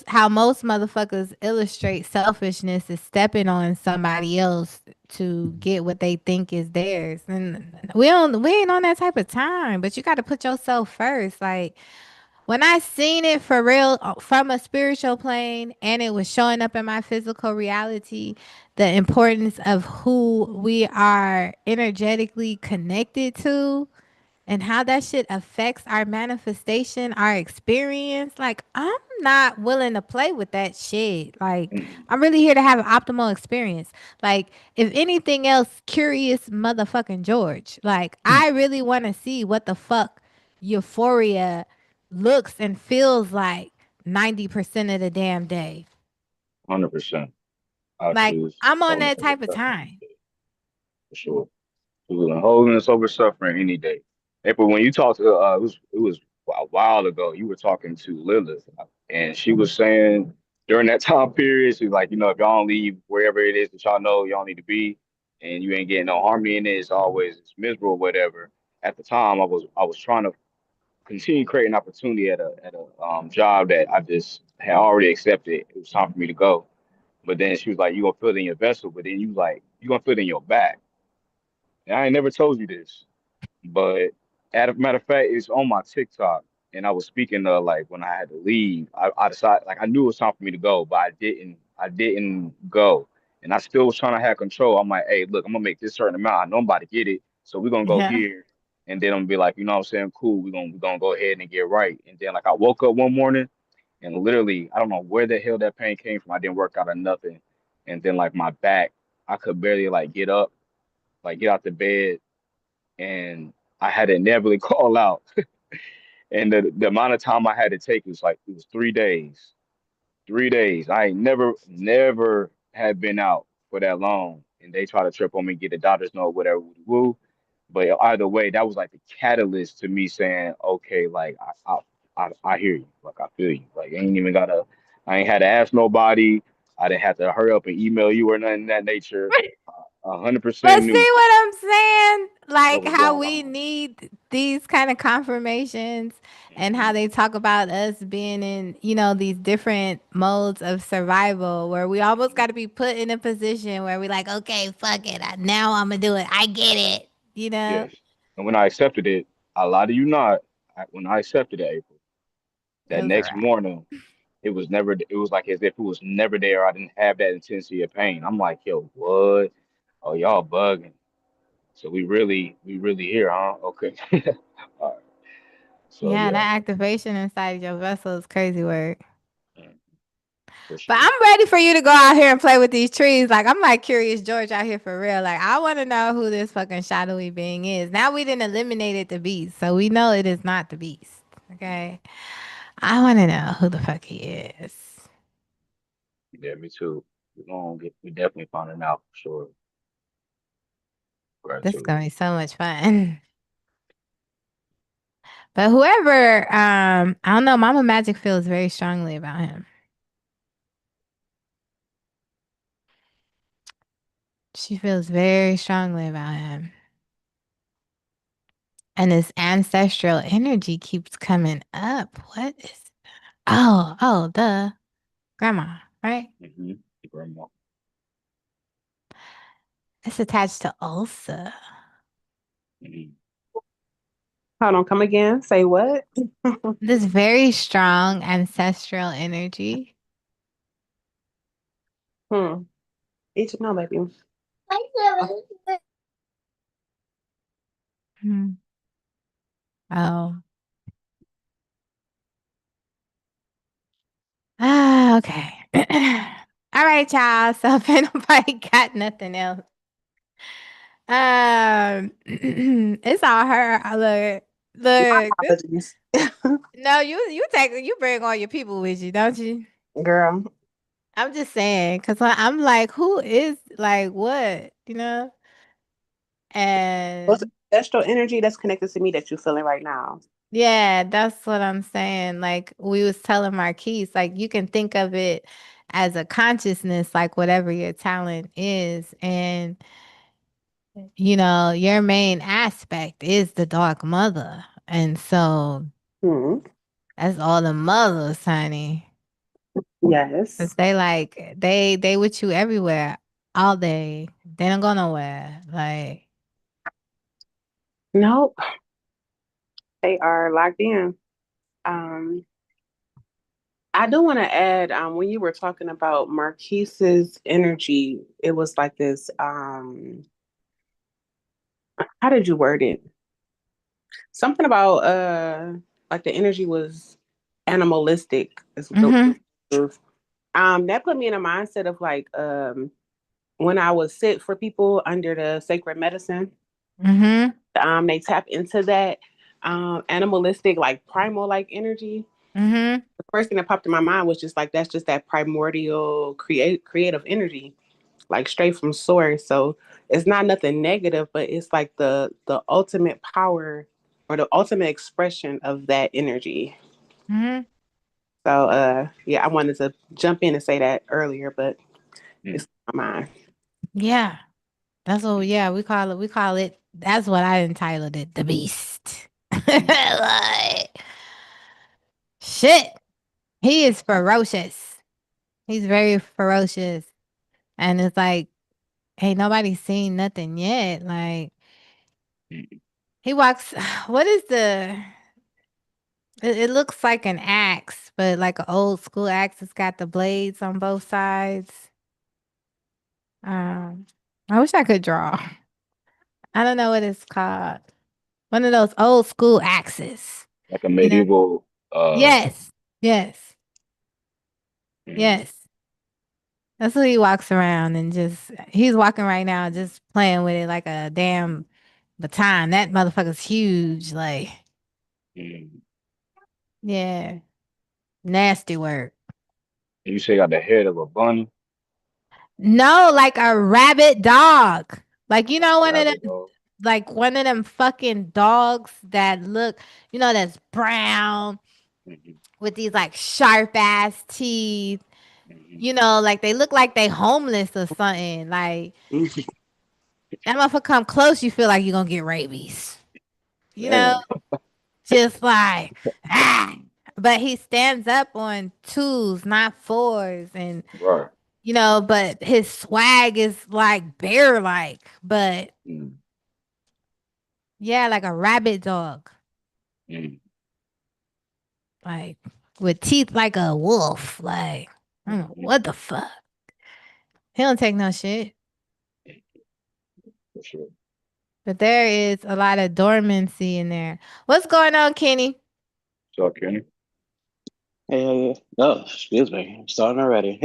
how most motherfuckers illustrate selfishness is stepping on somebody else to get what they think is theirs. And we ain't on that type of time, but you got to put yourself first. Like, when I seen it for real from a spiritual plane and it was showing up in my physical reality, the importance of who we are energetically connected to and how that shit affects our manifestation, our experience. Like, I'm not willing to play with that shit. Like, Mm-hmm. I'm really here to have an optimal experience. Like, if anything else, curious motherfucking George. Like, I really want to see what the fuck euphoria looks and feels like 90% of the damn day. 100%. I Like, choose I'm on wholeness that over type of suffering time. for sure. Choosing wholeness over suffering any day. April, when you talked to it was a while ago. You were talking to Lilith, and she was saying during that time period, she's like, if y'all don't leave wherever it is that y'all know y'all need to be, and you ain't getting no harmony in it, it's miserable, whatever. At the time, I was trying to continue creating opportunity at a job that I just had already accepted. It was time for me to go. But then she was like, "You gonna feel it in your vessel," but then you like, "You gonna feel it in your back." And I ain't never told you this, but matter of fact, it's on my TikTok. And I was speaking of like when I had to leave. I decided like I knew it was time for me to go, but I didn't go. And I still was trying to have control. I'm like, hey, look, I'm gonna make this certain amount. I know I'm about to get it. So we're gonna go Yeah. here. And then I'm gonna be like, what I'm saying, cool, we're gonna go ahead and get right. And then like I woke up one morning and literally I don't know where the hell that pain came from. I didn't work out or nothing. And then like my back, I could barely like get up, like get out the bed, and I had to inevitably call out. And the amount of time I had to take was like it was 3 days. 3 days. I ain't never had been out for that long. And they try to trip on me, get the doctor's note, whatever, woo. Woo. But either way, that was like the catalyst to me saying, okay, like I hear you, like I feel you. Like I ain't had to ask nobody. I didn't have to hurry up and email you or nothing of that nature. 100% But knew see what I'm saying? what Like, was how going we on. need these kind of confirmations and how Mhm. they talk about us being in, these different modes of survival where we almost got to be put in a position where we like, okay, fuck it. Now I'm going to do it. I get it. You know? Yes. And when I accepted it, I lie to you not, when I accepted it, April, It that was all next right. morning, it was like as if it was never there. I didn't have that intensity of pain. I'm like, yo, what? Oh, y'all bugging. So we really here, huh? Okay. All right. So Yeah, yeah, that activation inside your vessel is crazy work. for But sure. I'm ready for you to go out here and play with these trees. Like, I'm like Curious George out here for real. Like, I want to know who this fucking shadowy being is. Now we didn't eliminated the beast, so we know it is not the beast. Okay. I want to know who the fuck he is. Yeah, me too. We definitely finding out for sure. This is Gratitude. gonna be so much fun. But whoever, I don't know, Mama Magic feels very strongly about him. She feels very strongly about him. And his ancestral energy keeps coming up. What is the grandma, right? Mm-hmm. Grandma. It's attached to Ulsa. Mm-hmm. Hold on, come again. Say what? This very strong ancestral energy. Hmm. Each no, baby. Hmm. Oh. Ah, okay. All right, y'all. So if anybody got nothing else, it's all her. Look. Apologies. No, you bring all your people with you, don't you? Girl. I'm just saying, cause I'm like, who is like what, you know? What's And ancestral energy that's connected to me that you're feeling right now? yeah, that's what I'm saying. Like we was telling Marquise, like you can think of it as a consciousness, like whatever your talent is, and your main aspect is the dark mother, and so Hmm. that's all the mothers, honey. Cause Yes. they with you everywhere all day. They don't go nowhere. Like, Nope. They are locked in. Um, I do want to add, when you were talking about Marquise's energy, it was like this, how did you word it? Something about like the energy was animalistic is mm-hmm, that put me in a mindset of like when I was sit for people under the sacred medicine, mm-hmm, they tap into that animalistic, like primal like energy. mm-hmm, The first thing that popped in my mind was just like that's just that primordial creative energy, like straight from source. So it's not nothing negative, but it's like the ultimate power or the ultimate expression of that energy. mm-hmm. So yeah, I wanted to jump in and say that earlier, but Mm-hmm. it's not mine. Yeah. That's what yeah, we call it that's what I entitled it, the beast. Like, shit. He is ferocious. He's very ferocious. And it's like, ain't nobody seen nothing yet. Like he walks what is it looks like an axe, but like an old school axe. It's got the blades on both sides. Um, I wish I could draw. I don't know what it's called. One of those old school axes. Like a You know? medieval. Yes. Yes. Mm-hmm. Yes. That's what he walks around and he's walking right now just playing with it like a damn baton. That motherfucker's huge. Like, Mm-hmm. yeah. Nasty work. You say got the head of a bunny, No, like a rabbit dog. Like, a rabbit dog. one of them fucking dogs that look, that's brown Mm-hmm. with these like sharp ass teeth. Mm-hmm. Like they look like they homeless or something. Like that motherfucker come close, you feel like you're gonna get rabies. You know, Damn. just like ah. But he stands up on twos, not fours, and Right. but his swag is like bear like, but Mm-hmm. yeah, like a rabbit dog. Like with teeth like a wolf. Like, I don't know Mm-hmm. what the fuck. He don't take no shit. For sure. But there is a lot of dormancy in there. What's going on, Kenny? So Kenny. Hey, oh, excuse me. I'm starting already.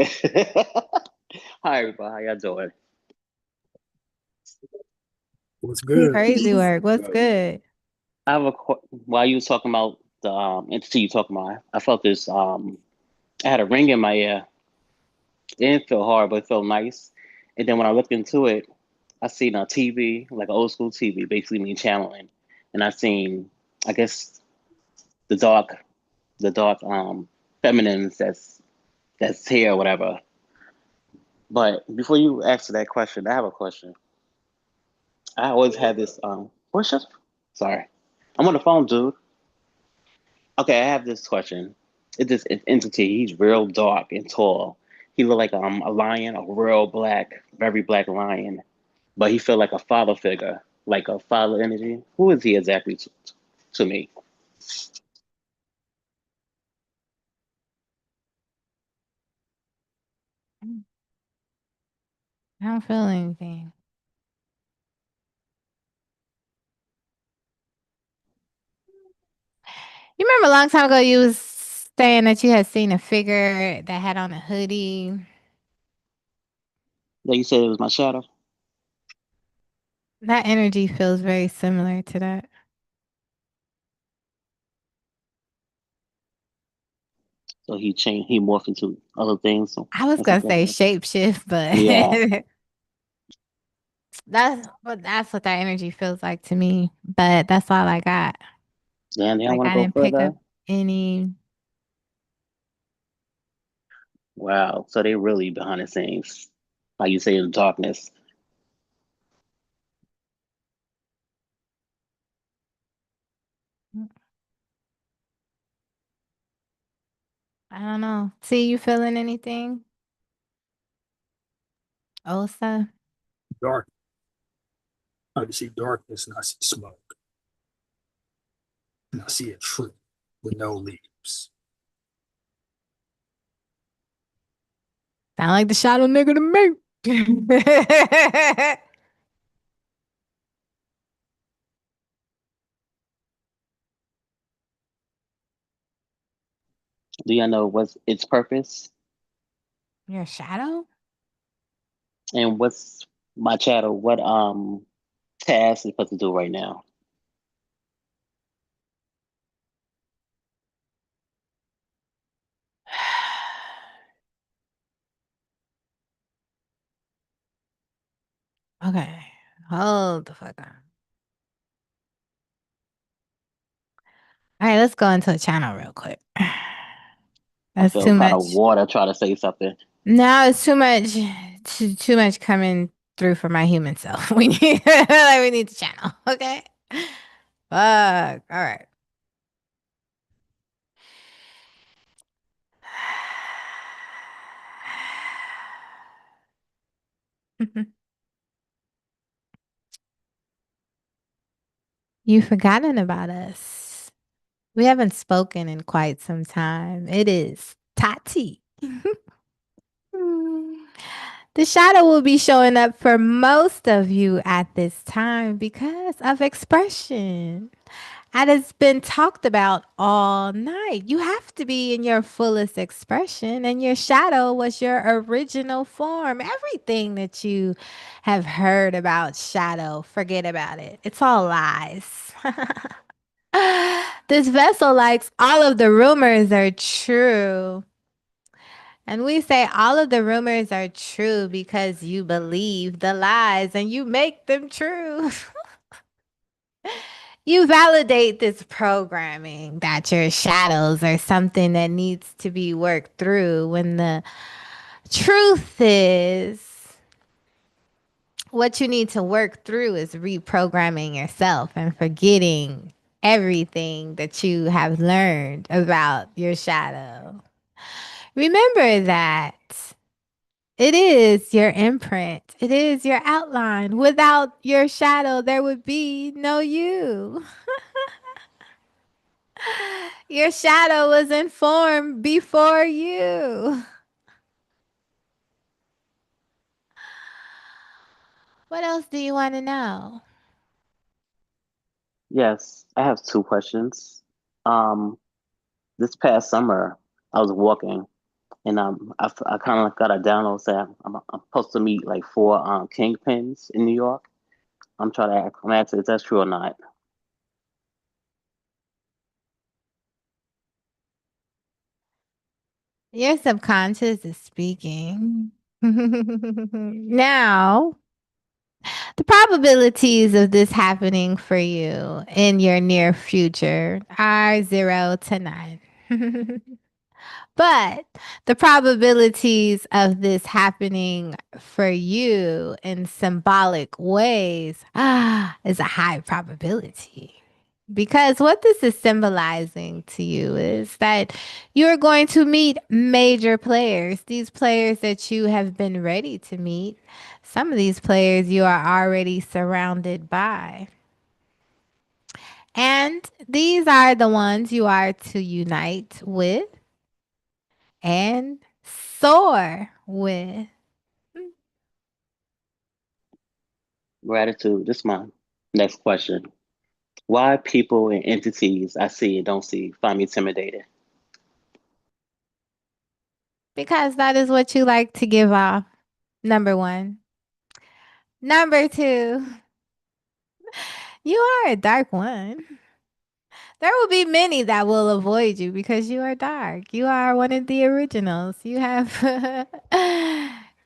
Hi, everybody. How y'all doing? What's good? Crazy work. What's good? I have while you was talking about the entity you talking about, I felt this I had a ring in my ear. It didn't feel hard, but it felt nice. And then when I looked into it, I seen a TV, like an old school TV, basically me channeling. And I seen, I guess, the dark, the dark feminines that's here or whatever. But before you answer that question, I have a question. I always had this what's your sorry. I'm on the phone, dude. Okay, I have this question. It's this entity, he's real dark and tall. He look like a lion, a real black, very black lion. But he feel like a father figure, like a father energy. Who is he exactly to me? I don't feel anything. You remember a long time ago you was saying that you had seen a figure that had on a hoodie. Like you said it was my shadow. That energy feels very similar to that. So he changed he morphed into other things I was or gonna something like say that. shapeshift, Yeah. but that's what that energy feels like to me. But that's all I got. Damn, they don't Like want to I go didn't pick further. up any. Wow. So they really behind the scenes. Like you say in the darkness. I don't know. See, you feeling anything, Osa? Dark. I can see darkness and I see smoke. And I see a tree with no leaves. Sound like the shadow nigga to me. Do y'all know what's its purpose? Your shadow? And what's my shadow? What task is supposed to do right now? Okay. Hold the fuck on. All right, let's go into a channel real quick. I That's feel too kind of much. water try to say something. No, it's too much. Too much coming through for my human self. We need like we need the channel. Okay. Fuck. All right. You've forgotten about us. We haven't spoken in quite some time. It is Tati. The shadow will be showing up for most of you at this time because of expression. And it's been talked about all night. You have to be in your fullest expression, and your shadow was your original form. Everything that you have heard about shadow, forget about it. It's all lies. This vessel likes all of the rumors are true. And we say all of the rumors are true because you believe the lies and you make them true. You validate this programming that your shadows are something that needs to be worked through when the truth is what you need to work through is reprogramming yourself and forgetting everything that you have learned about your shadow. Remember that it is your imprint. It is your outline. Without your shadow, there would be no you. Your shadow was informed before you. What else do you want to know? Yes, I have two questions. Um, this past summer, I was walking, and I kind of got a download saying I'm supposed to meet like four kingpins in New York. I'm asking if that's true or not. Your subconscious is speaking. Now, the probabilities of this happening for you in your near future are 0 to 9. But the probabilities of this happening for you in symbolic ways is a high probability. Because what this is symbolizing to you is that you're going to meet major players, these players that you have been ready to meet. Some of these players you are already surrounded by. And these are the ones you are to unite with and soar with. Gratitude. This is my next question. Why people and entities I see and don't see find me intimidating? Because that is what you like to give off. Number one. Number two, you are a dark one. There will be many that will avoid you because you are dark. You are one of the originals. You have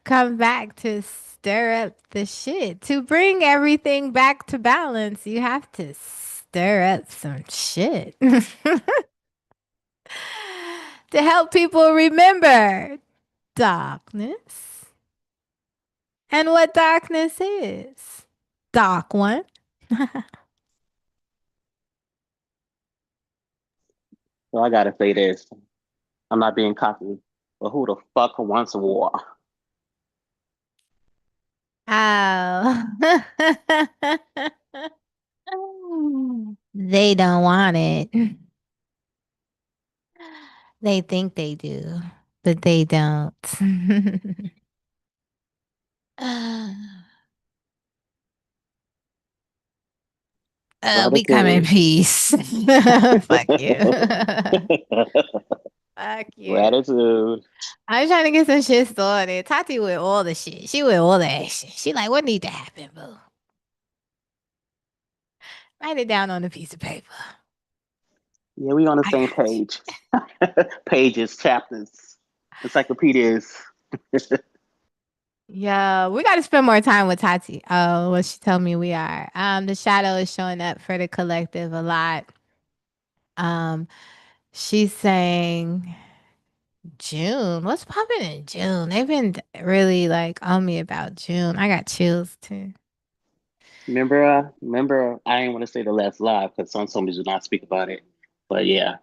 come back to stir up the shit. To bring everything back to balance, you have to stir up some shit. To help people remember darkness and what darkness is. Dark one. So I gotta say this. I'm not being cocky, but who the fuck wants war? Oh. They don't want it. They think they do, but they don't. We come in Gratitude. peace. Fuck you. Fuck you. Gratitude. I'm trying to get some shit started. Tati with all the shit. She with all the action. She like, what need to happen, boo? Write it down on a piece of paper. Yeah, we on the I same got you. page. Pages, chapters, encyclopedias. Yeah, we got to spend more time with Tati. Oh, what she told me we are. The shadow is showing up for the collective a lot. Um, she's saying June. What's popping in June? They've been really like on me about June. I got chills too. Remember, I didn't want to say the last live because some told me do not speak about it. But yeah,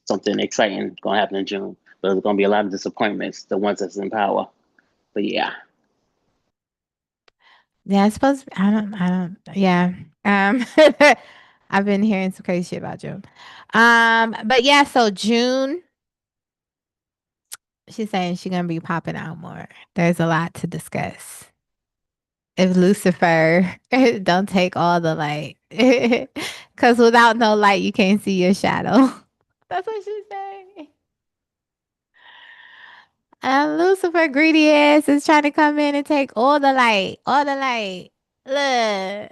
something exciting gonna happen in June. But there's gonna be a lot of disappointments, the ones that's in power. But yeah. Yeah, it's supposed to be, yeah. Um, I've been hearing some crazy shit about June. But yeah, so June, she's saying she's gonna be popping out more. There's a lot to discuss. If Lucifer don't take all the light, because without no light, you can't see your shadow. That's what she's saying. And Lucifer, greedy ass, is trying to come in and take all the light, all the light. Look,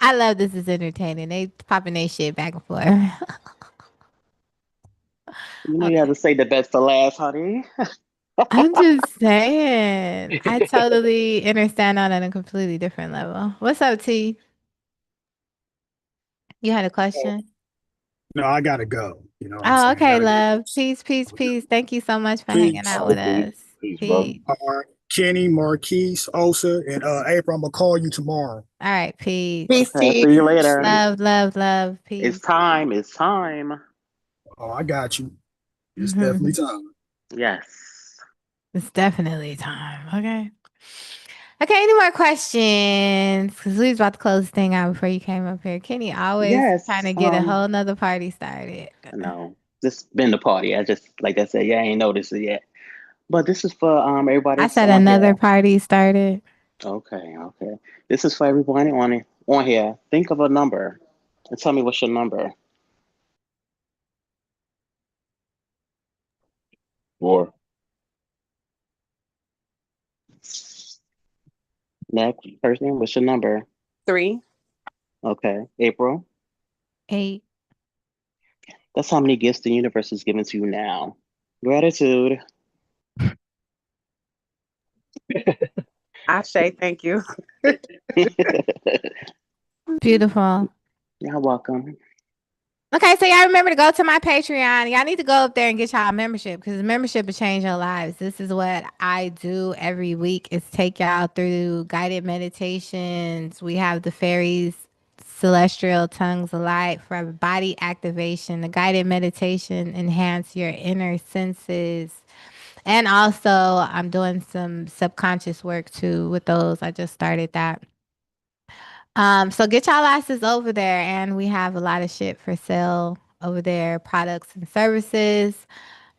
I love this. Is entertaining. They popping their shit back and forth. You know you have Okay. to say the best to last, honey. I'm just saying. I totally understand on a completely different level. What's up, T? You had a question? No, I gotta go. You know what I'm Oh, saying? okay, Gotta get love. Peace, peace, peace. Thank you so much for hanging peace. out All with right, peace. us. Peace, bro. Peace. All right. Kenny, Marquise, Osa, and April, I'm gonna call you tomorrow. All right, peace. Peace, Okay, T. see you later. Love, love, love. It's Peace. time. It's time. Oh, I got you. It's definitely It's time. Yes. definitely time. Okay. Okay, any more questions? Because we was about to close this thing out before you came up here. Kenny always trying Yes. to get a whole nother party started. No. This been the party. I just like I said, yeah, I ain't noticed it yet. But this is for everybody I that's said on another here. party started. Okay, okay. This is for everybody on here. Think of a number and tell me what's your number. 4. Next person, what's your number? 3. Okay, April. 8. That's how many gifts the universe is giving to you now. Gratitude. Ashe, thank you. Beautiful. You're welcome. Okay, so y'all remember to go to my Patreon. Y'all need to go up there and get y'all a membership because the membership will change your lives. This is what I do every week is take y'all through guided meditations. We have the fairies, celestial tongues of light for body activation. The guided meditation enhance your inner senses. And also I'm doing some subconscious work too with those. I just started that. So get y'all asses over there, and we have a lot of shit for sale over there, products and services.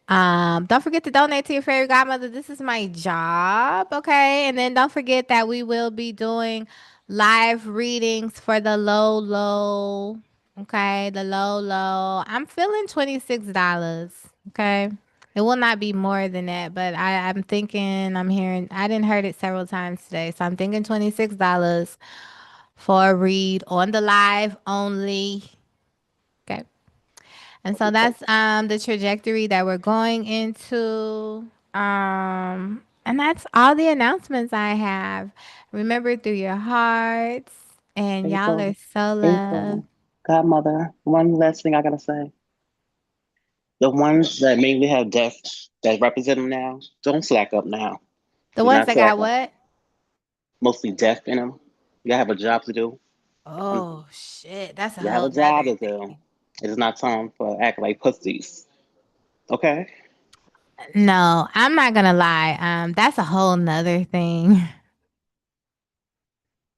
Don't forget to donate to your fairy godmother. This is my job, okay? And then don't forget that we will be doing live readings for the low low. Okay, the low low. I'm feeling $26. Okay. It will not be more than that, but I'm thinking I'm hearing I didn't heard it several times today. So I'm thinking $26 for a read on the live only. Okay. And so that's the trajectory that we're going into. And that's all the announcements I have. Remember through your hearts, and y'all are April. so loved. April. Godmother. One last thing I gotta say. The ones that mainly have death that represent them now, don't slack up now. The Do ones not that slack got up. what? Mostly death in them. You gotta have a job to do. Um, Oh shit, that's a you have whole a nother job to do. thing. It is not time for act like pussies. Okay? No, I'm not gonna lie. That's a whole nother thing.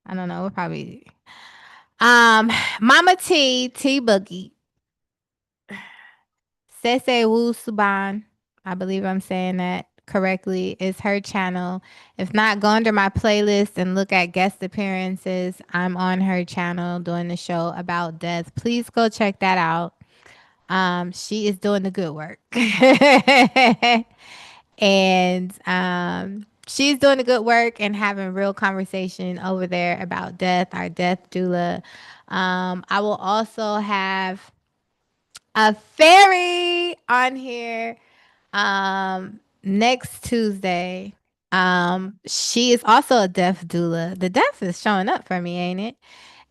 I don't know. We'll probably Mama T Boogie. Sese Wu Suban, I believe I'm saying that correctly, is her channel. If not, go under my playlist and look at guest appearances. I'm on her channel doing the show about death. Please go check that out. She is doing the good work. And she's doing the good work and having real conversation over there about death, our death doula. I will also have a fairy on here next Tuesday. She is also a deaf doula. The deaf is showing up for me, ain't it?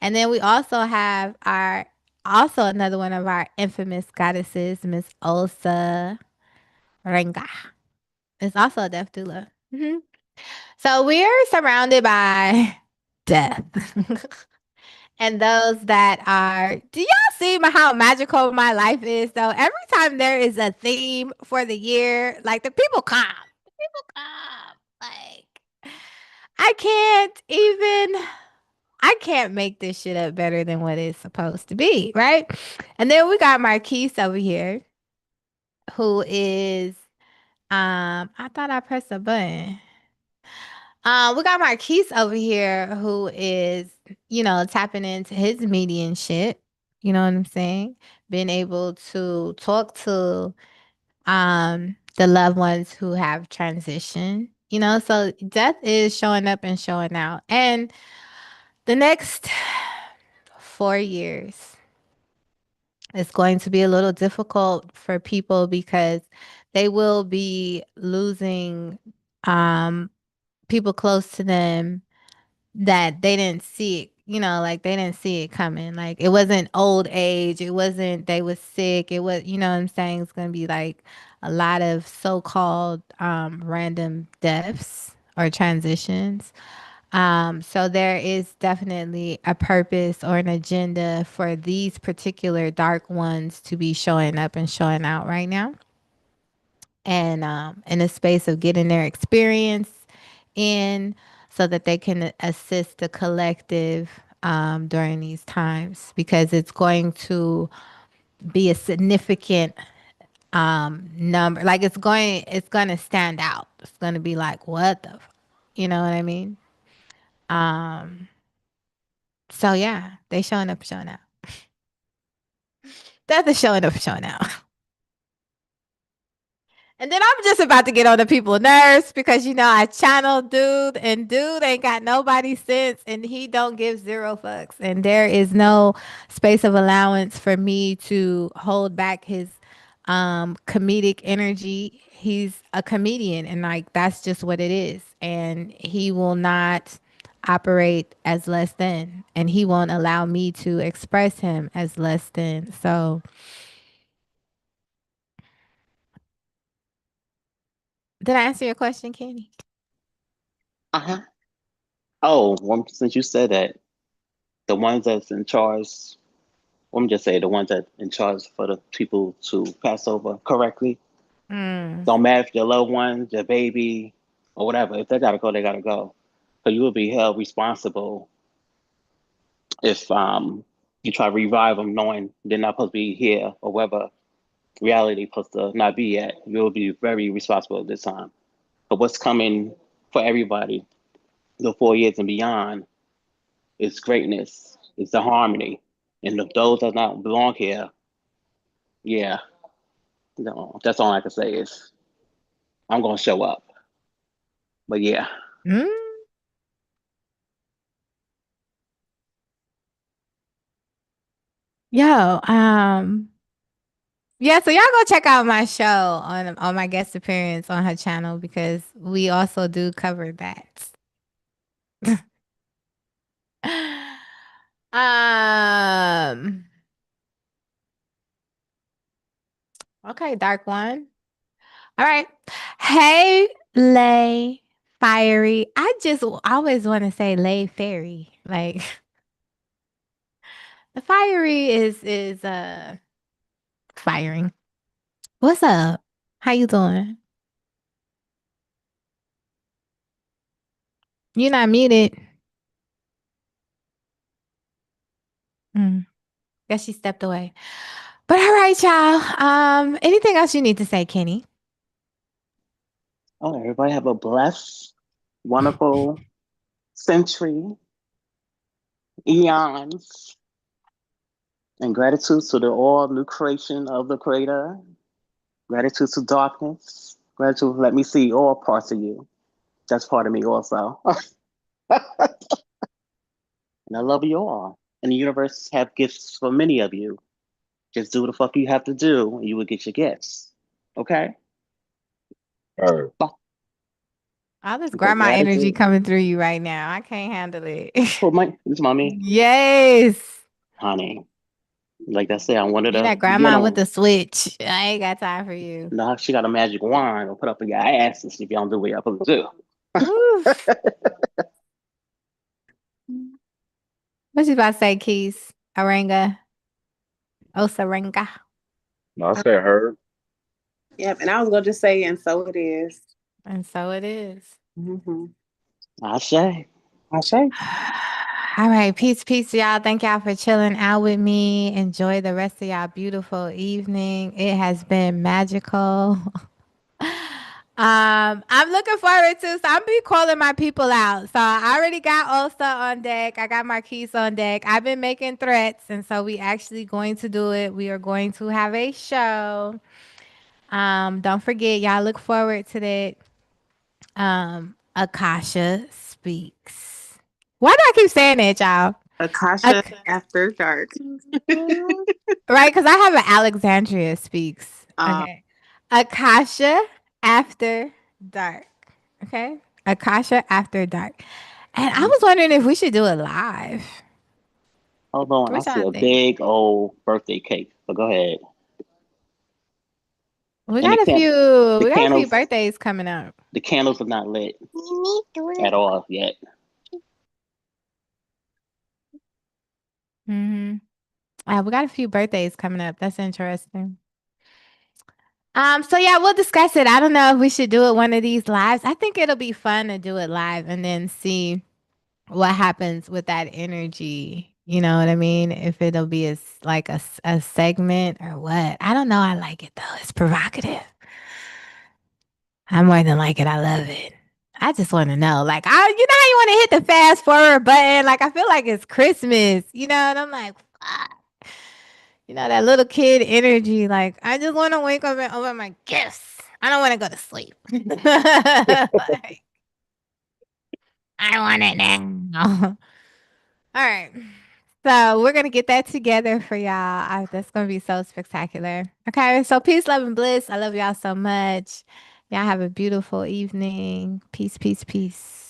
And then we also have our also another one of our infamous goddesses, Miss Osa Renga. Is also a deaf doula. So we are surrounded by death. And those that are, do y'all see how magical my life is? So every time there is a theme for the year, like the people come. The people come. Like, I can't even, I can't make this shit up better than what it's supposed to be, right? And then we got Marquise over here, who is, I thought I pressed a button. We got Marquise over here who is, tapping into his mediumship. You know what I'm saying? Being able to talk to the loved ones who have transitioned. So death is showing up and showing out. And the next 4 years is going to be a little difficult for people because they will be losing um people close to them that they didn't see it, like they didn't see it coming. Like it wasn't old age. It wasn't they was sick. It was, you know what I'm saying? It's gonna be like a lot of so-called random deaths or transitions. So there is definitely a purpose or an agenda for these particular dark ones to be showing up and showing out right now. And in a space of getting their experience in so that they can assist the collective during these times because it's going to be a significant number. Like it's going to stand out. It's going to be like, what the, you know what I mean? Um, so yeah, they showing up, showing out. That's the showing up, showing out. And then I'm just about to get on the people's nerves because I channel dude and dude ain't got nobody sense and he don't give zero fucks. And there is no space of allowance for me to hold back his comedic energy. He's a comedian and like that's just what it is. And he will not operate as less than. And he won't allow me to express him as less than. So did I answer your question, Kenny? Uh-huh. Oh, well, since you said that, the ones that's in charge, let me just say the ones that in charge for the people to pass over correctly. Mm. Don't matter if your loved one, your baby, or whatever. If they gotta go, they gotta go. So you will be held responsible if you try to revive them knowing they're not supposed to be here or whatever reality supposed to not be at. You will be very responsible at this time. But what's coming for everybody, the 4 years and beyond, is greatness, it's the harmony. And if those that not belong here, yeah, no, that's all I can say is I'm gonna show up. But yeah. Mm. Yo, yeah, so y'all go check out my show on my guest appearance on her channel because we also do cover that. um okay, dark one. All right. Hey, Lay Fiery. I just always want to say Lay Fairy. Like the fiery is firing. What's up? How you doing? You're not muted. Mm, guess she stepped away. But all right, y'all. Anything else you need to say, Kenny? Oh, everybody have a blessed, wonderful century, eons, and gratitude to the all new creation of the Creator. Gratitude to darkness. Gratitude, let me see all parts of you. That's part of me also. And I love you all. And the universe have gifts for many of you. Just do what the fuck you have to do, and you will get your gifts. Okay? Or Bye. All this But grandma energy gratitude. coming through you right now. I can't handle it. Oh, my, this mommy, Yes. honey. Like I said, I wanted You to that get grandma with on. the switch. I ain't got time for you. No, she got a magic wand to put up in your ass and see if y'all do what y'all supposed to do. Oof. What you about to say, Keys? Aranga? Osaranga? no, I said her. Yep, and I was gonna just say, and so it is. And so it is. Mm-hmm. I say. I say. All right. Peace, peace, y'all. Thank y'all for chilling out with me. Enjoy the rest of y'all beautiful evening. It has been magical. I'm looking forward to. So I'm be calling my people out. So I already got Ulster on deck. I got Marquise on deck. I've been making threats, and so we actually going to do it. We are going to have a show. Don't forget, y'all look forward to that. Akasha speaks. Why do I keep saying that, y'all? Akasha Ak- after dark. right? Because I have an Alexandria speaks. uh, Okay. Akasha after dark. Okay. Akasha after dark. And I was wondering if we should do it live. Hold on, I What see y'all a think? big old birthday cake. But go ahead. We And got a few. the We got a few candles birthdays coming up. the candles are not lit at all yet. Mm-hmm. We got a few birthdays coming up. That's interesting. So yeah, we'll discuss it. I don't know if we should do it one of these lives. I think it'll be fun to do it live and then see what happens with that energy. You know what I mean? If it'll be like a segment or what. I don't know. I like it though. It's provocative. I more than like it. I love it. I just want to know, like, you know how you want to hit the fast forward button? Like, I feel like it's Christmas, and I'm like, that little kid energy. Like, I just want to wake up and open my gifts. I don't want to go to sleep. Like, I want it now. All right. So we're gonna get that together for y'all. That's gonna be so spectacular. Okay, so peace, love, and bliss. I love y'all so much. Y'all have a beautiful evening. Peace, peace, peace.